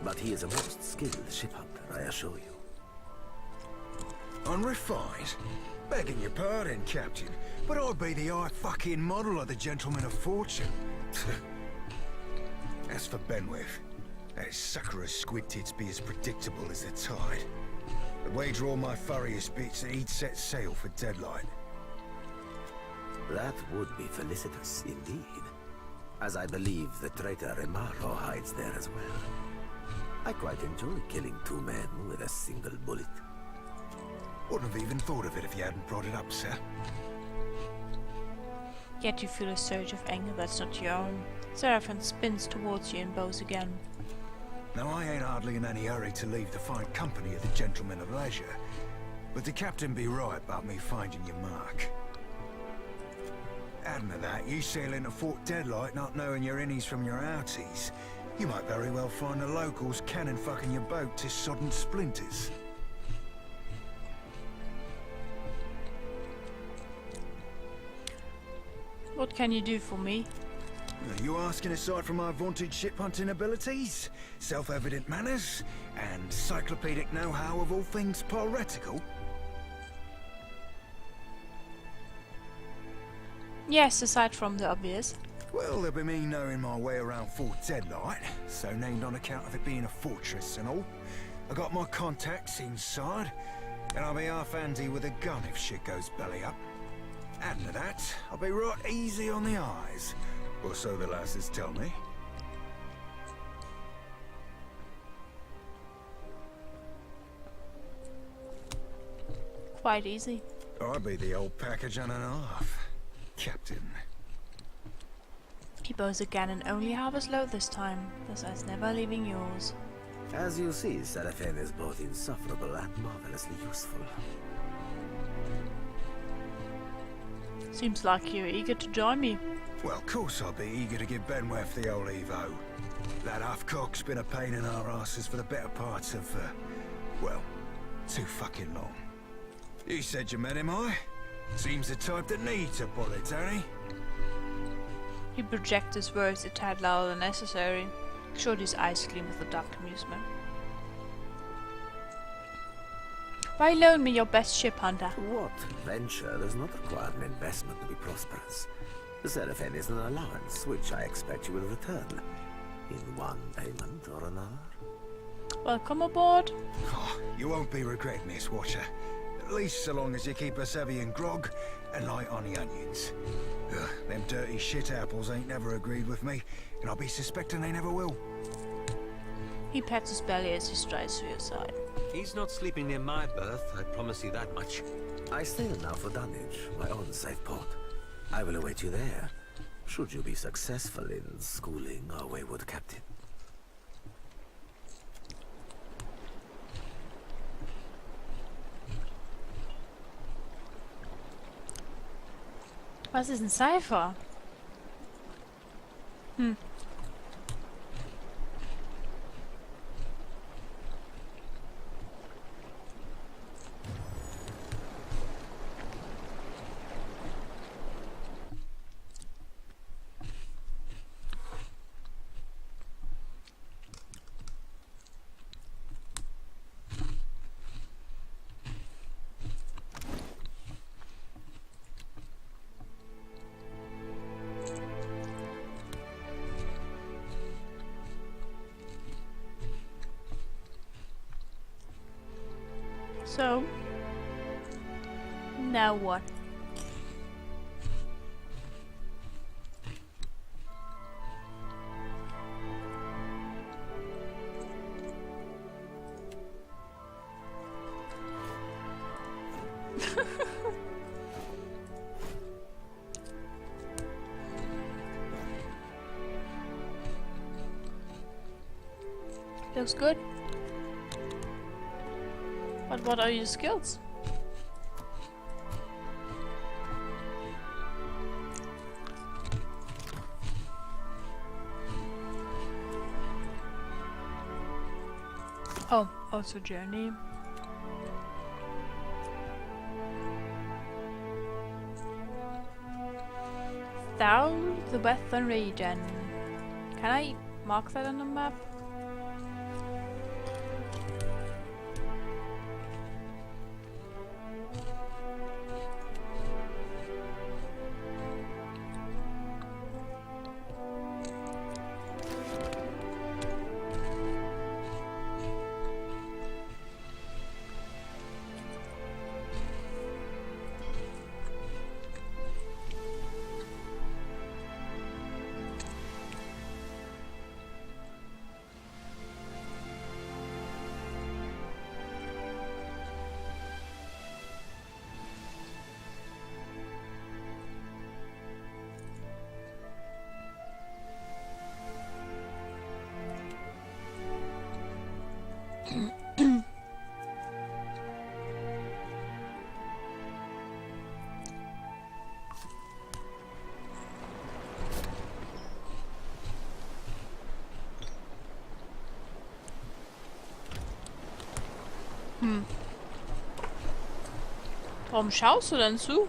but he is a most skilled ship hunter, I assure you. Unrefined? Begging your pardon, Captain, but I'd be the fucking model of the Gentleman of Fortune. As for Benweth, that sucker of squid tits be as predictable as the tide. I'd wager all my furriest bits that he'd set sail for Deadlight. That would be felicitous indeed, as I believe the traitor Remaro hides there as well. I quite enjoy killing two men with a single bullet. Wouldn't have even thought of it if you hadn't brought it up, sir. Yet you feel a surge of anger that's not your own. Seraphin spins towards you and bows again. Now, I ain't hardly in any hurry to leave the fine company of the Gentlemen of Leisure, but the Captain be right about me finding your mark. Adding to that, you sail into Fort Deadlight not knowing your innies from your outies. You might very well find the locals cannon fucking your boat to sodden splinters. What can you do for me? Are you asking aside from my vaunted ship hunting abilities, self-evident manners, and cyclopedic know-how of all things piratical? Yes, aside from the obvious. Well, there'll be me knowing my way around Fort Deadlight, so named on account of it being a fortress and all. I got my contacts inside, and I'll be half handy with a gun if shit goes belly up. Adding to that, I'll be right easy on the eyes. Or so the lasses tell me. Quite easy. I'd be the old package and a half, Captain. He bows again and only half as low this time, thus as never leaving yours. As you see, Seraphine is both insufferable and marvelously useful. Seems like you're eager to join me. Well, of course I'll be eager to give Benweth the old Evo. That half-cock's been a pain in our asses for the better parts of, well, too fucking long. You said you met him, I? Seems the type that needs a bullet, ain't he? He projects his words a tad louder than necessary. Showed his eyes gleam with a dark amusement. Why loan me your best ship, Hunter? What venture does not require an investment to be prosperous? The Seraphine is an allowance, which I expect you will return. In one payment or another. Welcome aboard. Oh, you won't be regretting this, Watcher. At least so long as you keep us heavy in grog and light on the onions. Ugh, them dirty shit apples ain't never agreed with me, and I'll be suspecting they never will. He pats his belly as he strides to your side. He's not sleeping near my berth, I promise you that much. I sail now for Dunwich, my own safe port. I will await you there, should you be successful in schooling our wayward captain. Was ist ein Cypher? So, now what? Looks good. But what are your skills? Oh, also journey. Thou the Western region. Can I mark that on the map? Warum schaust du denn zu?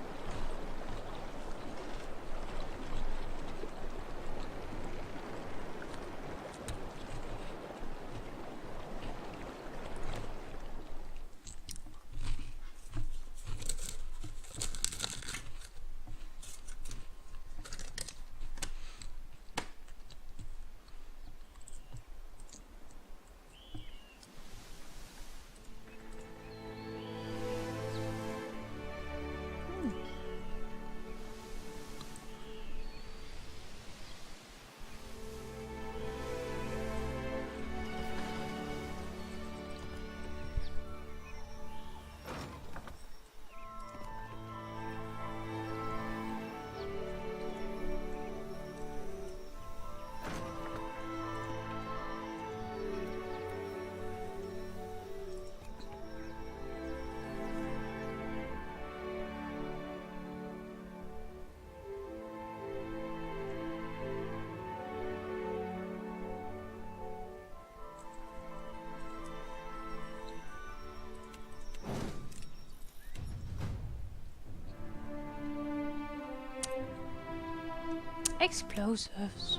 Explosives.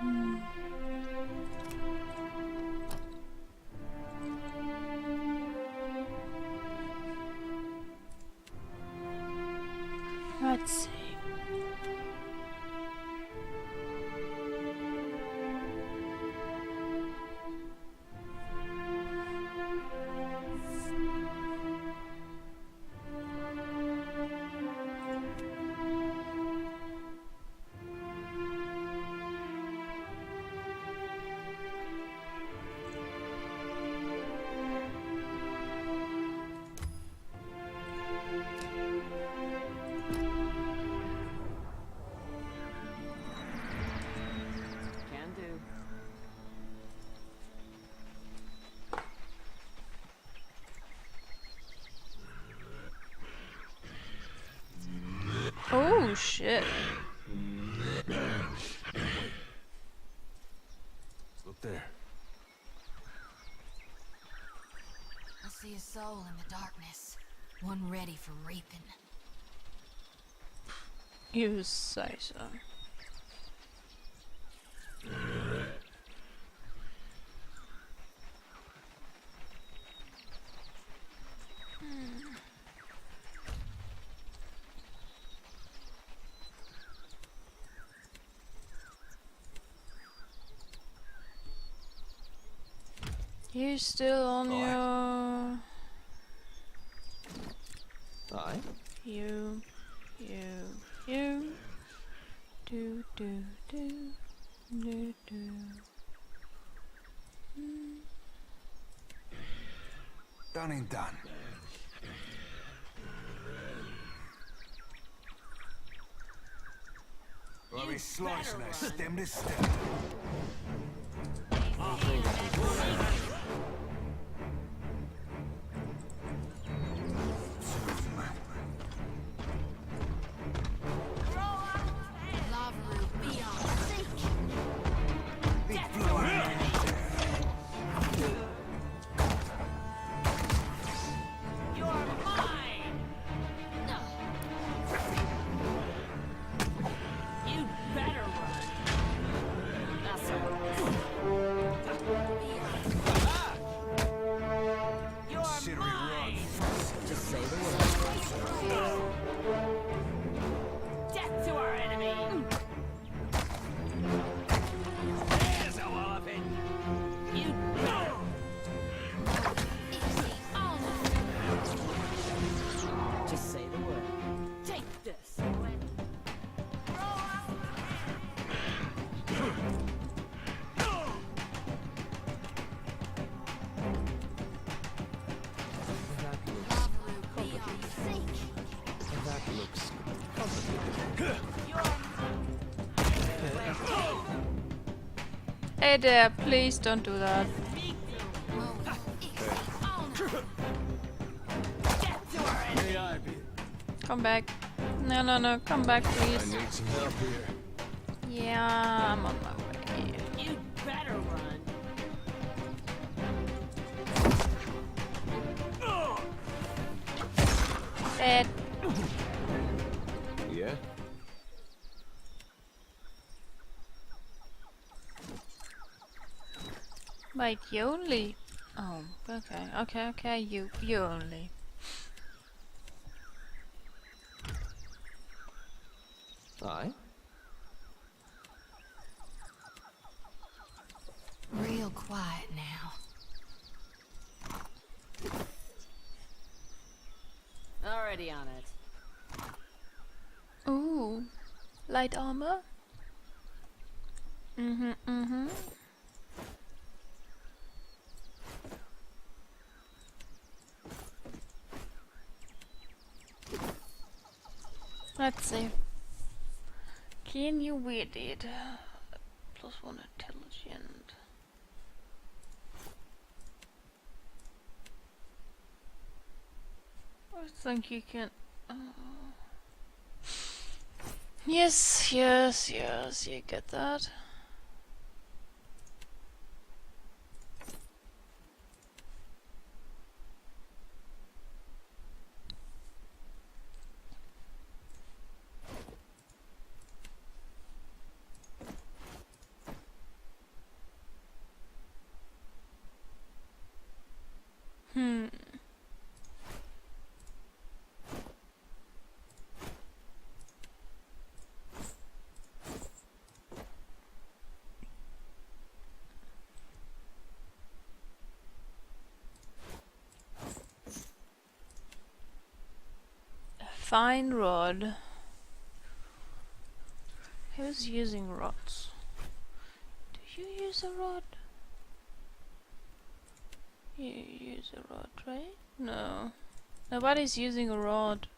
Hmm. Let's see. Can do. Oh shit. Look there. I see a soul in the darkness. One ready for reaping. You say so. You still on your... Aye. You. Do. Done and done. Well, we're slicing her stem to stem. Hey there, please don't do that. Come back. No, come back, please. I need some help here. Yeah, I'm on my way. You better run. Dead. Yeah? Wait, you only... Oh, okay, you only. Aye. Real quiet now. Already on it. Ooh, light armor? Mm-hmm. Let's see. Can you read it? +1 intelligent. I think you can... Yes, you get that. Fine rod. Who's using rods? Do you use a rod? You use a rod, right? No. Nobody's using a rod.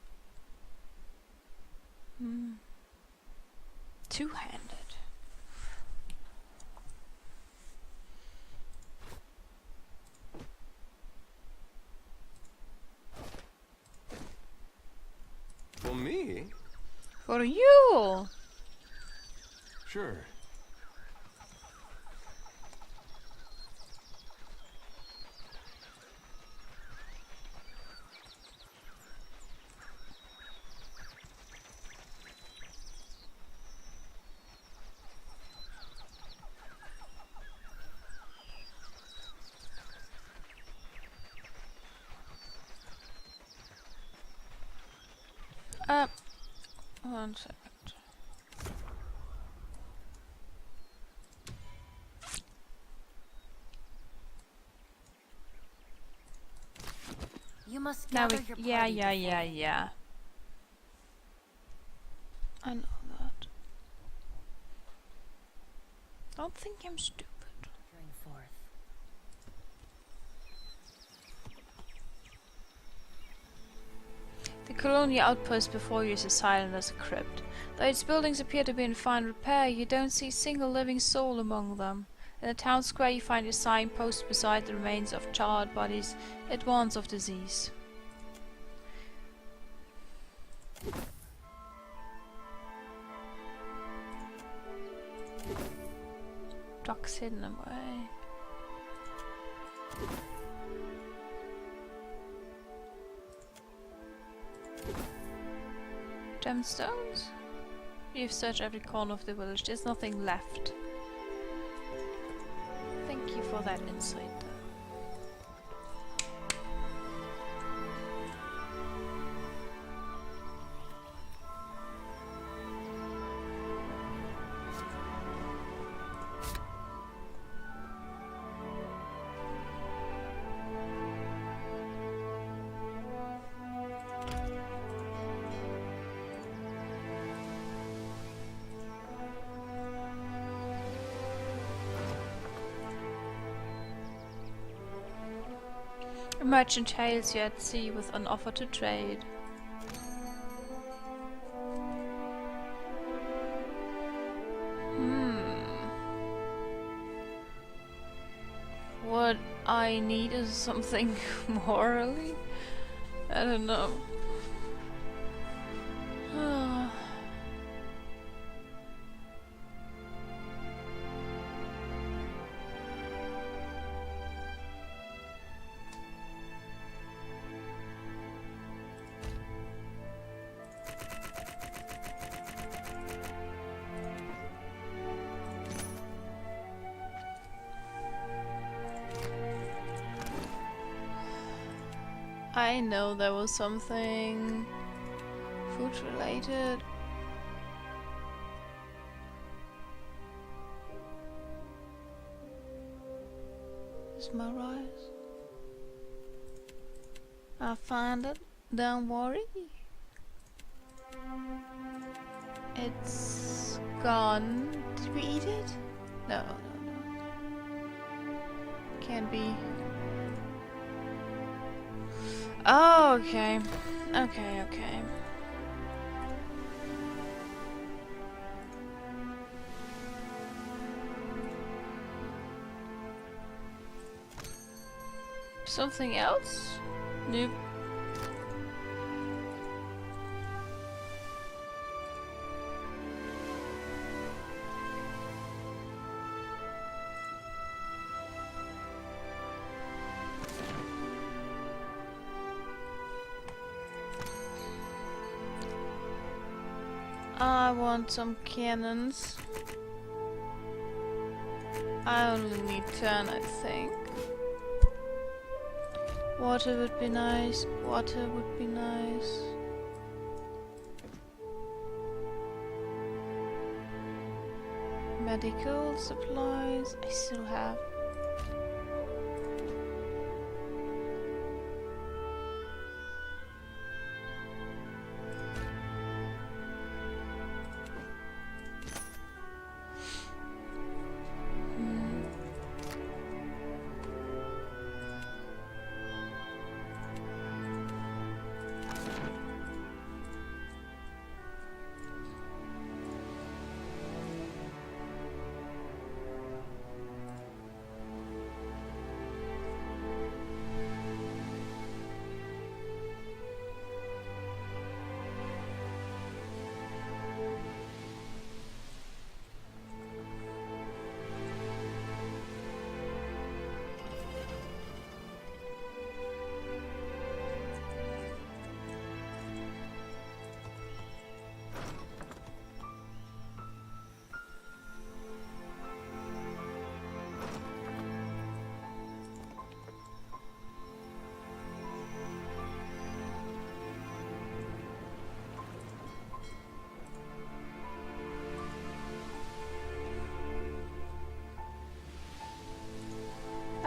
Two-handed. For me? For you! Sure. One second. You must Now gather your yeah. I know that. Don't think I'm stupid. Bring forth. The colonial outpost before you is as silent as a crypt. Though its buildings appear to be in fine repair, you don't see a single living soul among them. In the town square you find a signpost beside the remains of charred bodies. It warns of disease. Drugs hidden away. Gemstones? You've searched every corner of the village. There's nothing left. Thank you for that insight. A merchant hails you at sea with an offer to trade. What I need is something morally? I don't know. I know there was something food related. Is my rice? I'll find it. Don't worry. It's gone. Did we eat it? No. Can't be. Oh, okay. Okay. Something else? Nope. I want some cannons. I only need 10, I think. Water would be nice. Water would be nice. Medical supplies. I still have.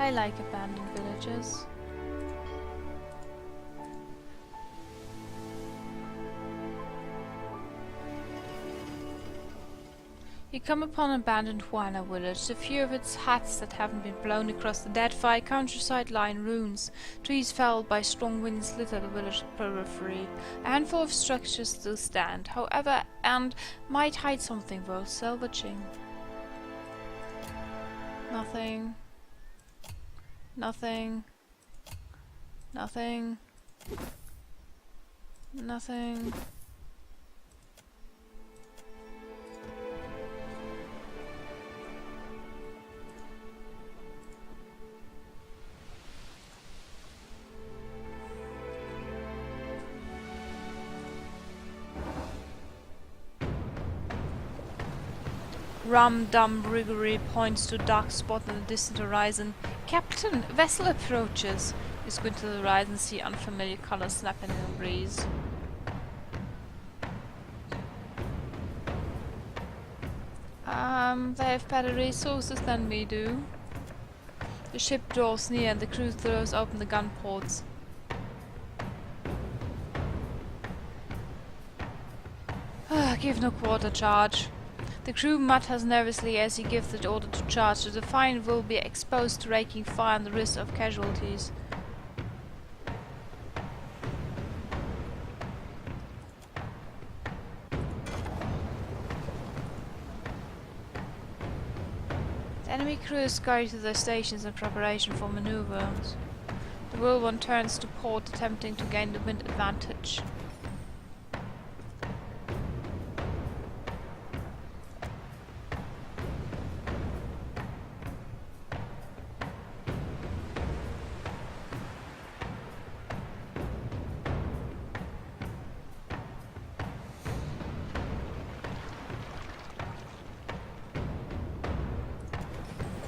I like abandoned villages. You come upon an abandoned Huana village. A few of its huts that haven't been blown across the Deadfire countryside lie in ruins. Trees felled by strong winds litter the village periphery. A handful of structures still stand, however, and might hide something worth salvaging. Nothing. Nothing. Nothing. Nothing. Rum Dum Riggory points to a dark spot in the distant horizon. Captain, a vessel approaches. You squint to the horizon and see unfamiliar colors snapping in the breeze. They have better resources than we do. The ship draws near and the crew throws open the gun ports. Give no quarter charge. The crew mutters nervously as he gives the order to charge. The Defiant will be exposed to raking fire and the risk of casualties. The enemy crews scurry to their stations in preparation for maneuvers. The Whirlwind turns to port, attempting to gain the wind advantage.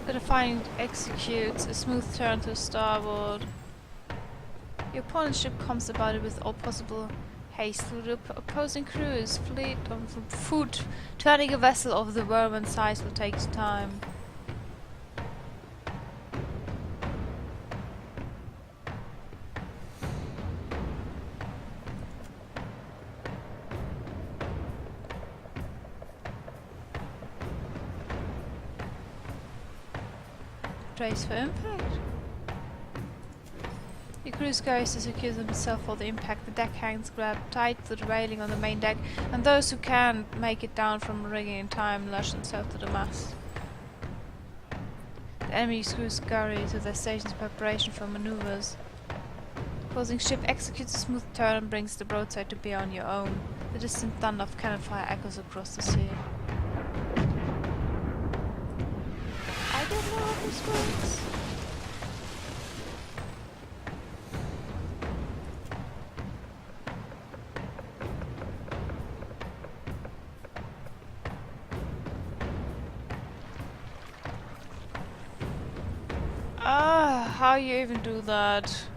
The Defiant executes a smooth turn to starboard. Your opponent's ship comes about it with all possible haste through the opposing crew is fleet on foot. Turning a vessel of the Whirlwind size will take time. Brace for impact. Your crew scurries to secure themselves for the impact. The deckhands grab tight to the railing on the main deck, and those who can't make it down from rigging in time lash themselves to the mast. The enemy crew scurry to their stations in preparation for maneuvers. The opposing ship executes a smooth turn and brings the broadside to bear on your own. The distant thunder of cannon fire echoes across the sea. I don't know how this works. How you even do that?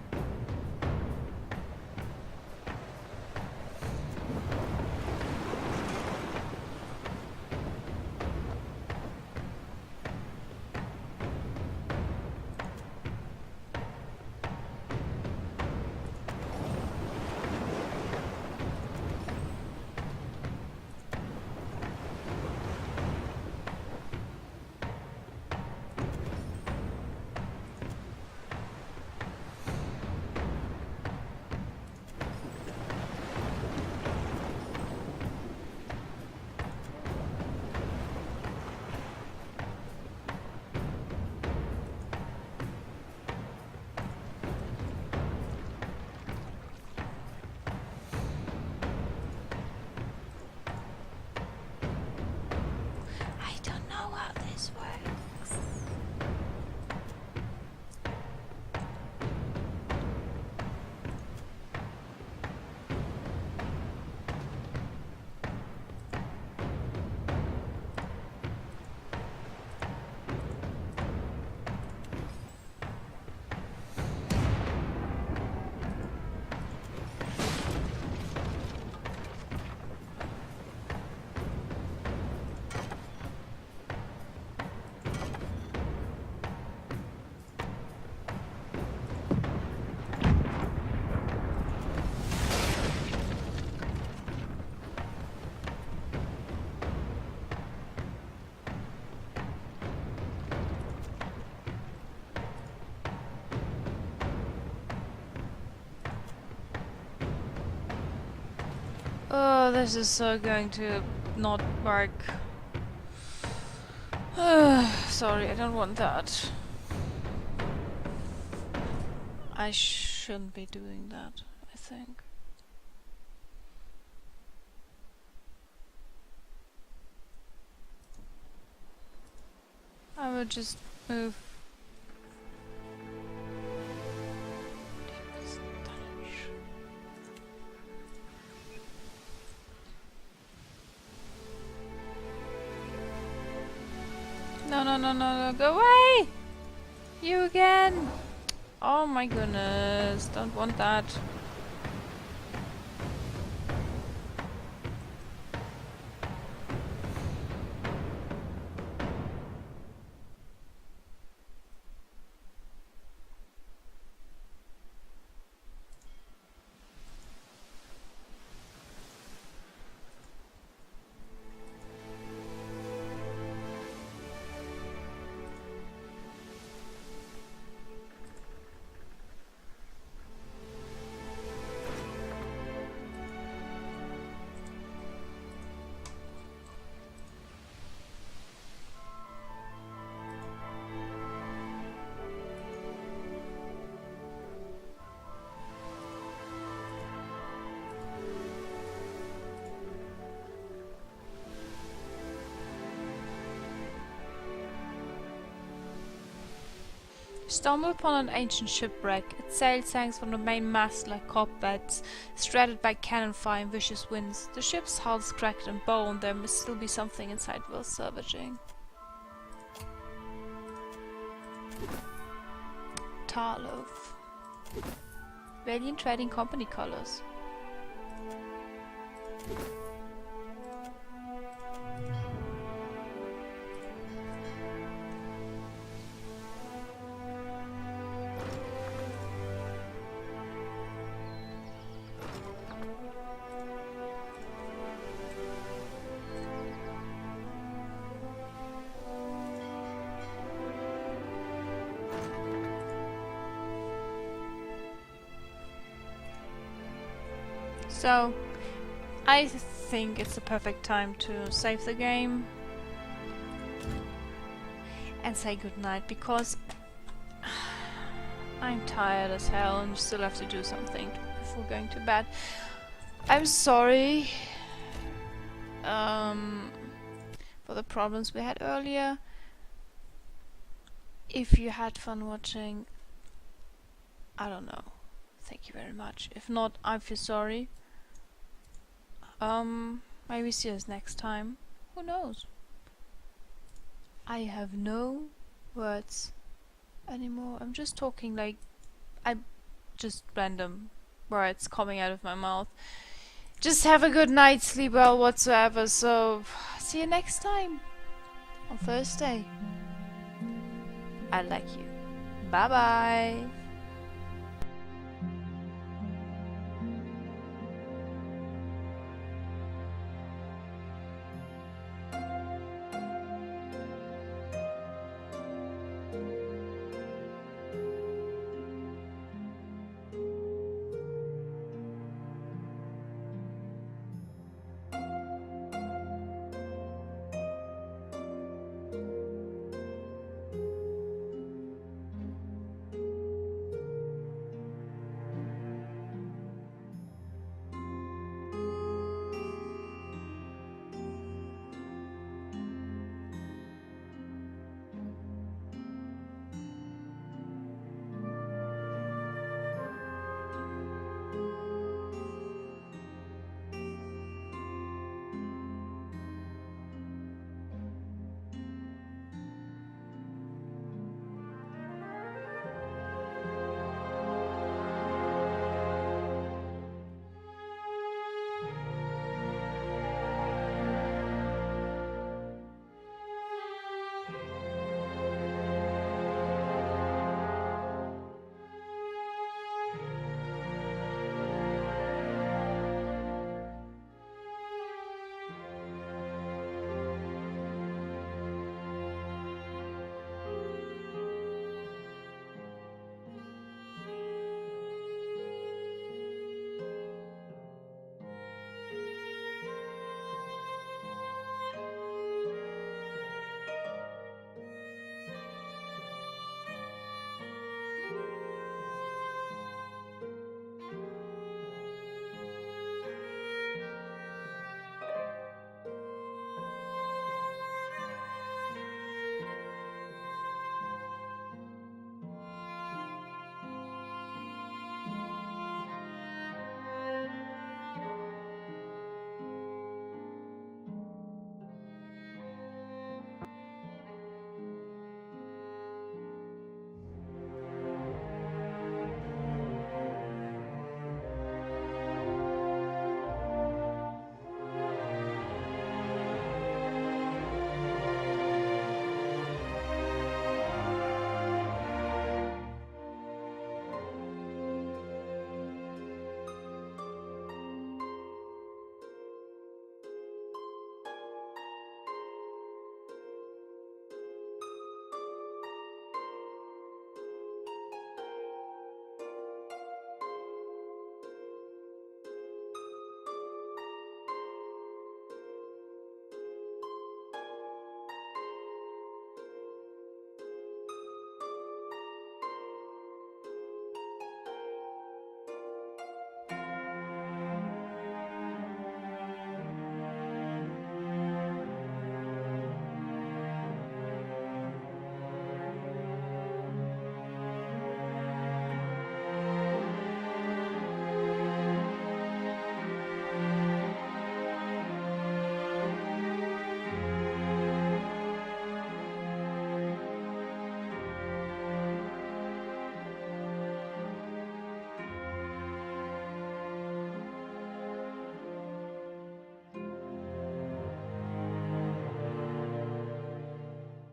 Oh, this is so going to not work. Sorry, I don't want that. I shouldn't be doing that, I think. I will just move. No, no, no, no, no, go away! You again! Oh my goodness, don't want that. Stumble upon an ancient shipwreck. Its sails hangs from the main mast like cobwebs, threaded by cannon fire and vicious winds. The ship's hull's cracked and bone. There must still be something inside worth salvaging. Tarloaf. Valiant Trading Company colors. So, I think it's the perfect time to save the game and say goodnight, because I'm tired as hell and still have to do something before going to bed. I'm sorry for the problems we had earlier. If you had fun watching, I don't know. Thank you very much. If not, I feel sorry. Maybe see us next time. Who knows? I have no words anymore. I'm just talking like just random words coming out of my mouth. Just have a good night, sleep well, whatsoever. So see you next time on Thursday. I like you. Bye bye.